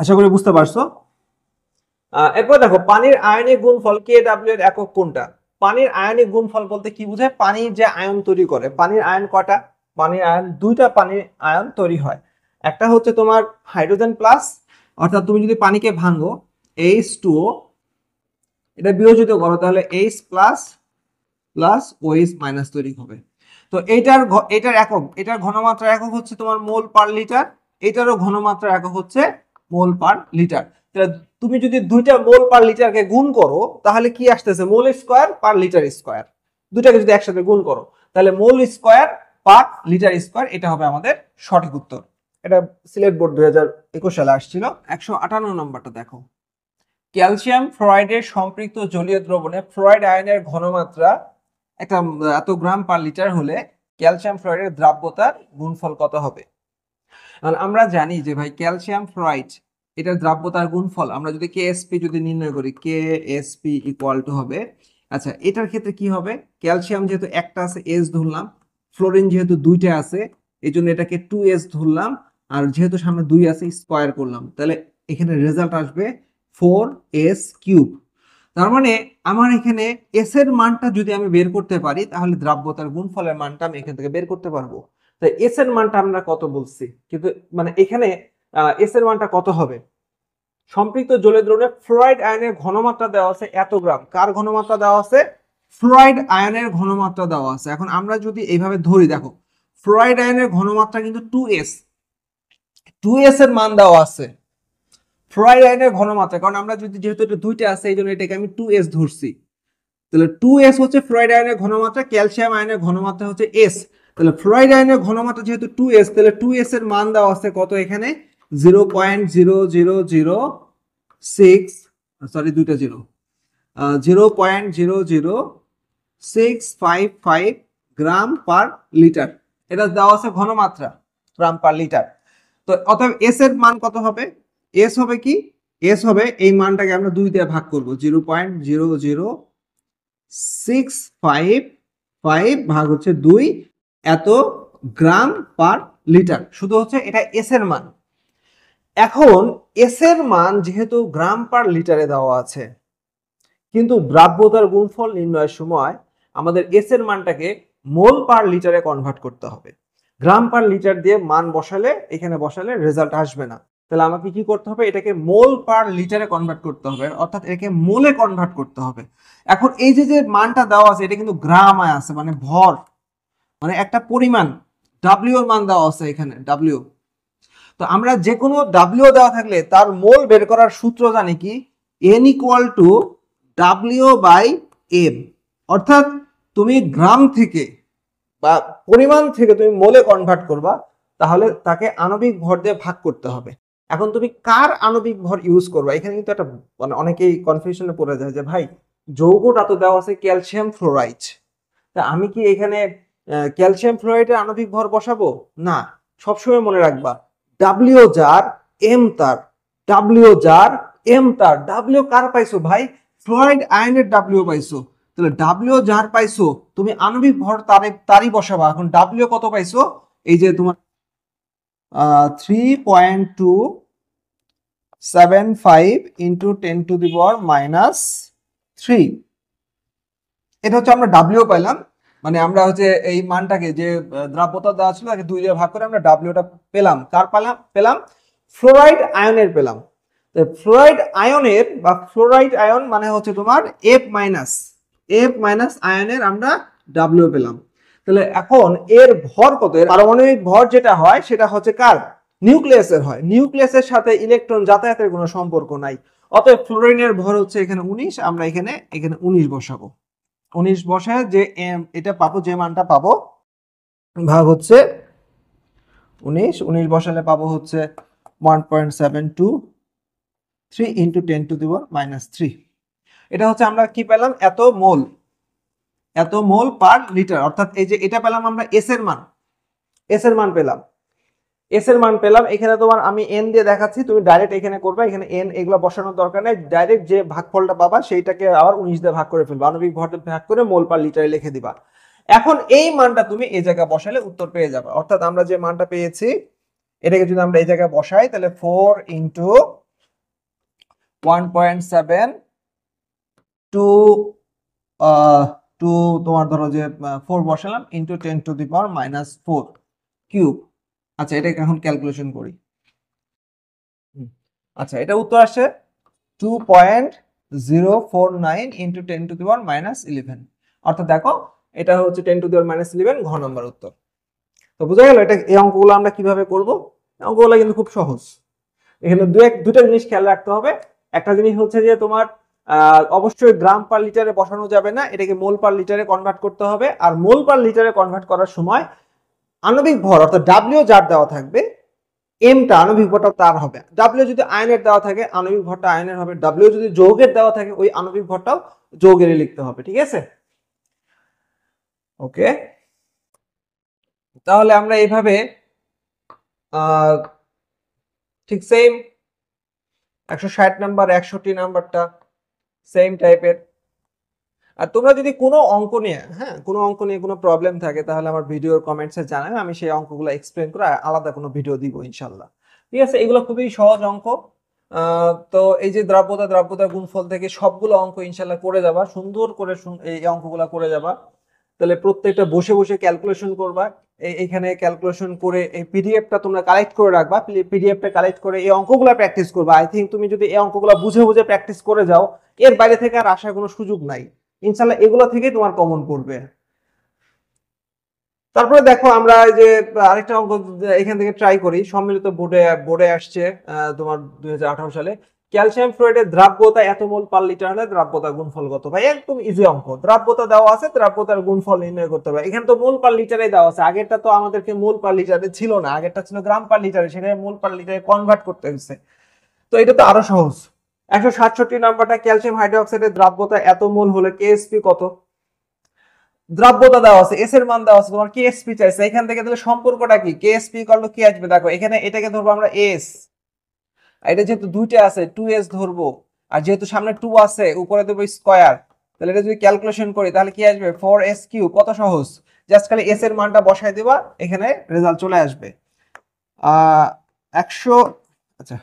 আশা করি বুঝতে পারছো। এরপর দেখো পানির আয়নিক গুণফল KW এর একক কোনটা? পানির আয়নিক গুণফল বলতে কি বোঝায়, পানির যে আয়ন তৈরি করে, পানির আয়ন কয়টা, পানির আয়ন 2টা পানির আয়ন তৈরি হয়, একটা হচ্ছে তোমার হাইড্রোজেন প্লাস, অর্থাৎ তুমি যদি পানিকে ভাঙো H2O, এটা বিয়োজিত করো তাহলে H plus plus OH minus তৈরি হবে। তো এটার একক, এটার ঘনমাত্রা একক হচ্ছে তোমার মোল পার লিটার, এটারও ঘনমাত্রা একক হচ্ছে মোল পার লিটার। তুমি যদি 2টা মোল পার লিটারকে গুণ করো তাহলে কি আসতেছে, মোল স্কয়ার পার লিটার স্কয়ার, দুটাকে যদি একসাথে গুণ করো তাহলে মোল স্কয়ার পার লিটার স্কয়ার, এটা হবে আমাদের সঠিক উত্তর। এটা সিলেট বোর্ড 2021 সালে আসছিল। 158 নম্বরটা দেখো, ক্যালসিয়াম ফ্লোরাইডের সম্পৃক্ত জলীয় দ্রবণে ফ্লোরাইড আয়নের ঘনমাত্রা একটা এত গ্রাম পার লিটার হলে ক্যালসিয়াম ফ্লোরাইডের দ্রাব্যতার গুণফল কত হবে? কারণ আমরা জানি যে ভাই ক্যালসিয়াম ফ্লোরাইড এটার দ্রাব্যতার গুণফল আমরা যদি কেএসপি যদি নির্ণয় করি, কেএসপি ইকুয়াল টু হবে, আচ্ছা এটার ক্ষেত্রে কি হবে, ক্যালসিয়াম যেহেতু একটা আছে এস ধরলাম, ফ্লোরিন যেহেতু 2টা আছে এই জন্য এটাকে 2s ধরলাম, আর যেহেতু সামনে 2 আছে স্কয়ার করলাম, তাহলে এখানে রেজাল্ট আসবে 4s কিউব। তার মানে আমার এখানে এস এর মানটা যদি আমি বের করতে পারি তাহলে দ্রাব্যতার গুণফলের মানটা আমি এখান থেকে বের করতে পারবো। তাই এস এর মানটা আমরা কত বলছি, কিন্তু মানে এখানে এস এর মানটা কত হবে, সম্পৃক্ত জলীয় দ্রবণে ফ্লোরাইড আয়নের ঘনমাত্রা দেওয়া আছে এত গ্রাম, কার ঘনমাত্রা দেওয়া আছে, ফ্লোরাইড আয়নের ঘনমাত্রা দেওয়া আছে। এখন আমরা যদি এইভাবে ধরি, দেখো ফ্লোরাইড আয়নের ঘনমাত্রা কিন্তু 2s এর মান দেওয়া আছে, ফ্লোরাইড আয়নের ঘনমাত্রা, কারণ আমরা যদি যেহেতু এটা 2টা আছে এই জন্য এটাকে আমি 2s ধরছি, তাহলে 2s হচ্ছে ফ্লোরাইড আয়নের ঘনমাত্রা, ক্যালসিয়াম আয়নের ঘনমাত্রা হচ্ছে s, তাহলে ফ্লোরাইড আয়নের ঘনমাত্রা যেহেতু 2s, তাহলে 2s এর মান দেওয়া আছে কত এখানে 0.0006, সরি দুইটা জিরো, 0.00655 গ্রাম পার লিটার, এটা দেওয়া আছে ঘনমাত্রা গ্রাম পার লিটার। তো অতএব এস এর মান কত হবে, এস হবে কি, এস হবে এই মানটাকে আমরা 2 দিয়ে ভাগ করব, 0.00655 ভাগ হচ্ছে 2, এত গ্রাম পার লিটার, শুধু হচ্ছে এটা এস এর মান। এখন এস এর মান যেহেতু গ্রাম পার লিটারে দেওয়া আছে, কিন্তু দ্রাব্যতার গুণফল নির্ণয়ের সময় আমাদের এস এর মানটাকে মোল পার লিটারে কনভার্ট করতে হবে, গ্রাম পার লিটার দিয়ে মান বসালে এখানে বসালে রেজাল্ট আসবে না, তাহলে আমাকে কি করতে হবে, এটাকে মোল পার লিটারে কনভার্ট করতে হবে, অর্থাৎ এটাকে মোলে কনভার্ট করতে হবে। এখন এই যে মানটা দেওয়া আছে এটা কিন্তু গ্রামে আছে, মানে ভর, মানে একটা পরিমাণ, ডাব্লিউ এর মান দেওয়া আছে এখানে ডাব্লিউ। তো আমরা যে কোনো ডাব্লিউ দেওয়া থাকলে তার মোল বের করার সূত্র জানি কি, n equal to W by M, অর্থাৎ তুমি গ্রাম থেকে বা পরিমাণ থেকে তুমি মোলে কনভার্ট করবা, তাহলে তাকে আণবিক ভর দিয়ে ভাগ করতে হবে। এখন তুমি কার আণবিক ভর ইউজ করবা, এখানে কিন্তু একটা মানে অনেকেই কনফিউশনে পড়ে যায় যে ভাই যৌগটা তো দেওয়া আছে ক্যালসিয়াম ফ্লোরাইড। তা আমি কি এখানে ক্যালসিয়াম ফ্লোরাইডের আণবিক ভর বসাবো? না, সবসময় মনে রাখবা ডাব্লিউ যার এম তার, ডাব্লিউ যার এম তার। ডাব্লিউ কার পাইছো ভাই? ফ্লোরাইড আয়নের ডাব্লিউ পাইছো। তাহলে ডাব্লিউ যার পাইছো, তুমি আণবিক ভর তারই বসাবা। এখন ডাব্লিউ কত পাইছো? এই যে তোমার 3.275 ইন্টু 10⁻³ এটা হচ্ছে আমরা ডাব্লিউ পাইলাম। মানে আমরা হচ্ছে এই মানটাকে যে দ্রাব্যতা দেওয়া ছিল তাকে 2 দিয়ে ভাগ করে আমরা ডাব্লিউটা পেলাম। কার পেলাম? ফ্লোরাইড আয়নের পেলাম। ফ্লোরাইড আয়নের বা ফ্লোরাইড আয়ন মানে হচ্ছে তোমার এফ মাইনাস আয়নের আমরা ডাব্লিউ পেলাম। তাহলে এখন এর ভর কত? এর পারমাণবিক ভর যেটা হয় সেটা হচ্ছে কার? নিউক্লিয়াসের হয়। নিউক্লিয়াসের সাথে ইলেকট্রন যাতায়াতের কোনো সম্পর্ক নাই। অতএব ফ্লোরিনের ভর হচ্ছে এখানে 19। আমরা এখানে 19 বসাবো। 19 বসায় যে এটা পাবো, যে মানটা পাবো ভাগ হচ্ছে 19 বসালে পাবো হচ্ছে 1.723 ইন্টু 10⁻³ এটা হচ্ছে আমরা কি পেলাম? এত মোল পার লিটার। অর্থাৎ এই যে এটা পেলাম আমরা এস এর মান পেলাম। এখানে তোমার আমি এন দিয়ে দেখাচ্ছি, তুমি ডাইরেক্ট এখানে করবে। এখানে এন এগুলো বসানোর দরকার নেই, ডাইরেক্ট যে ভাগফলটা পাবা সেইটাকে আবার 19 দিয়ে ভাগ করে ফেলবা, আণবিক ভর ভাগ করে মোল পার লিটারে লিখে দিবা। এখন এই মানটা তুমি এই জায়গায় বসালে উত্তর পেয়ে যাবে। অর্থাৎ আমরা যে মানটা পেয়েছি এটাকে যদি আমরা এই জায়গায় বসাই তাহলে 4 ইন্টু 1.7 টু তোমার ধরো যে 4 বসালাম ইন্টু 10⁻⁻⁴ কিউব। আচ্ছা, এটাকে এখন ক্যালকুলেশন করি। আচ্ছা, এটা উত্তর আসে 2.049 ইন্টু 10⁻⁻11। অর্থাৎ দেখো এটা হচ্ছে 10⁻⁻11 ঘ নম্বর উত্তর। তো বোঝা গেল এটা, এই অঙ্কগুলো আমরা কিভাবে করব। অঙ্কগুলো কিন্তু খুব সহজ। এখানে দুটা জিনিস খেয়াল রাখতে হবে। একটা জিনিস হচ্ছে যে তোমার অবশ্যই গ্রাম পার লিটারে বসানো যাবে না, এটাকে মোল পার লিটারে কনভার্ট করতে হবে। আর মোল পার লিটারে কনভার্ট করার সময় আণবিক ভর অর্থাৎ ডাব্লিউ যার দেওয়া থাকবে, এমটা আণবিক ভরটা তার হবে। ডাব্লিউ যদি আয়নের দেওয়া থাকে আণবিক ভরটা আয়নের হবে, ডাব্লিউ যদি যৌগের দেওয়া থাকে ওই আণবিক ভরটাও যৌগেরই লিখতে হবে। ঠিক আছে, ওকে। তাহলে আমরা এইভাবে ঠিক সেম 160 নাম্বার 61 নাম্বারটা সেম টাইপের। আর তোমরা যদি কোনো অঙ্ক নিয়ে কোনো প্রবলেম থাকে তাহলে আমার ভিডিওর কমেন্টসে জানাবে, আমি সেই অঙ্কগুলো এক্সপ্লেন করে আলাদা কোনো ভিডিও দিব ইনশাল্লাহ। ঠিক আছে, এগুলো খুবই সহজ অঙ্ক। তো এই যে দ্রাব্যতা গুণফল থেকে সবগুলো অঙ্ক ইনশাল্লাহ করে যাবা, সুন্দর করে এই অঙ্কগুলো করে যাবা। তাহলে প্রত্যেকটা বসে বসে ক্যালকুলেশন করবা। এইখানে ক্যালকুলেশন করে এই পিডিএফটা তোমরা কালেক্ট করে রাখবা। পিডিএফটা কালেক্ট করে এই অঙ্কগুলো প্র্যাকটিস করবা। আই থিঙ্ক তুমি যদি এই অঙ্কগুলো বুঝে বুঝে প্র্যাকটিস করে যাও, এর বাইরে থেকে আর আসার কোনো সুযোগ নাই। ইনশাল্লাহ এগুলো থেকেই তোমার কমন পড়বে। তারপরে দেখো আমরা যে আরেকটা অঙ্ক এখান থেকে ট্রাই করি, সম্মিলিত বোর্ডে আসছে তোমার 2018 সালে। ক্যালসিয়াম ফ্লোরাইডের দ্রাব্যতা এত মোল পার লিটার হলে দ্রাব্যতা গুণফল কত? ভাই একদম ইজি অঙ্ক। দ্রাব্যতা দেওয়া আছে, দ্রাব্যতার গুণফল নির্ণয় করতে হবে। এখানে তো মোল পার লিটারে দেওয়া আছে, আগেরটা তো আমাদেরকে মোল পার লিটারে ছিল না, আগেরটা ছিল গ্রাম পার লিটারে, সেটাকে মোল পার লিটারে কনভার্ট করতে হচ্ছে। তো এটা তো আরো সহজ। 167 নাম্বারটা, ক্যালসিয়াম হাইড্রোক্সাইডের দ্রাব্যতা এত মোল হলে কেএসপি কত? দ্রাব্যতা দেওয়া আছে, এস এর মান দেওয়া আছে, তোমার কেএসপি চাইছে। এখান থেকে তাহলে সম্পর্কটা কি? কেএসপি করলে কি আসবে দেখো, এখানে এটাকে ধরবো আমরা এস, এটা যেহেতু দুইটা আছে 2s ধরবো, আর যেহেতু সামনে 2 আছে উপরে দেবো স্কয়ার। তাহলে এটা যদি ক্যালকুলেশন করি তাহলে কি আসবে? 4s³ কত সহজ, জাস্ট খালি এস এর মানটা বসাই দিবা, এখানে রেজাল্ট চলে আসবে। 100 আচ্ছা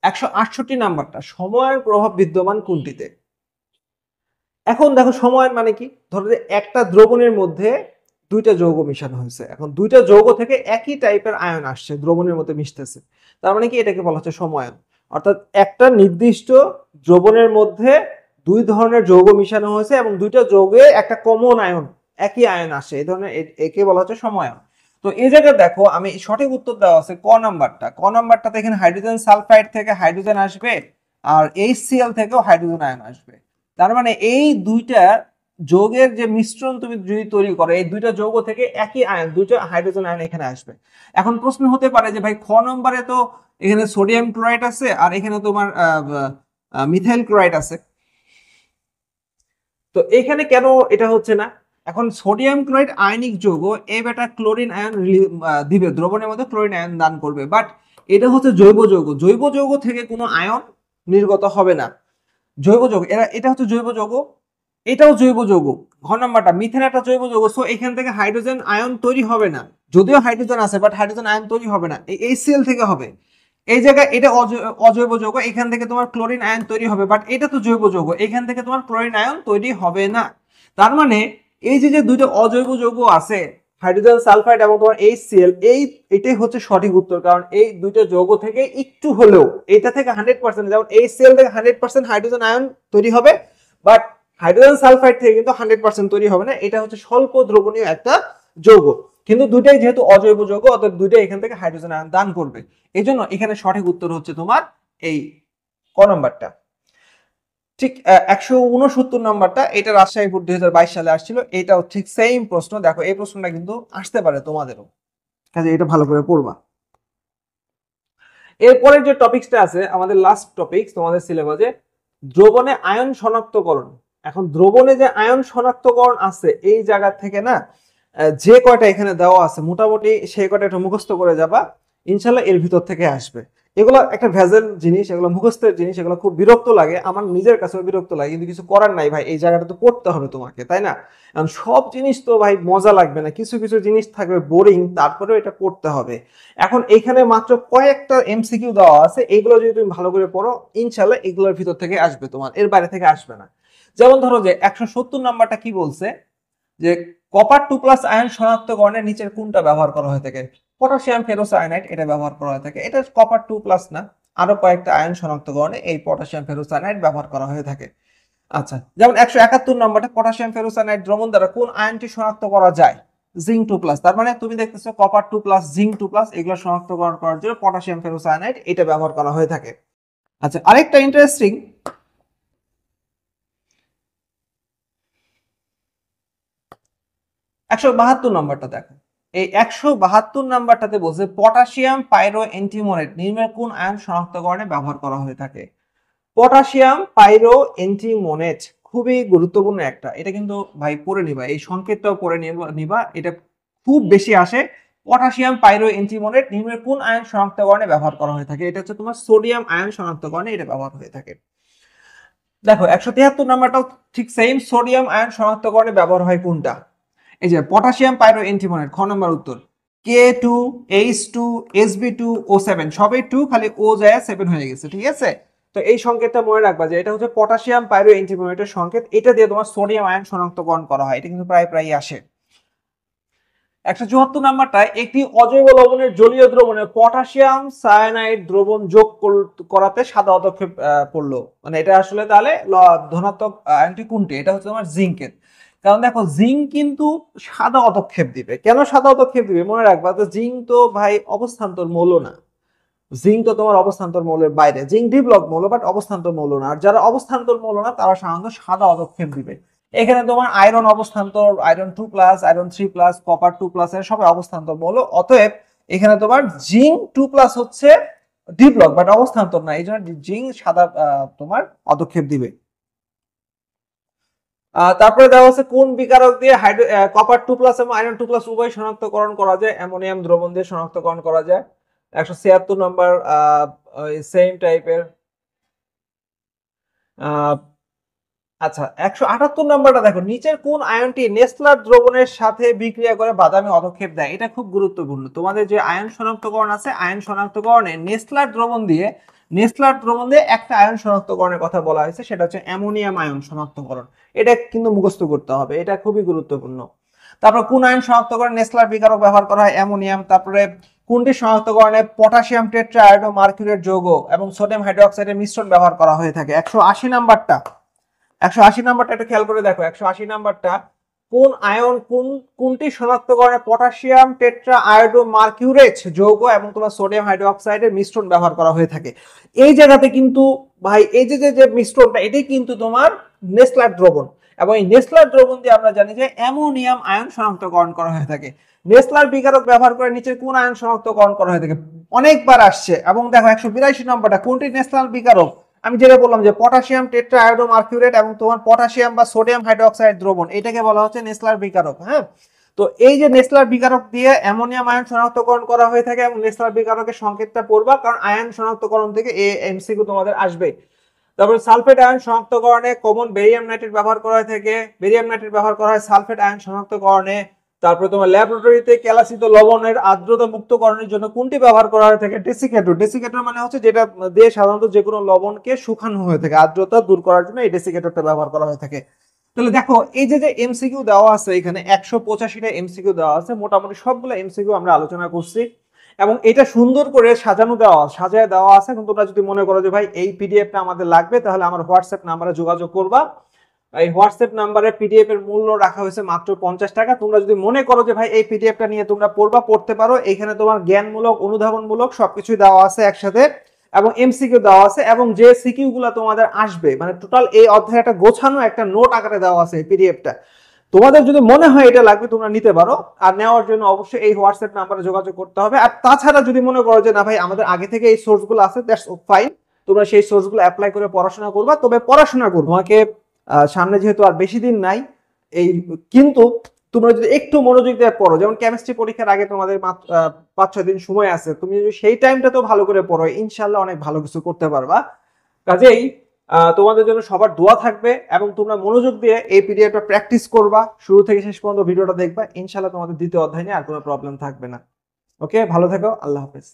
168 নাম্বারটা, সময়ের প্রভাব বিদ্যমান কোনটিতে? এখন দেখো সময়ের মানে কি, ধরো যে একটা দ্রবণের মধ্যে দুইটা যৌগ মিশানো হয়েছে, এখন দুইটা যৌগ থেকে একই টাইপের আয়ন আসছে, দ্রবণের মধ্যে মিশতেছে, তার মানে কি এটাকে বলা হচ্ছে সমায়ন। অর্থাৎ একটা নির্দিষ্ট দ্রবণের মধ্যে দুই ধরনের যৌগ মিশানো হয়েছে এবং দুইটা যৌগে একটা কমন আয়ন, একই আয়ন আসে, এই ধরনের একে বলা হচ্ছে সমায়ন। তো এই জায়গায় দেখো আমি সঠিক উত্তর দেওয়া আছে ক নাম্বারটাতে, এখানে হাইড্রোজেন সালফাইড থেকে হাইড্রোজেন আসবে আর HCl থেকেও হাইড্রোজেন আয়ন আসবে। তার মানে এই দুইটা যৌগের যে মিশ্রণ তুমি যদি তৈরি করো, এই দুইটা যৌগ থেকে একই আয়ন, দুইটা হাইড্রোজেন আয়ন এখানে আসবে। এখন প্রশ্ন হতে পারে যে ভাই খ নম্বরে তো এখানে সোডিয়াম ক্লোরাইড আছে আর এখানে তোমার মিথাইল ক্লোরাইড আছে, তো এখানে কেন এটা হচ্ছে না? এখন সোডিয়াম ক্লোরাইড আয়নিক যৌগ, এই বেটা ক্লোরিন আয়ন দিবে, দ্রবণের মধ্যে ক্লোরিন আয়ন দান করবে, বাট এটা হচ্ছে জৈব যৌগ, জৈব যৌগ থেকে কোনো আয়ন নির্গত হবে না। জৈব যৌগ এটা হচ্ছে জৈব যৌগ, এটাও জৈব যৌগ। ঘ নাম্বারটা মিথেন একটা জৈব যৌগ, সো এখান থেকে হাইড্রোজেন আয়ন তৈরি হবে না, যদিও হাইড্রোজেন আছে বাট হাইড্রোজেন আয়ন তৈরি হবে না, এই HCl থেকে হবে। এই জায়গায় এটা অজৈব যৌগ, এখান থেকে তোমার ক্লোরিন আয়ন তৈরি হবে, বাট এটা তো জৈব যৌগ, এখান থেকে তোমার ক্লোরিন আয়ন তৈরি হবে না। তার মানে এই যে দুইটা অজৈব যৌগ আছে, হাইড্রোজেন সালফাইড এবং তোমার HCl, এটাই হচ্ছে সঠিক উত্তর, কারণ এই দুইটা যৌগ থেকে একটু হলেও, এটা থেকে 100%, যেমন HCl থেকে 100% হাইড্রোজেন আয়ন তৈরি হবে, বাট হাইড্রোজেন সালফাইড থেকে কিন্তু 100% তৈরি হবে না। এটা হচ্ছে স্বল্প দ্রবণীয় একটা যৌগ, কিন্তু দুইটাই যেহেতু অজৈব যৌগ, অর্থাৎ দুইটাই এখান থেকে হাইড্রোজেন আয়ন দান করবে। এই জন্য এখানে সঠিক উত্তর হচ্ছে তোমার এই ক নাম্বারটা। ঠিক 169 নাম্বারটা, এটা রাজশাহী বোর্ড 2022 সালে আসছিল, এটাও ঠিক সেম প্রশ্ন। দেখো এই প্রশ্নটা কিন্তু আসতে পারে তোমাদেরও, কাজে এটা ভালো করে পড়বা। এরপরের যে টপিকসটা আছে আমাদের লাস্ট টপিক তোমাদের সিলেবাসে, দ্রবণে আয়ন শনাক্তকরণ। এখন দ্রবণে যে আয়ন শনাক্তকরণ আছে, এই জায়গা থেকে না যে কয়টা এখানে দেওয়া আছে মোটামুটি সেই কয়টা একটু মুখস্থ করে যাবা, ইনশাল্লাহ এর ভিতর থেকে আসবে। এগুলো একটা ভেজাল জিনিস, এগুলো মুখস্থের জিনিস, এগুলো খুব বিরক্ত লাগে, আমার নিজের কাছেও বিরক্ত লাগে, কিন্তু কিছু করার নাই ভাই, এই জায়গাটা তো পড়তে হবে তোমাকে, তাই না? কারণ সব জিনিস তো ভাই মজা লাগবে না, কিছু কিছু জিনিস থাকবে বোরিং, তারপরেও এটা পড়তে হবে। এখন এখানে মাত্র কয়েকটা MCQ দেওয়া আছে, এগুলো যদি তুমি ভালো করে পড়ো ইনশাল্লাহ এগুলোর ভিতর থেকে আসবে, তোমার এর বাইরে থেকে আসবে না। যেমন ধরো যে 170 নাম্বারটা কি বলছে, যে কপার 2+ আয়ন শনাক্তকরণে নিচের কোনটা ব্যবহার করা হয়ে থাকে? পটাশিয়াম ফেরোসায়ানাইড এটা ব্যবহার করা হয়ে থাকে। এটা কপার 2+ না, আরো কয়েকটা আয়ন শনাক্তকরণে এই পটাশিয়াম ফেরোসায়ানাইড ব্যবহার করা হয়ে থাকে। আচ্ছা, যেমন 171 নম্বরটা, পটাশিয়াম ফেরোসায়ানাইড দ্রবণ দ্বারা কোন আয়নটি শনাক্ত করা যায়? জিঙ্ক 2+। তার মানে তুমি দেখতেছো কপার 2+, জিঙ্ক 2+, এগুলো শনাক্তকরণ করার জন্য পটাশিয়াম ফেরোসায়ানাইড এটা ব্যবহার করা হয়ে থাকে। আচ্ছা, আরেকটা ইন্টারেস্টিং, 172 নম্বরটা দেখো, এই 172 নাম্বারটাতে বলছে পটাশিয়াম পাইরো এন্টিমোনেট নির্ণয় কোন আয়ন শনাক্তকরণে ব্যবহার করা হয়ে থাকে? পটাশিয়াম পাইরো এন্টিমোনেট খুবই গুরুত্বপূর্ণ একটা, এটা কিন্তু ভাই পড়ে নিবা, এই সংকেতটাও পড়ে নিবা, এটা খুব বেশি আসে। পটাশিয়াম পাইরো এন্টিমোনেট নির্ণয় কোন আয়ন শনাক্তকরণে ব্যবহার করা হয়ে থাকে? এটা হচ্ছে তোমার সোডিয়াম আয়ন শনাক্তকরণে এটা ব্যবহার হয়ে থাকে। দেখো 173 নাম্বারটাও ঠিক সেম, সোডিয়াম আয়ন শনাক্তকরণে ব্যবহার হয় কোনটা? এই যে পটাশিয়াম পাইরো এন্টিমোনেট, খ নম্বর উত্তর K2, H2, Sb2, O7, সবই 2, খালি O যায় 7 হয়ে গেছে, ঠিক আছে? তো এই সংকেতটা মনে রাখবা যে এটা হচ্ছে পটাশিয়াম পাইরো এন্টিমোনেটের সংকেত, এটা দিয়ে তোমার সোডিয়াম আয়ন শনাক্তকরণ করা হয়, এটা কিন্তু প্রায় প্রায় আসে। 174 নাম্বারটা, একটি অজৈব লবণের জলীয় দ্রবণে পটাশিয়াম সায়ানাইড দ্রবণ যোগ করাতে সাদা পদক্ষেপ পড়লো, মানে এটা আসলে তাহলে ধনাত্মক আয়নটি কোনটি? এটা হচ্ছে তোমার জিঙ্কের। কারণ দেখো জিঙ্ক কিন্তু সাদা পদক্ষেপ দিবে, কেন সাদা পদক্ষেপ দিবে মনে রাখবা, তো জিঙ্ক তো ভাই অবস্থান্তর মৌল না, জিঙ্ক তো তোমার অবস্থান্তর মৌলের বাইরে, জিঙ্ক ডিব্লক মৌল বাট অবস্থান্তর মৌল না, আর যারা অবস্থান্তর মৌল না তারা সাধারণত সাদা পদক্ষেপ দিবে। এখানে তোমার আয়রন অবস্থান্তর, আয়রন 2+, আয়রন 3+, কপার 2+, এর সবাই অবস্থান্তর মৌল, অতএব এখানে তোমার জিঙ্ক 2+ হচ্ছে ডিব্লক বাট অবস্থান্তর না, এই জন্য জিঙ্ক সাদা তোমার পদক্ষেপ দিবে। তারপরে দেওয়া আছে কোন বিকারক দিয়ে কপার 2+ এবং আয়রন 2+ উভয় শনাক্তকরণ করা যায়? অ্যামোনিয়াম দ্রবণ দিয়ে শনাক্তকরণ করা যায়। 176 নম্বর সেম টাইপের। আচ্ছা, 178 নাম্বারটা দেখো, নিচের কোন আয়নটি নেসলার দ্রবণের সাথে বিক্রিয়া করে বাদামি পদক্ষেপ দেয়? এটা খুব গুরুত্বপূর্ণ, তোমাদের যে আয়ন শনাক্তকরণ আছে, আয়ন শনাক্তকরণে নেসলার দ্রবণ দিয়ে একটা আয়ন শনাক্তকরণের কথা বলা হয়েছে, সেটা হচ্ছে অ্যামোনিয়াম আয়ন শনাক্তকরণ। এটা কিন্তু মুখস্থ করতে হবে, এটা খুবই গুরুত্বপূর্ণ। তারপর কোন আয়ন শনাক্তকরণে নেসলার বিকারক ব্যবহার করা হয়? অ্যামোনিয়াম। তারপরে কোনটি শনাক্তকরণে পটাশিয়াম টেট্রাআয়োড ও মার্কিউরেট যৌগ এবং সোডিয়াম হাইড্রোক্সাইডের মিশ্রণ ব্যবহার করা হয়ে থাকে? 180 নাম্বারটা, 180 নাম্বারটা একটু খেয়াল করে দেখো, 180 নাম্বারটা কোন আয়ন কোনটি শনাক্তকরণে পটাশিয়াম টেট্রাআয়োড ও মার্কিউরেট যৌগ এবং তোমার সোডিয়াম হাইড্রোক্সাইডের মিশ্রণ ব্যবহার করা হয়ে থাকে? এই জায়গাতে কিন্তু ভাই এই যে মিশ্রণটা, এটাই কিন্তু তোমার নেসলার দ্রবণ। এবং এই নেসলার দ্রবণ দিয়ে আমরা জানি যে অ্যামোনিয়াম আয়ন শনাক্তকরণ করা হয়ে থাকে। নেসলার বিকারক ব্যবহার করে নিচে কোন আয়ন শনাক্তকরণ করা হয়ে থাকে অনেকবার আসছে। এবং দেখো 182 নম্বরটা কোনটি নেসলার বিকারক, আমি যেটা বললাম যে পটাশিয়াম টেট্রা আয়োডোমার্কিউরেট এবং তোমার পটাশিয়াম বা সোডিয়াম হাইড্রোক্সাইড দ্রবণ, এটাকে বলা হচ্ছে নেসলার বিকারক। হ্যাঁ, তো এই যে নেসলার বিকারক দিয়ে অ্যামোনিয়াম আয়ন শনাক্তকরণ করা হয়ে থাকে এবং নেসলার বিকারকের সংকেতটা পড়বা, কারণ আয়ন শনাক্তকরণ থেকে এমসিকিউ তোমাদের আসবে। তারপরে সালফেট আয়ন শনাক্তকরণে কমন বেরিয়াম নাইট্রেট ব্যবহার করা হয়ে থাকে, বেরিয়াম নাইট্রেট ব্যবহার করা হয় সালফেট আয়ন শনাক্তকরণে। তারপরে তোমার ল্যাবরেটরিতে ক্যালাসিত লবণের আর্দ্রতা মুক্তকরণের জন্য কোনটি ব্যবহার করা হয়ে থাকে? ডেসিকেটর। ডেসিকেটর মানে হচ্ছে যেটা দিয়ে সাধারণত যে কোনো লবণকে শুকানো হয়ে থাকে, আর্দ্রতা দূর করার জন্য এই ডেসিকেটরটা ব্যবহার করা হয়ে থাকে। তাহলে দেখো এই যে যে এমসিকিউ দেওয়া আছে এখানে 185টা এমসিকিউ দেওয়া আছে, মোটামুটি সবগুলো এমসিকিউ আমরা আলোচনা করছি এবং এটা সুন্দর করে সাজানো দেওয়া সাজায় দেওয়া আছে। কিন্তু তোমরা যদি মনে করো যে ভাই এই পিডিএফটা আমাদের লাগবে, তাহলে আমার হোয়াটসঅ্যাপ নাম্বারে যোগাযোগ করবা। এই হোয়াটসঅ্যাপ নাম্বারে পিডিএফ এর মূল্য রাখা হয়েছে মাত্র 50 টাকা। তোমরা যদি মনে করো যে ভাই এই পিডিএফটা নিয়ে তোমরা পড়তে পারো, এখানে তোমার জ্ঞানমূলক অনুধাবনমূলক সবকিছুই দেওয়া আছে একসাথে এবং এমসিকিউ দেওয়া আছে এবং যে সিকিউ গুলা তোমাদের আসবে মানে টোটাল এই অধ্যায়টা গোছানো একটা নোট আকারে দেওয়া আছে এই পিডিএফটা। তোমাদের যদি মনে হয় এটা লাগবে তোমরা নিতে পারো, আর নেওয়ার জন্য অবশ্যই এই হোয়াটসঅ্যাপ নাম্বারে যোগাযোগ করতে হবে। আর তাছাড়া যদি মনে করো যে না ভাই আমাদের আগে থেকে এই সোর্সগুলো আছে, দ্যাটস ফাইন, তোমরা সেই সোর্সগুলো অ্যাপ্লাই করে পড়াশোনা করবা। তবে পড়াশোনা করবো তোমাকে সামনে যেহেতু আর বেশি দিন নাই এই, কিন্তু তোমরা যদি একটু মনোযোগ দিয়ে পড়ো, যেমন কেমিস্ট্রি পরীক্ষার আগে তোমাদের 5-6 দিন সময় আছে, তুমি যদি সেই টাইমটা তো ভালো করে পড়ো ইনশাল্লাহ অনেক ভালো কিছু করতে পারবা। কাজেই তোমাদের জন্য সবার দোয়া থাকবে এবং তোমরা মনোযোগ দিয়ে এই পিডিএফটা প্র্যাকটিস করবা, শুরু থেকে শেষ পর্যন্ত ভিডিওটা দেখবা, ইনশাল্লাহ তোমাদের দ্বিতীয় অধ্যায় নিয়ে আর কোনো প্রবলেম থাকবে না। ওকে, ভালো থেকো, আল্লাহ হাফেজ।